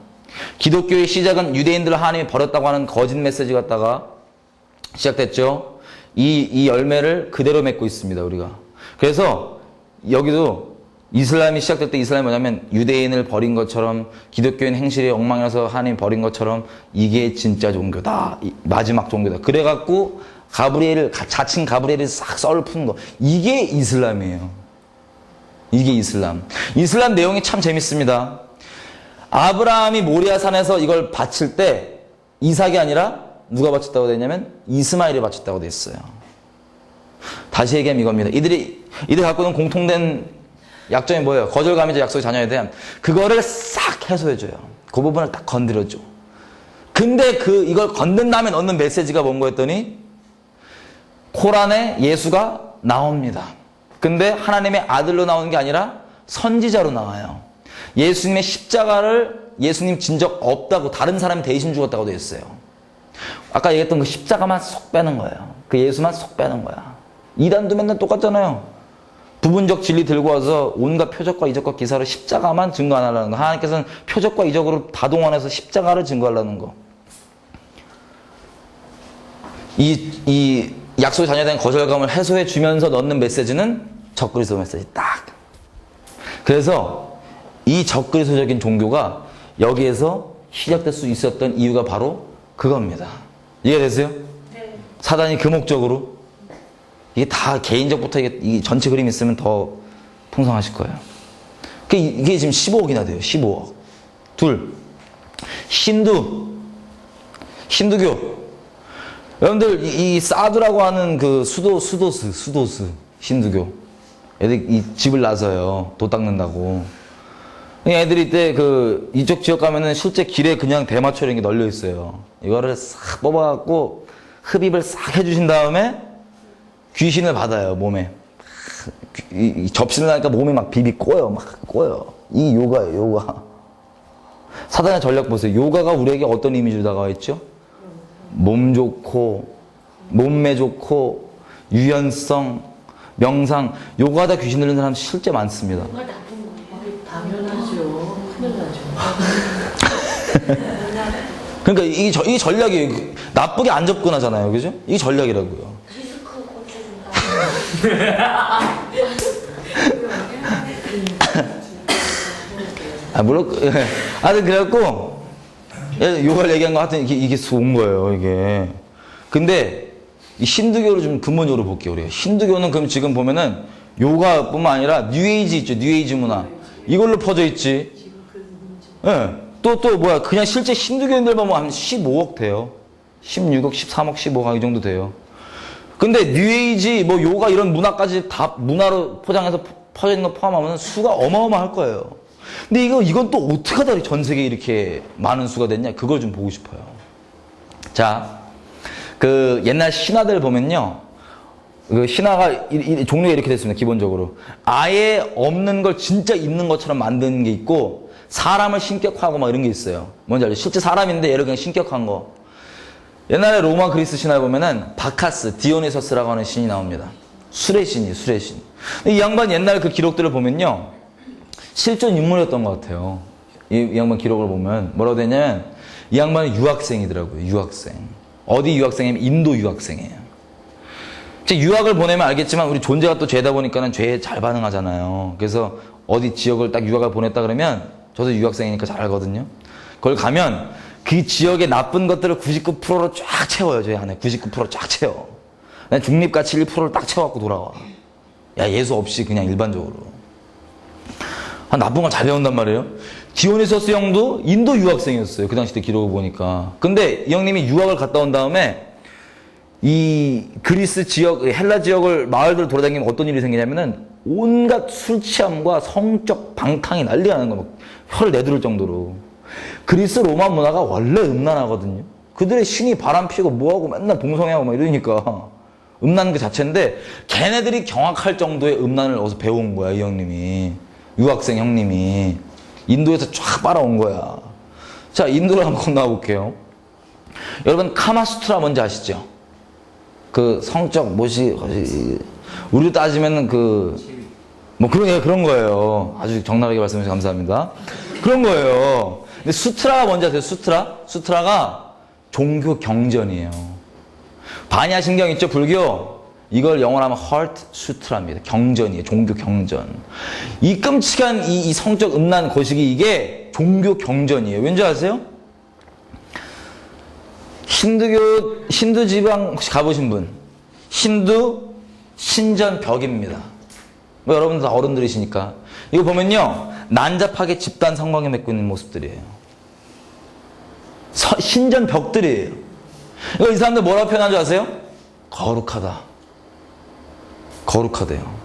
기독교의 시작은 유대인들을 하나님이 버렸다고 하는 거짓 메시지 갖다가 시작됐죠. 이 열매를 그대로 맺고 있습니다, 우리가. 그래서 여기도 이슬람이 시작될 때 이슬람이 뭐냐면 유대인을 버린 것처럼 기독교인 행실이 엉망이라서 하나님이 버린 것처럼 이게 진짜 종교다. 마지막 종교다. 그래갖고 자칭 가브리엘을 싹 썰을 푸는 거. 이게 이슬람이에요. 이게 이슬람. 이슬람 내용이 참 재밌습니다. 아브라함이 모리아산에서 이걸 바칠 때 이삭이 아니라 누가 바쳤다고 됐냐면 이스마엘이 바쳤다고 됐어요. 다시 얘기하면 이겁니다. 이들 갖고 있는 공통된 약점이 뭐예요? 거절감이죠. 약속의 자녀에 대한. 그거를 싹 해소해줘요. 그 부분을 딱 건드려줘. 근데 이걸 건든 다음에 넣는 메시지가 뭔가 했더니 코란에 예수가 나옵니다. 근데 하나님의 아들로 나오는 게 아니라 선지자로 나와요. 예수님의 십자가를 예수님 진 적 없다고 다른 사람이 대신 죽었다고 되어 있어요. 아까 얘기했던 그 십자가만 쏙 빼는 거예요. 그 예수만 쏙 빼는 거야. 이단도 맨날 똑같잖아요. 부분적 진리 들고 와서 온갖 표적과 이적과 기사로 십자가만 증거 안 하려는 거. 하나님께서는 표적과 이적으로 다 동원해서 십자가를 증거하려는 거. 이 약속의 자녀에 대한 거절감을 해소해 주면서 넣는 메시지는 적그리스도 메시지 딱. 그래서 이 적그리스도적인 종교가 여기에서 시작될 수 있었던 이유가 바로 그겁니다. 이해가 되세요? 네. 사단이 그 목적으로. 이게 다 개인적부터 이 전체 그림이 있으면 더 풍성하실 거예요. 이게 지금 15억이나 돼요. 15억. 둘. 힌두교. 여러분들 이 사두라고 하는 그 수도스 힌두교. 애들 이 집을 나서요. 도 닦는다고. 애들이 이때 그 이쪽 지역 가면은 실제 길에 그냥 대마초 이런 게 널려 있어요. 이거를 싹 뽑아갖고 흡입을 싹 해주신 다음에 귀신을 받아요, 몸에. 이 접신을 하니까 몸에 막 비비 꼬여, 막 꼬여. 이 요가예요, 요가. 사단의 전략 보세요. 요가가 우리에게 어떤 이미지로 다가와 있죠? 몸 좋고, 몸매 좋고, 유연성, 명상. 요가하다 귀신 들리는 사람 실제 많습니다. 정말 나쁜 거예요. 당연하죠. 큰일 나죠. 그러니까 이 전략이 나쁘게 안 접근하잖아요, 그죠? 이 전략이라고요. 디스크 고쳐준다. 물론, 그래갖고, 요가를 얘기한 거 하여튼 이게 좋은 거예요, 이게. 근데, 이 힌두교를 좀 근본적으로 볼게요, 우리가. 힌두교는 그럼 지금 보면은, 요가뿐만 아니라, 뉴에이지 있죠, 뉴에이지 문화. 이걸로 퍼져 있지. 예. 또 뭐야, 그냥 실제 힌두교인들 보면 한 15억 돼요. 16억, 13억, 15억 이 정도 돼요. 근데 뉴에이지, 뭐 요가 이런 문화까지 다 문화로 포장해서 퍼져 있는 거 포함하면 수가 어마어마할 거예요. 근데 이건 또 어떻게 하다 전 세계에 이렇게 많은 수가 됐냐? 그걸 좀 보고 싶어요. 자, 그 옛날 신화들 보면요. 그 신화가 종류가 이렇게 됐습니다. 기본적으로. 아예 없는 걸 진짜 있는 것처럼 만드는 게 있고, 사람을 신격화하고 막 이런 게 있어요. 뭔지 알죠? 실제 사람인데 얘를 그냥 신격한 거. 옛날에 로마 그리스 신화에 보면은 바카스, 디오니소스라고 하는 신이 나옵니다. 술의 신이에요, 술의 신. 이 양반 옛날 그 기록들을 보면요. 실존 인물이었던 것 같아요. 이 양반 기록을 보면 뭐라고 되냐면 이 양반은 유학생이더라고요. 유학생. 어디 유학생이면 인도 유학생이에요. 유학을 보내면 알겠지만 우리 존재가 또 죄다 보니까는 죄에 잘 반응하잖아요. 그래서 어디 지역을 딱 유학을 보냈다 그러면 저도 유학생이니까 잘 알거든요. 거기 가면 그 지역의 나쁜 것들을 99%로 쫙 채워요. 저희 안에 99% 쫙 채워. 중립가치 1%를 딱 채워갖고 돌아와. 야, 예수 없이 그냥 일반적으로. 나쁜 걸 잘 배운단 말이에요. 디오니소스 형도 인도 유학생이었어요. 그 당시 때 기록을 보니까. 근데 이 형님이 유학을 갔다 온 다음에 이 그리스 지역, 헬라 지역을 마을들 돌아다니면 어떤 일이 생기냐면은 온갖 술 취함과 성적 방탕이 난리 나는 거, 막 혀를 내두를 정도로. 그리스 로마 문화가 원래 음란하거든요. 그들의 신이 바람 피고 뭐하고 맨날 동성애하고 막 이러니까 음란 그 자체인데 걔네들이 경악할 정도의 음란을 어디서 배운 거야, 이 형님이. 유학생 형님이. 인도에서 쫙 빨아온 거야. 자, 인도를 한번 건너볼게요. 여러분, 카마수트라 뭔지 아시죠? 그 성적 뭐시 우리로 따지면은 뭐 그런 거예요. 아주 적나라하게 말씀해 주셔서 감사합니다. 그런 거예요. 근데 수트라가 뭔지 아세요? 수트라가 종교 경전이에요. 반야신경 있죠, 불교. 이걸 영어로 하면 heart sutra입니다. 경전이에요. 종교 경전. 이 끔찍한 이 성적 음란 거시기, 이게 종교 경전이에요. 왠지 아세요? 힌두 지방 혹시 가보신 분? 힌두 신전벽입니다. 뭐 여러분들 다 어른들이시니까. 이거 보면요. 난잡하게 집단 성관계 맺고 있는 모습들이에요. 신전벽들이에요. 이거 이 사람들 뭐라고 표현한 줄 아세요? 거룩하다. 거룩하대요.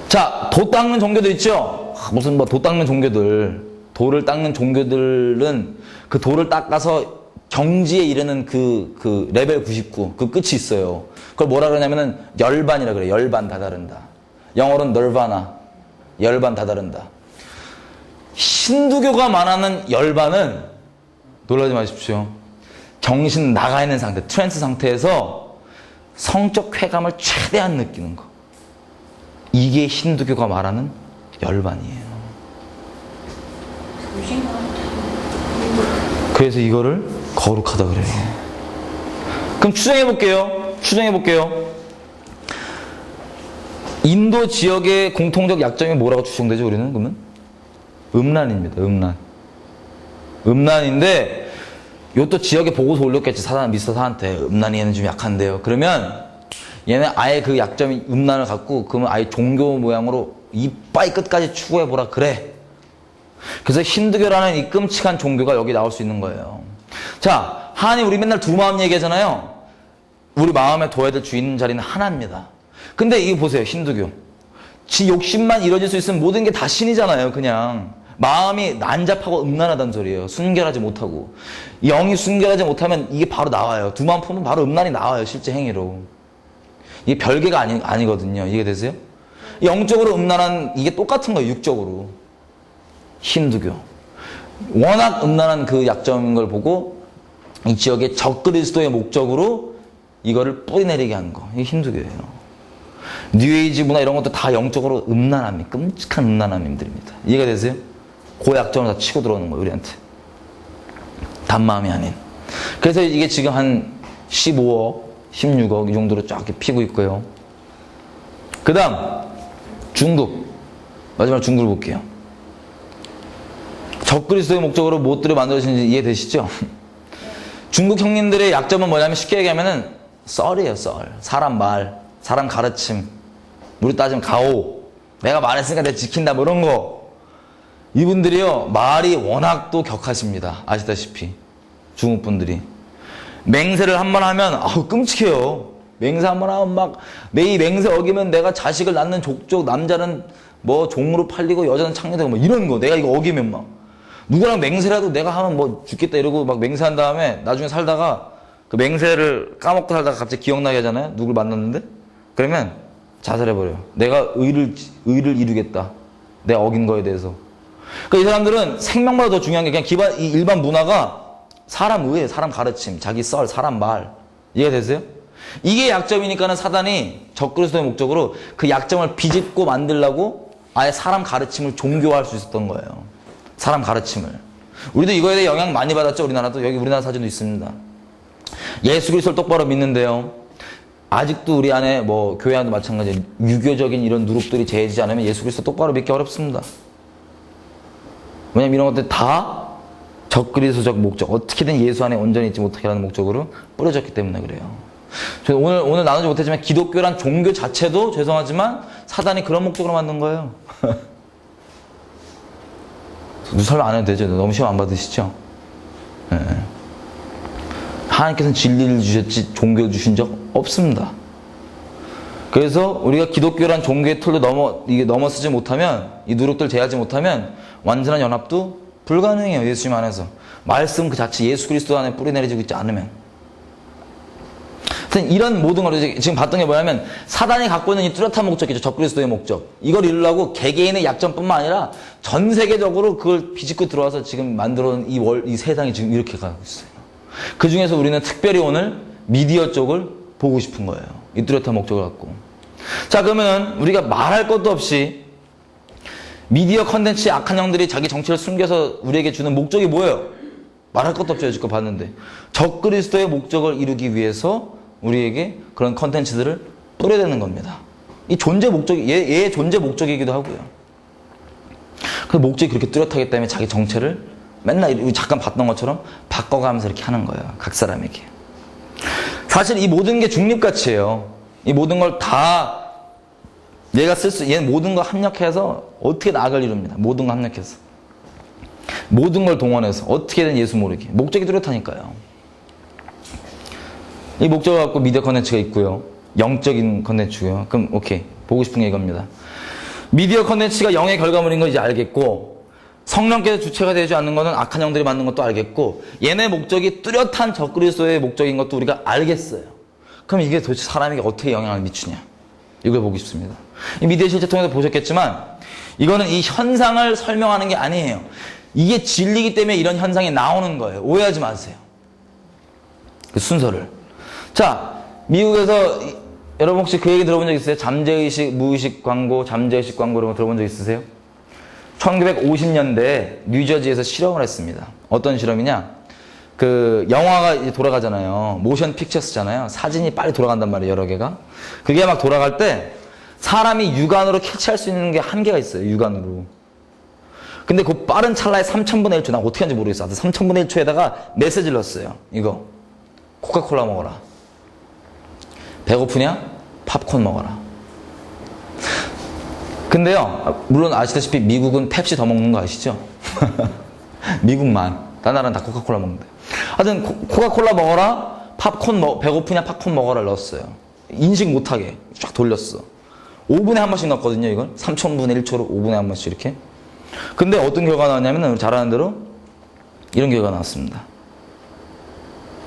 자, 도 닦는 종교들 있죠? 무슨 뭐 도 닦는 종교들. 돌을 닦는 종교들은 그 돌을 닦아서 경지에 이르는 그 레벨 99, 그 끝이 있어요. 그걸 뭐라 그러냐면은 열반이라 그래요. 열반 다다른다. 영어로는 널바나. 열반 다다른다. 힌두교가 말하는 열반은 놀라지 마십시오. 정신 나가 있는 상태, 트랜스 상태에서 성적 쾌감을 최대한 느끼는 거. 이게 힌두교가 말하는 열반이에요. 그래서 이거를 거룩하다 그래요. 그럼 추정해 볼게요. 인도 지역의 공통적 약점이 뭐라고 추정되죠, 우리는? 그러면? 음란입니다, 음란. 음란인데, 요또 지역에 보고서 올렸겠지, 미스터 사한테. 음란이 얘는 좀 약한데요. 그러면, 얘는 아예 그 약점이 음란을 갖고, 그러면 아예 종교 모양으로 이빠이 끝까지 추구해보라, 그래. 그래서 힌두교라는 이 끔찍한 종교가 여기 나올 수 있는 거예요. 자, 하나님, 우리 맨날 두 마음 얘기하잖아요. 우리 마음에 둬야 될 주 있는 자리는 하나입니다. 근데 이거 보세요, 힌두교. 지 욕심만 이뤄질 수 있으면 모든 게 다 신이잖아요, 그냥. 마음이 난잡하고 음란하다는 소리예요. 순결하지 못하고. 영이 순결하지 못하면 이게 바로 나와요. 두 마음 품으면 바로 음란이 나와요. 실제 행위로. 이게 별개가 아니거든요. 이해되세요? 영적으로 음란한 이게 똑같은 거예요. 육적으로. 힌두교. 워낙 음란한 그 약점인 걸 보고 이 지역에 적그리스도의 목적으로 이거를 뿌리내리게 한 거. 이게 힌두교예요. 뉴에이지 문화 이런 것도 다 영적으로 음란함이, 끔찍한 음란함들입니다. 이해가 되세요? 그 약점을 다 치고 들어오는 거예요, 우리한테. 단마음이 아닌. 그래서 이게 지금 한 15억, 16억 이 정도로 쫙 이렇게 피고 있고요. 그 다음, 중국. 마지막으로 중국을 볼게요. 적그리스도의 목적으로 무엇들을 만들어지는지 이해되시죠? 중국 형님들의 약점은 뭐냐면 쉽게 얘기하면은 썰이에요, 썰. 사람 말, 사람 가르침. 우리 따지면 가오. 내가 말했으니까 내가 지킨다, 뭐 이런 거. 이분들이요, 말이 워낙 또 격하십니다. 아시다시피. 중국 분들이. 맹세를 한 번 하면, 아우, 끔찍해요. 맹세 한 번 하면 막, 내 이 맹세 어기면 내가 자식을 낳는 족족, 남자는 뭐 종으로 팔리고 여자는 창녀되고 뭐 이런 거. 내가 이거 어기면 막. 누구랑 맹세라도 내가 하면 뭐 죽겠다 이러고 막 맹세한 다음에 나중에 살다가 그 맹세를 까먹고 살다가 갑자기 기억나게 하잖아요. 누굴 만났는데? 그러면 자살해버려요. 내가 의를 이루겠다. 내가 어긴 거에 대해서. 그러니까 이 사람들은 생명보다 더 중요한 게 그냥 이 일반 문화가 사람 의에 사람 가르침, 자기 썰, 사람 말. 이해가 되세요? 이게 약점이니까는 사단이 적그리스도의 목적으로 그 약점을 비집고 만들려고 아예 사람 가르침을 종교화할 수 있었던 거예요. 사람 가르침을. 우리도 이거에 대해 영향 많이 받았죠. 우리나라도. 여기 우리나라 사진도 있습니다. 예수 그리스도를 똑바로 믿는데요. 아직도 우리 안에 뭐 교회 안도 마찬가지예요. 유교적인 이런 누룩들이 제해지지 않으면 예수 그리스도 똑바로 믿기 어렵습니다. 왜냐면 이런 것들 다 적그리스도적 목적, 어떻게든 예수 안에 온전히 있지 못하게 하는 목적으로 뿌려졌기 때문에 그래요. 저 오늘 나누지 못했지만 기독교란 종교 자체도 죄송하지만 사단이 그런 목적으로 만든 거예요. 설명 안 해도 되죠. 너무 시험 안 받으시죠? 네. 하나님께서는 진리를 주셨지 종교를 주신 적 없습니다. 그래서 우리가 기독교란 종교의 틀로 넘어서지 못하면, 이 누룩들 제하지 못하면 완전한 연합도 불가능해요. 예수님 안에서. 말씀 그 자체 예수 그리스도 안에 뿌리내리지고 있지 않으면. 하여튼 이런 모든 걸 지금 봤던 게 뭐냐면 사단이 갖고 있는 이 뚜렷한 목적이죠. 적그리스도의 목적. 이걸 이루려고 개개인의 약점뿐만 아니라 전 세계적으로 그걸 비집고 들어와서 지금 만들어 놓은 이 세상이 지금 이렇게 가고 있어요. 그 중에서 우리는 특별히 오늘 미디어 쪽을 보고 싶은 거예요. 이 뚜렷한 목적을 갖고. 자, 그러면 우리가 말할 것도 없이 미디어 컨텐츠의 악한 형들이 자기 정체를 숨겨서 우리에게 주는 목적이 뭐예요? 말할 것도 없죠. 여지껏 봤는데. 적그리스도의 목적을 이루기 위해서 우리에게 그런 컨텐츠들을 뿌려대는 겁니다. 이 존재 목적이, 얘의 존재 목적이기도 하고요. 그 목적이 그렇게 뚜렷하기 때문에 자기 정체를 맨날 잠깐 봤던 것처럼 바꿔가면서 이렇게 하는 거예요. 각 사람에게. 사실 이 모든 게 중립가치예요. 이 모든 걸 다 얘는 모든 걸 합력해서 어떻게 나아갈 이룹니다. 모든 걸 합력해서. 모든 걸 동원해서 어떻게든 예수 모르게. 목적이 뚜렷하니까요. 이 목적을 갖고 미디어 컨텐츠가 있고요. 영적인 컨텐츠고요. 그럼 오케이. 보고 싶은 게 이겁니다. 미디어 컨텐츠가 영의 결과물인 거 이제 알겠고, 성령께서 주체가 되지 않는 거는 악한 영들이 만든 것도 알겠고, 얘네 목적이 뚜렷한 적그리스도의 목적인 것도 우리가 알겠어요. 그럼 이게 도대체 사람에게 어떻게 영향을 미치냐? 이걸 보고 싶습니다. 이 미디어 실제 통해서 보셨겠지만 이거는 이 현상을 설명하는 게 아니에요. 이게 진리이기 때문에 이런 현상이 나오는 거예요. 오해하지 마세요. 그 순서를. 자, 미국에서 여러분 혹시 그 얘기 들어본 적 있으세요? 잠재의식, 무의식 광고, 잠재의식 광고 이런 거 들어본 적 있으세요? 1950년대에 뉴저지에서 실험을 했습니다. 어떤 실험이냐? 그 영화가 이제 돌아가잖아요. 모션 픽처스잖아요. 사진이 빨리 돌아간단 말이에요. 여러 개가. 그게 막 돌아갈 때 사람이 육안으로 캐치할 수 있는 게 한계가 있어요. 육안으로. 근데 그 빠른 찰나에 3000분의 1초, 나 어떻게 하는지 모르겠어. 3000분의 1초에다가 메시지를 넣었어요. 이거. 코카콜라 먹어라. 배고프냐? 팝콘 먹어라. 근데요, 물론 아시다시피 미국은 펩시 더 먹는 거 아시죠? 미국만. 다른 나라는 다 코카콜라 먹는데. 하여튼 코카콜라 먹어라. 배고프냐? 팝콘 먹어라 넣었어요. 인식 못하게 쫙 돌렸어. 5분에 한 번씩 넣었거든요, 이걸. 3000분의 1초로 5분에 한 번씩 이렇게. 근데 어떤 결과가 나왔냐면 잘 아는 대로 이런 결과가 나왔습니다.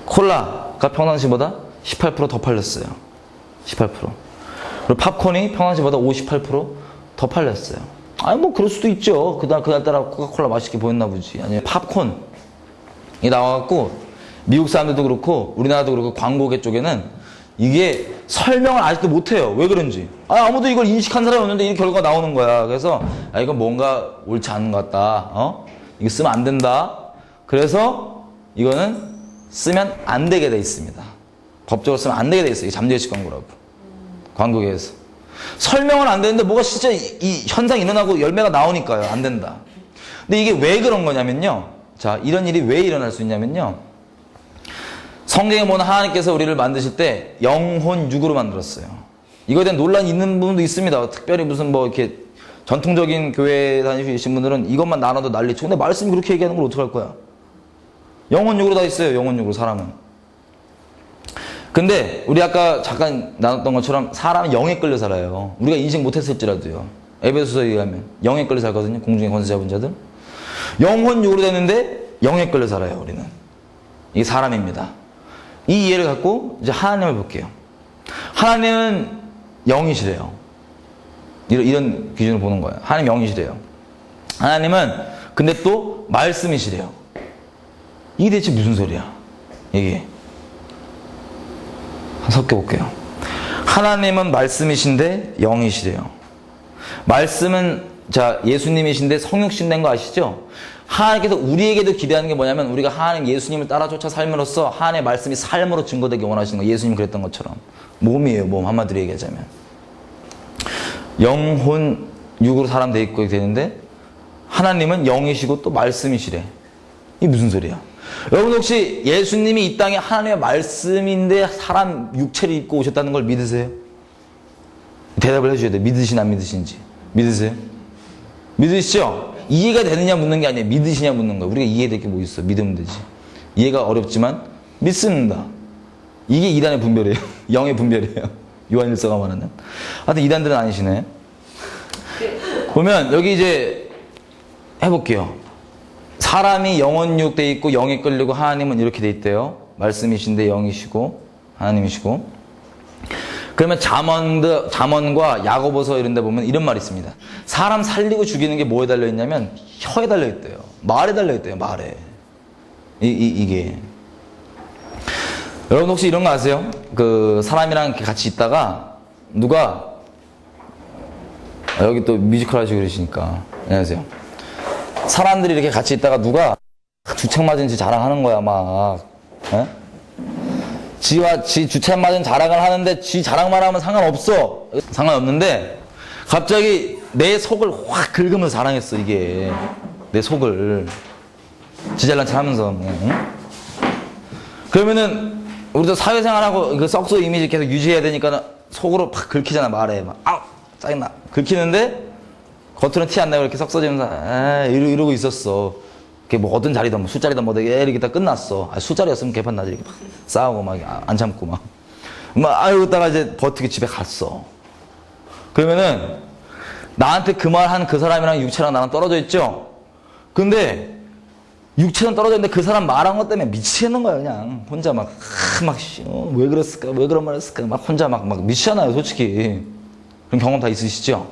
콜라가 평상시보다 18%더 팔렸어요. 18%. 그리고 팝콘이 평상시보다 58%더 팔렸어요. 아니 뭐 그럴 수도 있죠. 그날따라 코카콜라 맛있게 보였나 보지. 아니면 팝콘이 나와갖고 미국 사람들도 그렇고 우리나라도 그렇고 광고계 쪽에는 이게 설명을 아직도 못해요. 왜 그런지. 아무도 이걸 인식한 사람이 없는데 이 결과가 나오는 거야. 그래서 이건 뭔가 옳지 않은 것 같다. 이거 쓰면 안 된다. 그래서 이거는 쓰면 안 되게 돼 있습니다. 법적으로 쓰면 안 되게 돼 있어요. 잠재의식 광고라고. 광고계에서. 설명은 안 되는데 뭐가 진짜 이 현상이 일어나고 열매가 나오니까요. 안 된다. 근데 이게 왜 그런 거냐면요. 자, 이런 일이 왜 일어날 수 있냐면요. 성경에 보면 하나님께서 우리를 만드실 때 영혼육으로 만들었어요. 이거에 대한 논란이 있는 부분도 있습니다. 특별히 무슨 뭐 이렇게 전통적인 교회 다니시는 분들은 이것만 나눠도 난리쳐. 근데 말씀이 그렇게 얘기하는 걸 어떡할 거야? 영혼육으로 다 있어요. 영혼육으로 사람은. 근데 우리 아까 잠깐 나눴던 것처럼 사람은 영에 끌려 살아요. 우리가 인식 못했을지라도요. 에베소서에 의하면 영에 끌려 살거든요. 공중의 권세 잡은 자들. 영혼육으로 됐는데 영에 끌려 살아요. 우리는. 이게 사람입니다. 이 이해를 갖고 이제 하나님을 볼게요. 하나님은 영이시래요. 이런 기준으로 보는 거예요. 하나님 영이시래요. 하나님은 근데 또 말씀이시래요. 이게 대체 무슨 소리야? 이게 섞여 볼게요. 하나님은 말씀이신데 영이시래요. 말씀은 자 예수님이신데 성육신 된 거 아시죠? 하나님께서 우리에게도 기대하는 게 뭐냐면 우리가 하나님 예수님을 따라 쫓아 삶으로써 하나님의 말씀이 삶으로 증거되기 원하시는 거예요. 예수님 그랬던 것처럼. 몸이에요. 몸 한마디로 얘기하자면. 영혼 육으로 사람 돼 있고 되는데 하나님은 영이시고 또 말씀이시래. 이게 무슨 소리야? 여러분 혹시 예수님이 이 땅에 하나님의 말씀인데 사람 육체를 입고 오셨다는 걸 믿으세요? 대답을 해주셔야 돼요. 믿으시나 안 믿으신지. 믿으세요? 믿으시죠? 이해가 되느냐 묻는 게 아니에요. 믿으시냐 묻는 거예요. 우리가 이해될 게 뭐 있어. 믿으면 되지. 이해가 어렵지만 믿습니다. 이게 이단의 분별이에요. 영의 분별이에요. 요한일서가 말하는. 하여튼 이단들은 아니시네. 보면 여기 이제 해볼게요. 사람이 영혼육 돼 있고 영에 끌리고 하나님은 이렇게 돼 있대요. 말씀이신데 영이시고 하나님이시고. 그러면 잠언과 야고보서 이런 데 보면 이런 말이 있습니다. 사람 살리고 죽이는 게 뭐에 달려 있냐면 혀에 달려 있대요. 말에 달려 있대요. 말에. 이게. 여러분 혹시 이런 거 아세요? 그 사람이랑 같이 있다가 누가 여기 또 뮤지컬 하시고 그러시니까 안녕하세요. 사람들이 이렇게 같이 있다가 누가 주책 맞은 지 자랑하는 거야 막. 에? 지와 지 주책 맞은 자랑을 하는데 지 자랑만 하면 상관없어. 상관없는데 갑자기 내 속을 확 긁으면서 자랑했어. 이게 내 속을 지 잘난 척 하면서. 응? 그러면은 우리도 사회생활하고 그 썩소 이미지 계속 유지해야 되니까 속으로 팍 긁히잖아. 말에 막 아우 짜증나 긁히는데 겉으로는 티 안 나고 이렇게 썩소지면서 이러고 있었어. 그게 뭐 어떤 자리든 뭐 술자리든 뭐든 이렇게 다 끝났어. 술자리였으면 개판 나지. 이렇게 막 싸우고 막 안 참고 막 이러다가 이제 버티고 집에 갔어. 그러면은 나한테 그 말 한 그 사람이랑 육체랑 나랑 떨어져 있죠. 근데 육체는 떨어져 있는데 그 사람 말한 것 때문에 미치겠는 거야. 그냥 혼자 왜 그랬을까? 왜 그런 말 했을까? 막 혼자 막 미치잖아요. 솔직히. 그런 경험 다 있으시죠?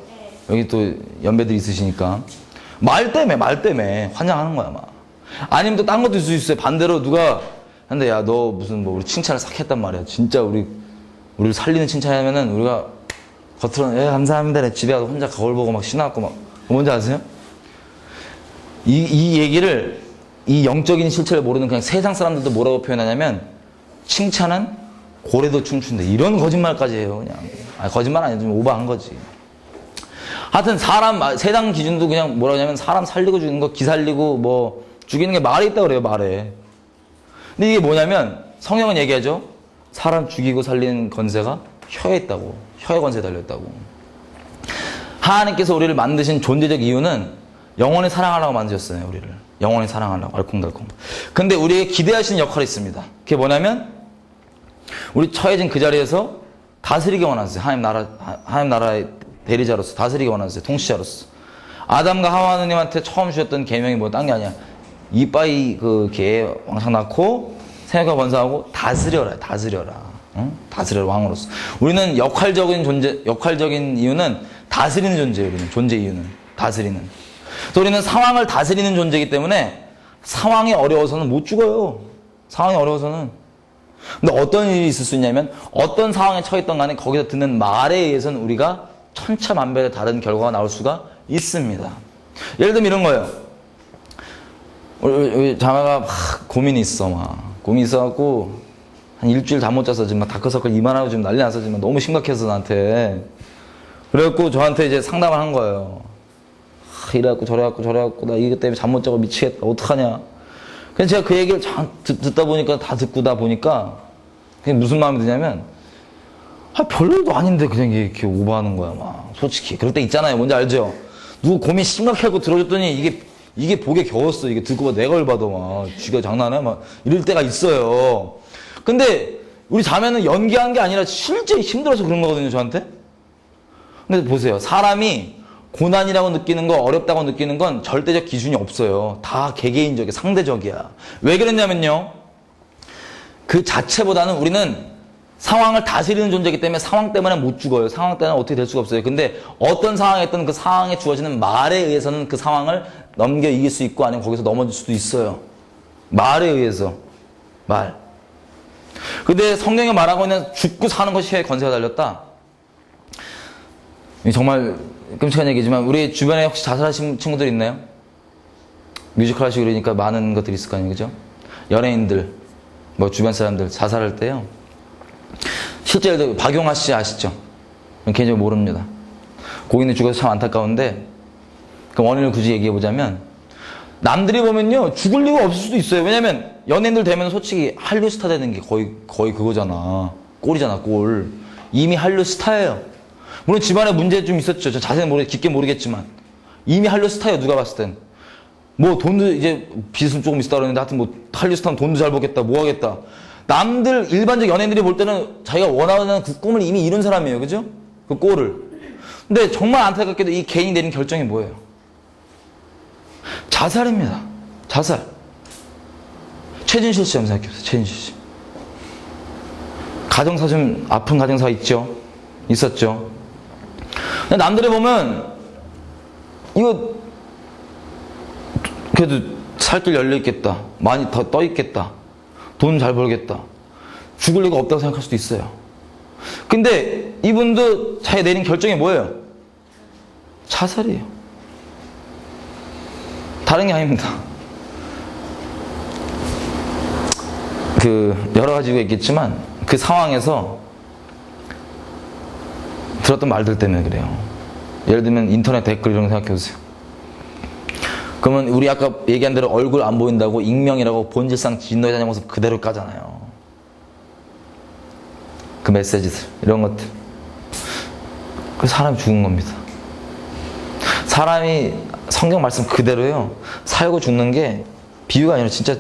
여기 또 연배들 있으시니까. 말 때문에 환장하는 거야, 막. 아니면 또 딴 것도 있을 수 있어요. 반대로 누가, 근데 야, 너 무슨 우리 칭찬을 싹 했단 말이야. 진짜 우리를 살리는 칭찬하면은 우리가 겉으로는, 감사합니다. 내 집에 가서 혼자 거울 보고 막 신나갖고 막. 뭔지 아세요? 이 얘기를, 이 영적인 실체를 모르는 그냥 세상 사람들도 뭐라고 표현하냐면, 칭찬은 고래도 춤춘대. 이런 거짓말까지 해요, 그냥. 거짓말 아니야. 좀 오버한 거지. 하여튼 세상 기준도 그냥 뭐라고 하냐면 사람 살리고 죽이는 거, 기 살리고 뭐 죽이는 게 말에 있다고 그래요, 말에. 근데 이게 뭐냐면 성경은 얘기하죠. 사람 죽이고 살리는 권세가 혀에 있다고. 혀의 권세에 달려있다고. 하나님께서 우리를 만드신 존재적 이유는 영원히 사랑하려고 만드셨어요, 우리를. 영원히 사랑하려고, 알콩달콩. 근데 우리에게 기대하시는 역할이 있습니다. 그게 뭐냐면 우리 처해진 그 자리에서 다스리기 원하세요. 하나님 나라의 대리자로서, 다스리기 원하세요. 통치자로서. 아담과 하와 하느님한테 처음 주셨던 계명이 뭐 딴 게 아니야. 이빠이 그 개 왕창 낳고 생육과 번성하고 다스려라. 응? 다스려라 왕으로서. 우리는 역할적인 이유는 다스리는 존재예요. 우리는 존재 이유는 다스리는. 그래서 우리는 상황을 다스리는 존재이기 때문에 상황이 어려워서는 못 죽어요. 상황이 어려워서는. 근데 어떤 일이 있을 수 있냐면 어떤 상황에 처했던 간에 거기서 듣는 말에 의해서는 우리가 천차만별의 다른 결과가 나올 수가 있습니다. 예를 들면 이런 거예요. 우리 자매가 막 고민이 있어. 고민이 있어갖고 한 일주일 잠 못 자서 지금 막 다크서클 이만하고 지금 난리 나서 지금 너무 심각해서 나한테. 그래갖고 저한테 이제 상담을 한 거예요. 이래갖고 저래갖고 나 이것 때문에 잠 못 자고 미치겠다. 어떡하냐. 그래서 제가 그 얘기를 듣다 보니까 다 듣고다 보니까 그냥 무슨 마음이 드냐면 별일도 아닌데 그냥 이렇게 오버하는 거야. 솔직히 그럴 때 있잖아요. 뭔지 알죠? 누구 고민 심각하고 들어줬더니 이게 복에 겨웠어. 이게 듣고 내가 열받아. 쥐가 장난해? 이럴 때가 있어요. 근데 우리 자매는 연기한 게 아니라 실제 힘들어서 그런 거거든요. 저한테. 근데 보세요. 사람이 고난이라고 느끼는 거, 어렵다고 느끼는 건 절대적 기준이 없어요. 다 개개인적이야. 상대적이야. 왜 그랬냐면요. 그 자체보다는 우리는 상황을 다스리는 존재이기 때문에 상황 때문에 못 죽어요. 상황 때문에 어떻게 될 수가 없어요. 근데 어떤 상황에 있든 그 상황에 주어지는 말에 의해서는 그 상황을 넘겨 이길 수 있고 아니면 거기서 넘어질 수도 있어요. 말에 의해서. 말. 근데 성경에 말하고 있는 죽고 사는 것이 혀에 건세가 달렸다. 정말 끔찍한 얘기지만 우리 주변에 혹시 자살하신 친구들 있나요? 뮤지컬 하시고 그러니까 많은 것들이 있을 거 아니에요. 그죠? 연예인들, 주변 사람들 자살할 때요. 실제로 박용하 씨 아시죠? 개인적으로 모릅니다. 고인이 죽어서 참 안타까운데 그 원인을 굳이 얘기해보자면 남들이 보면요 죽을 이유가 없을 수도 있어요. 왜냐면 연예인들 되면 솔직히 한류 스타 되는 게 거의 그거잖아. 꼴이잖아 꼴. 이미 한류 스타예요. 물론 집안에 문제 좀 있었죠. 저 자세히 깊게 모르겠지만 이미 한류 스타예요. 누가 봤을 땐. 돈도 이제 빚은 조금 있었다 그러는데 하여튼 한류 스타는 돈도 잘 벌겠다 뭐 하겠다. 남들 일반적 연예인들이 볼 때는 자기가 원하는 그 꿈을 이미 이룬 사람이에요. 그죠? 그 꼴을. 근데 정말 안타깝게도 이 개인이 내린 결정이 뭐예요? 자살입니다. 자살. 최진실 씨 한번 생각해보세요. 최진실 씨. 가정사 좀 아픈 가정사 있죠? 있었죠? 근데 남들이 보면 이거 그래도 살길 열려있겠다. 많이 더 떠있겠다. 돈 잘 벌겠다. 죽을 리가 없다고 생각할 수도 있어요. 근데 이분도 자기가 내린 결정이 뭐예요? 자살이에요. 다른 게 아닙니다. 여러 가지가 있겠지만 그 상황에서 들었던 말들 때문에 그래요. 예를 들면 인터넷 댓글 이런 거 생각해보세요. 그러면 우리 아까 얘기한 대로 얼굴 안 보인다고 익명이라고 본질상 진노에 대한 모습 그대로 까잖아요. 그 메시지들 이런 것들. 그 사람이 죽은 겁니다. 사람이 성경 말씀 그대로요. 살고 죽는 게 비유가 아니라 진짜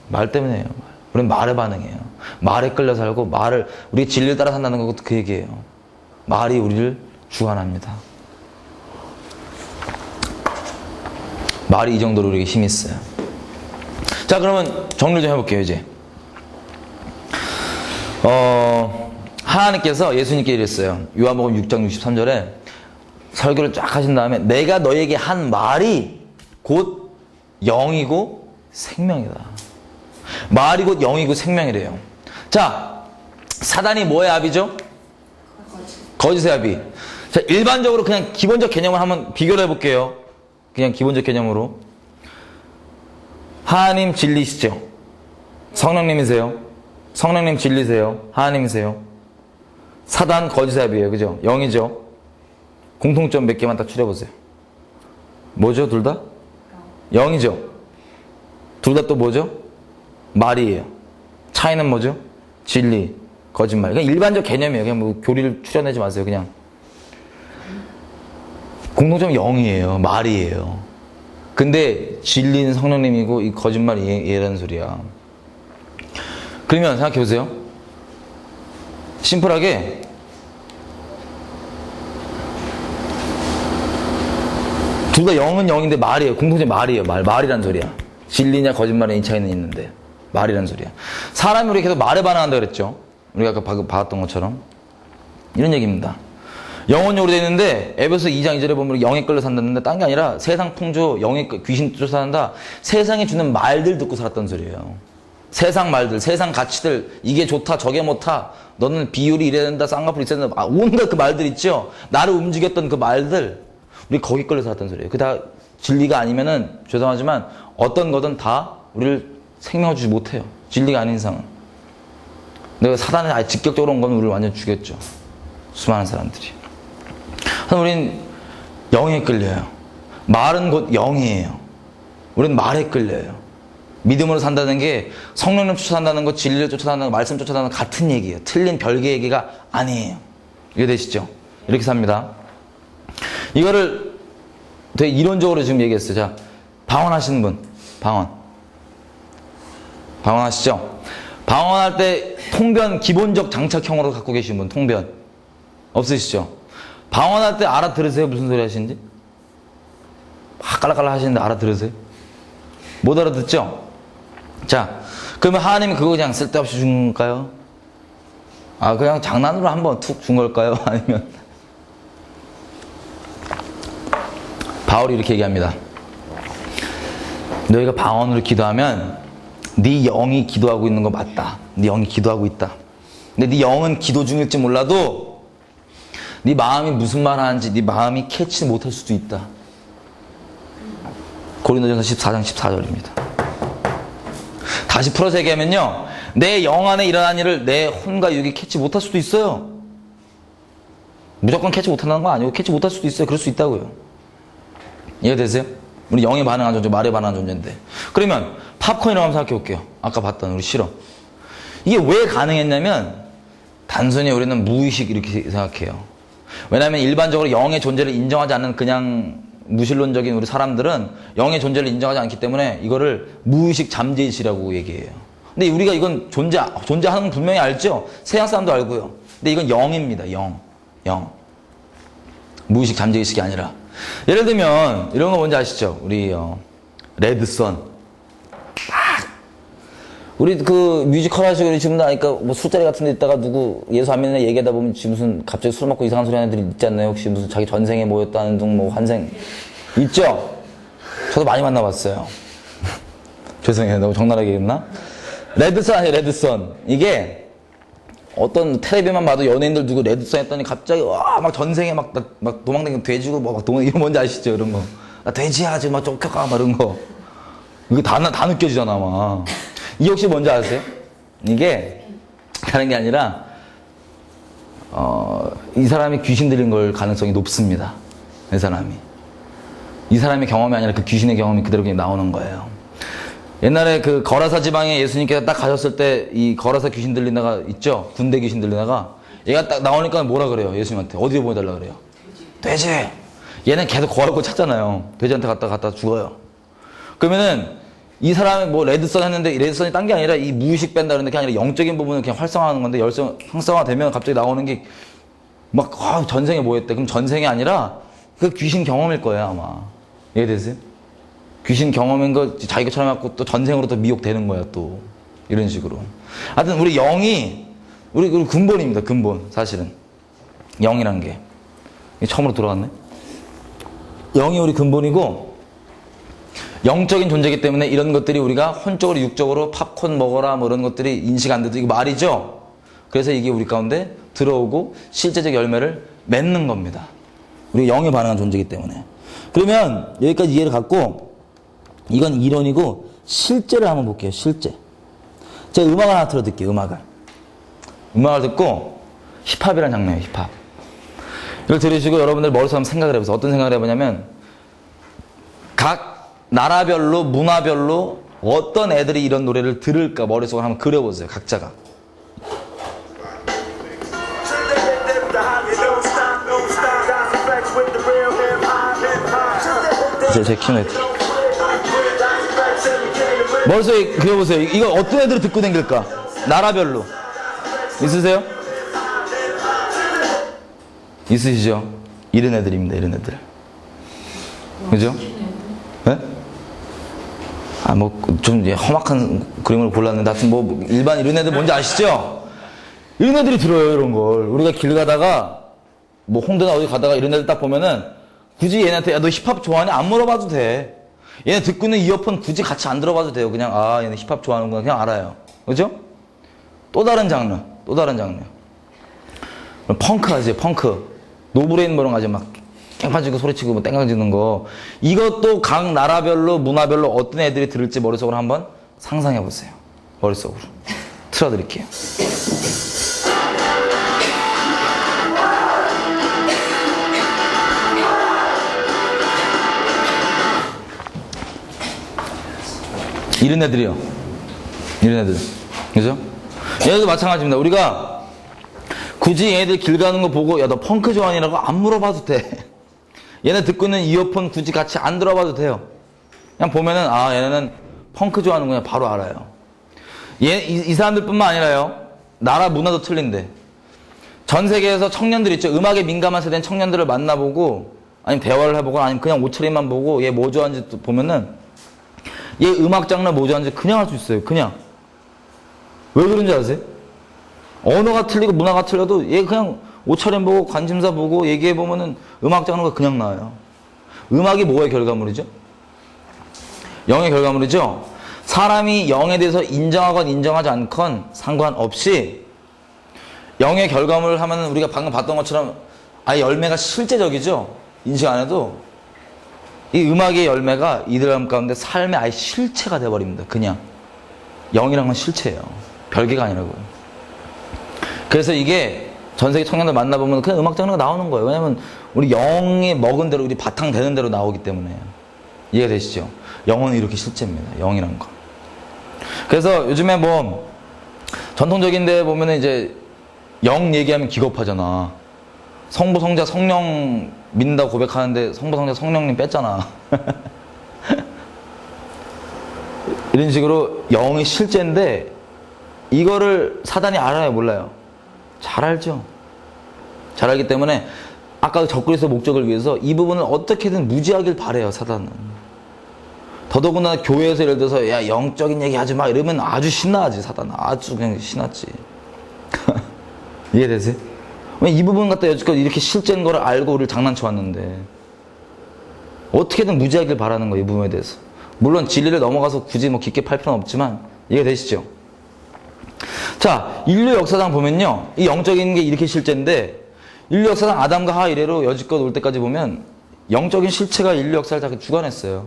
말 때문에요. 우리는 말에 반응해요. 말에 끌려 살고 우리 진리를 따라 산다는 것도 그 얘기예요. 말이 우리를 주관합니다. 말이 이 정도로 우리에게 힘이 있어요. 자, 그러면 정리 좀 해볼게요, 이제. 하나님께서 예수님께 이랬어요. 요한복음 6장 63절에 설교를 쫙 하신 다음에 내가 너에게 한 말이 곧 영이고 생명이다. 말이 곧 영이고 생명이래요. 자, 사단이 뭐의 아비죠? 거짓의 아비. 자, 일반적으로 그냥 기본적 개념을 한번 비교를 해볼게요. 그냥 기본적 개념으로. 하나님 진리시죠? 성령님이세요? 성령님 진리세요? 하나님이세요? 사단 거짓의 아비예요. 그죠? 영이죠? 공통점 몇 개만 딱 추려보세요. 뭐죠? 둘 다? 영이죠? 둘 다 또 뭐죠? 말이에요. 차이는 뭐죠? 진리, 거짓말. 그냥 일반적 개념이에요. 그냥 교리를 추려내지 마세요. 그냥. 공통점은 영이에요. 말이에요. 근데 진리는 성령님이고 이 거짓말이 얘라는 소리야. 그러면 생각해보세요. 심플하게 둘 다 영은 영인데 말이에요. 공통점 말이에요. 말이란 소리야. 진리냐 거짓말이냐 이 차이는 있는데 말이란 소리야. 사람이 우리 계속 말에 반응한다 그랬죠. 우리가 아까 봤던 것처럼 이런 얘기입니다. 영혼적으로 되어 있는데 에베소 2장 2절에 보면 영에 끌려 산다는데 딴 게 아니라 세상 풍조 영에 귀신 쫓아산다. 세상이 주는 말들 듣고 살았던 소리예요. 세상 말들, 세상 가치들, 이게 좋다, 저게 못하, 너는 비율이 이래야 된다, 쌍꺼풀 있어야 된다, 온갖 그 말들 있죠? 나를 움직였던 그 말들, 우리 거기 끌려 살았던 소리예요. 그 다 진리가 아니면은, 죄송하지만, 어떤 거든 다 우리를 생명을 주지 못해요. 진리가 아닌 이상은. 내가 사단에 아예 직격적으로 온 건 우리를 완전 죽였죠. 수많은 사람들이. 우린 영에 끌려요. 말은 곧 영이에요. 우린 말에 끌려요. 믿음으로 산다는 게 성령님 쫓아산다는 거, 진리를 쫓아산다는 거, 말씀 쫓아산다는 거 같은 얘기예요. 틀린 별개 얘기가 아니에요. 이해되시죠? 이렇게 삽니다. 이거를 되게 이론적으로 지금 얘기했어요. 자, 방언하시는 분, 방언하시죠? 방언할 때 통변 기본적 장착형으로 갖고 계신 분, 통변 없으시죠? 방언할 때 알아들으세요? 무슨 소리 하시는지? 막 깔라깔라 하시는데 알아들으세요? 못 알아듣죠? 자, 그러면 하나님이 그거 그냥 쓸데없이 준 걸까요? 아, 그냥 장난으로 한번 툭 준 걸까요? 아니면 바울이 이렇게 얘기합니다. 너희가 방언으로 기도하면 네 영이 기도하고 있는 거 맞다. 네 영이 기도하고 있다. 근데 네 영은 기도 중일지 몰라도 네 마음이 무슨 말 하는지 네 마음이 캐치 못할 수도 있다. 고린도전서 14장 14절입니다. 다시 풀어서 얘기하면요, 내 영 안에 일어난 일을 내 혼과 육이 캐치 못할 수도 있어요. 무조건 캐치 못한다는 건 아니고 캐치 못할 수도 있어요. 그럴 수 있다고요. 이해되세요? 우리 영에 반응한 존재, 말에 반응한 존재인데. 그러면 팝콘이라고 한번 생각해 볼게요. 아까 봤던 우리 실험. 이게 왜 가능했냐면 단순히 우리는 무의식 이렇게 생각해요. 왜냐하면 일반적으로 영의 존재를 인정하지 않는 그냥 무신론적인 우리 사람들은 영의 존재를 인정하지 않기 때문에 이거를 무의식 잠재의식이라고 얘기해요. 근데 우리가 이건 존재하는 건 분명히 알죠? 서양 사람도 알고요. 근데 이건 영입니다. 영. 무의식 잠재의식이 아니라. 예를 들면 이런 거 뭔지 아시죠? 우리 레드선. 우리 그 뮤지컬 하시고 지금 나니까 뭐 술자리 같은 데 있다가 누구 예수 안 믿는 애 얘기하다 보면 지금 무슨 갑자기 술 먹고 이상한 소리 하는 애들이 있지 않나요? 혹시 무슨 자기 전생에 모였다는 둥 뭐 환생 있죠? 저도 많이 만나봤어요. 죄송해요. 너무 적나라하게 했나? 레드선 아니에요. 레드선. 이게 어떤 텔레비만 봐도 연예인들 누구 레드선 했더니 갑자기 와 막 전생에 막 도망다니고 돼지고 막 이런 뭔지 아시죠? 이런 거. 나 돼지야 지금 막 쫓겨가 막 이런 거. 이게 다 느껴지잖아 막. 이 혹시 뭔지 아세요? 이게 다른 게 아니라 이 사람이 귀신 들린 걸 가능성이 높습니다. 이 사람의 경험이 아니라 그 귀신의 경험이 그대로 그냥 나오는 거예요. 옛날에 그 거라사 지방에 예수님께서 딱 가셨을 때 이 거라사 귀신 들린 애가 있죠? 군대 귀신 들린 애가 얘가 딱 나오니까 뭐라 그래요? 예수님한테 어디로 보내달라 그래요? 돼지! 얘는 계속 거할 거 찾잖아요. 돼지한테 갖다 죽어요. 그러면은 이 사람이 뭐 레드선 했는데 레드선이 딴 게 아니라 이 무의식 뺀다 그러는데 그게 아니라 영적인 부분을 그냥 활성화하는 건데 활성화 되면 갑자기 나오는 게 막 전생에 뭐 했대. 그럼 전생이 아니라 그 귀신 경험일 거예요 아마. 이해되세요? 귀신 경험인 거 자기가 처럼해갖고 또 전생으로 또 미혹되는 거야 또 이런 식으로. 하여튼 우리 영이 우리 근본입니다. 근본 사실은 영이란 게 처음으로 돌아갔네. 영이 우리 근본이고 영적인 존재이기 때문에 이런 것들이 우리가 혼적으로 육적으로 팝콘 먹어라 뭐 이런 것들이 인식 안 돼도 이거 말이죠. 그래서 이게 우리 가운데 들어오고 실제적 열매를 맺는 겁니다. 우리가 영에 반응한 존재이기 때문에. 그러면 여기까지 이해를 갖고 이건 이론이고 실제를 한번 볼게요. 실제. 제가 음악을 하나 틀어드릴게요. 음악을 듣고 힙합이라는 장르예요. 힙합. 이걸 들으시고 여러분들 머릿속에 한번 생각을 해보세요. 어떤 생각을 해보냐면 각 나라별로 문화별로 어떤 애들이 이런 노래를 들을까 머릿속을 한번 그려보세요. 각자가. 제 키네트. 머릿속에 그려보세요. 이거 어떤 애들이 듣고 다닐까? 나라별로. 있으세요? 있으시죠? 이런 애들입니다. 이런 애들. 그죠? 네? 아, 뭐, 좀 험악한 그림을 골랐는데, 하여튼 뭐, 일반 이런 애들 뭔지 아시죠? 이런 애들이 들어요, 이런 걸. 우리가 길 가다가, 뭐, 홍대나 어디 가다가 이런 애들 딱 보면은, 굳이 얘네한테, 야, 너 힙합 좋아하니? 안 물어봐도 돼. 얘네 듣고 있는 이어폰 굳이 같이 안 들어봐도 돼요. 그냥, 아, 얘네 힙합 좋아하는구나. 그냥 알아요. 그죠? 또 다른 장르. 또 다른 장르. 펑크 하지, 펑크. 노브레인 뭐랑 하지, 막. 깽판치고 소리치고 뭐 땡강 지는 거. 이것도 각 나라별로 문화별로 어떤 애들이 들을지 머릿속으로 한번 상상해 보세요. 머릿속으로. 틀어드릴게요. 이런 애들이요. 이런 애들. 그죠? 얘들도 마찬가지입니다. 우리가 굳이 얘네들 길 가는 거 보고, 야, 너 펑크 좋아하니라고 안 물어봐도 돼. 얘네 듣고 있는 이어폰 굳이 같이 안 들어봐도 돼요. 그냥 보면은, 아, 얘네는 펑크 좋아하는구나. 바로 알아요. 이 사람들 뿐만 아니라요. 나라 문화도 틀린데. 전 세계에서 청년들 있죠. 음악에 민감한 세대인 청년들을 만나보고, 아니면 대화를 해보거나, 아니면 그냥 옷차림만 보고, 얘 뭐 좋아하는지 보면은, 얘 음악 장르 뭐 좋아하는지 그냥 알 수 있어요. 그냥. 왜 그런지 아세요? 언어가 틀리고 문화가 틀려도 얘 그냥 옷차림 보고 관심사 보고 얘기해보면은 음악 장르가 그냥 나와요. 음악이 뭐의 결과물이죠? 영의 결과물이죠? 사람이 영에 대해서 인정하건 인정하지 않건 상관없이 영의 결과물을 하면은 우리가 방금 봤던 것처럼 아예 열매가 실제적이죠? 인식 안 해도 이 음악의 열매가 이들 가운데 삶의 아예 실체가 돼버립니다. 그냥. 영이란 건 실체예요. 별개가 아니라고요. 그래서 이게 전 세계 청년들 만나보면 그냥 음악 장르가 나오는 거예요. 왜냐면 우리 영이 먹은 대로, 우리 바탕 되는 대로 나오기 때문에. 이해가 되시죠? 영은 이렇게 실제입니다. 영이란 건. 그래서 요즘에 뭐 전통적인 데 보면은 이제 영 얘기하면 기겁하잖아. 성부, 성자, 성령 믿는다고 고백하는데 성부, 성자, 성령님 뺐잖아. 이런 식으로 영이 실제인데 이거를 사단이 알아요, 몰라요? 잘 알죠. 잘 알기 때문에 아까 적그리스도 목적을 위해서 이 부분을 어떻게든 무지하길 바래요, 사단은. 더더구나 교회에서 예를 들어서 야, 영적인 얘기 하지 마 이러면 아주 신나하지, 사단은. 아주 그냥 신났지. 이해되세요? 이 부분 갖다 여지껏 이렇게 실제인 걸 알고 우리를 장난쳐 왔는데 어떻게든 무지하길 바라는 거예요, 이 부분에 대해서. 물론 진리를 넘어가서 굳이 뭐 깊게 팔 필요는 없지만 이해되시죠? 자, 인류 역사상 보면요, 이 영적인 게 이렇게 실제인데 인류 역사상 아담과 하와 이래로 여지껏 올 때까지 보면 영적인 실체가 인류 역사를 다 주관했어요.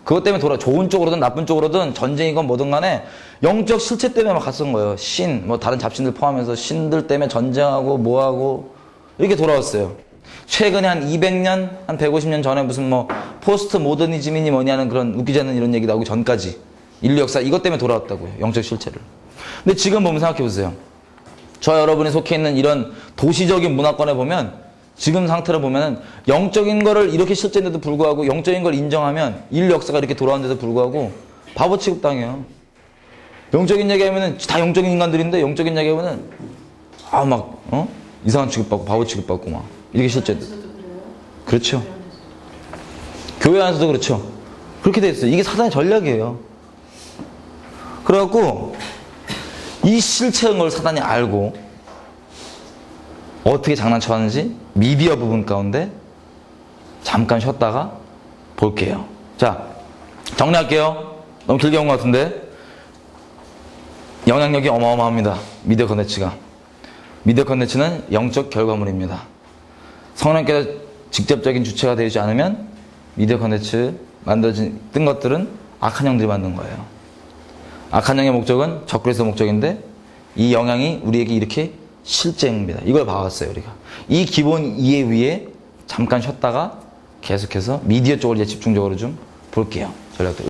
그것 때문에 좋은 쪽으로든 나쁜 쪽으로든 전쟁이건 뭐든 간에 영적 실체 때문에 막 갔던 거예요. 신, 뭐 다른 잡신들 포함해서 신들 때문에 전쟁하고 뭐하고 이렇게 돌아왔어요. 최근에 한 200년, 한 150년 전에 무슨 뭐 포스트 모더니즘이니 뭐니 하는 그런 웃기지 않는 이런 얘기 나오기 전까지 인류 역사 이것 때문에 돌아왔다고요. 영적 실체를. 근데 지금 보면 생각해 보세요. 저 여러분이 속해 있는 이런 도시적인 문화권에 보면 지금 상태로 보면은 영적인 거를 이렇게 실제인데도 불구하고 영적인 걸 인정하면 인류 역사가 이렇게 돌아왔는데도 불구하고 바보 취급당해요. 영적인 얘기하면은 다 영적인 인간들인데 영적인 얘기하면은 아 막 이상한 취급받고 바보 취급받고 막 이렇게 실제인데. 그렇죠. 교회 안에서도 그렇죠. 그렇게 돼 있어요. 이게 사단의 전략이에요. 그래갖고 이 실체인 걸 사단이 알고 어떻게 장난쳐하는지 미디어 부분 가운데 잠깐 쉬었다가 볼게요. 자, 정리할게요. 너무 길게 온 것 같은데 영향력이 어마어마합니다. 미디어 컨텐츠가. 미디어 컨텐츠는 영적 결과물입니다. 성령께서 직접적인 주체가 되지 않으면 미디어 컨텐츠 뜬 것들은 악한 영들이 만든 거예요. 악한 영의 목적은 적그리스도 목적인데 이 영향이 우리에게 이렇게 실제입니다. 이걸 봐왔어요, 우리가. 이 기본 이해 위에 잠깐 쉬었다가 계속해서 미디어 쪽을 이제 집중적으로 좀 볼게요. 전략들.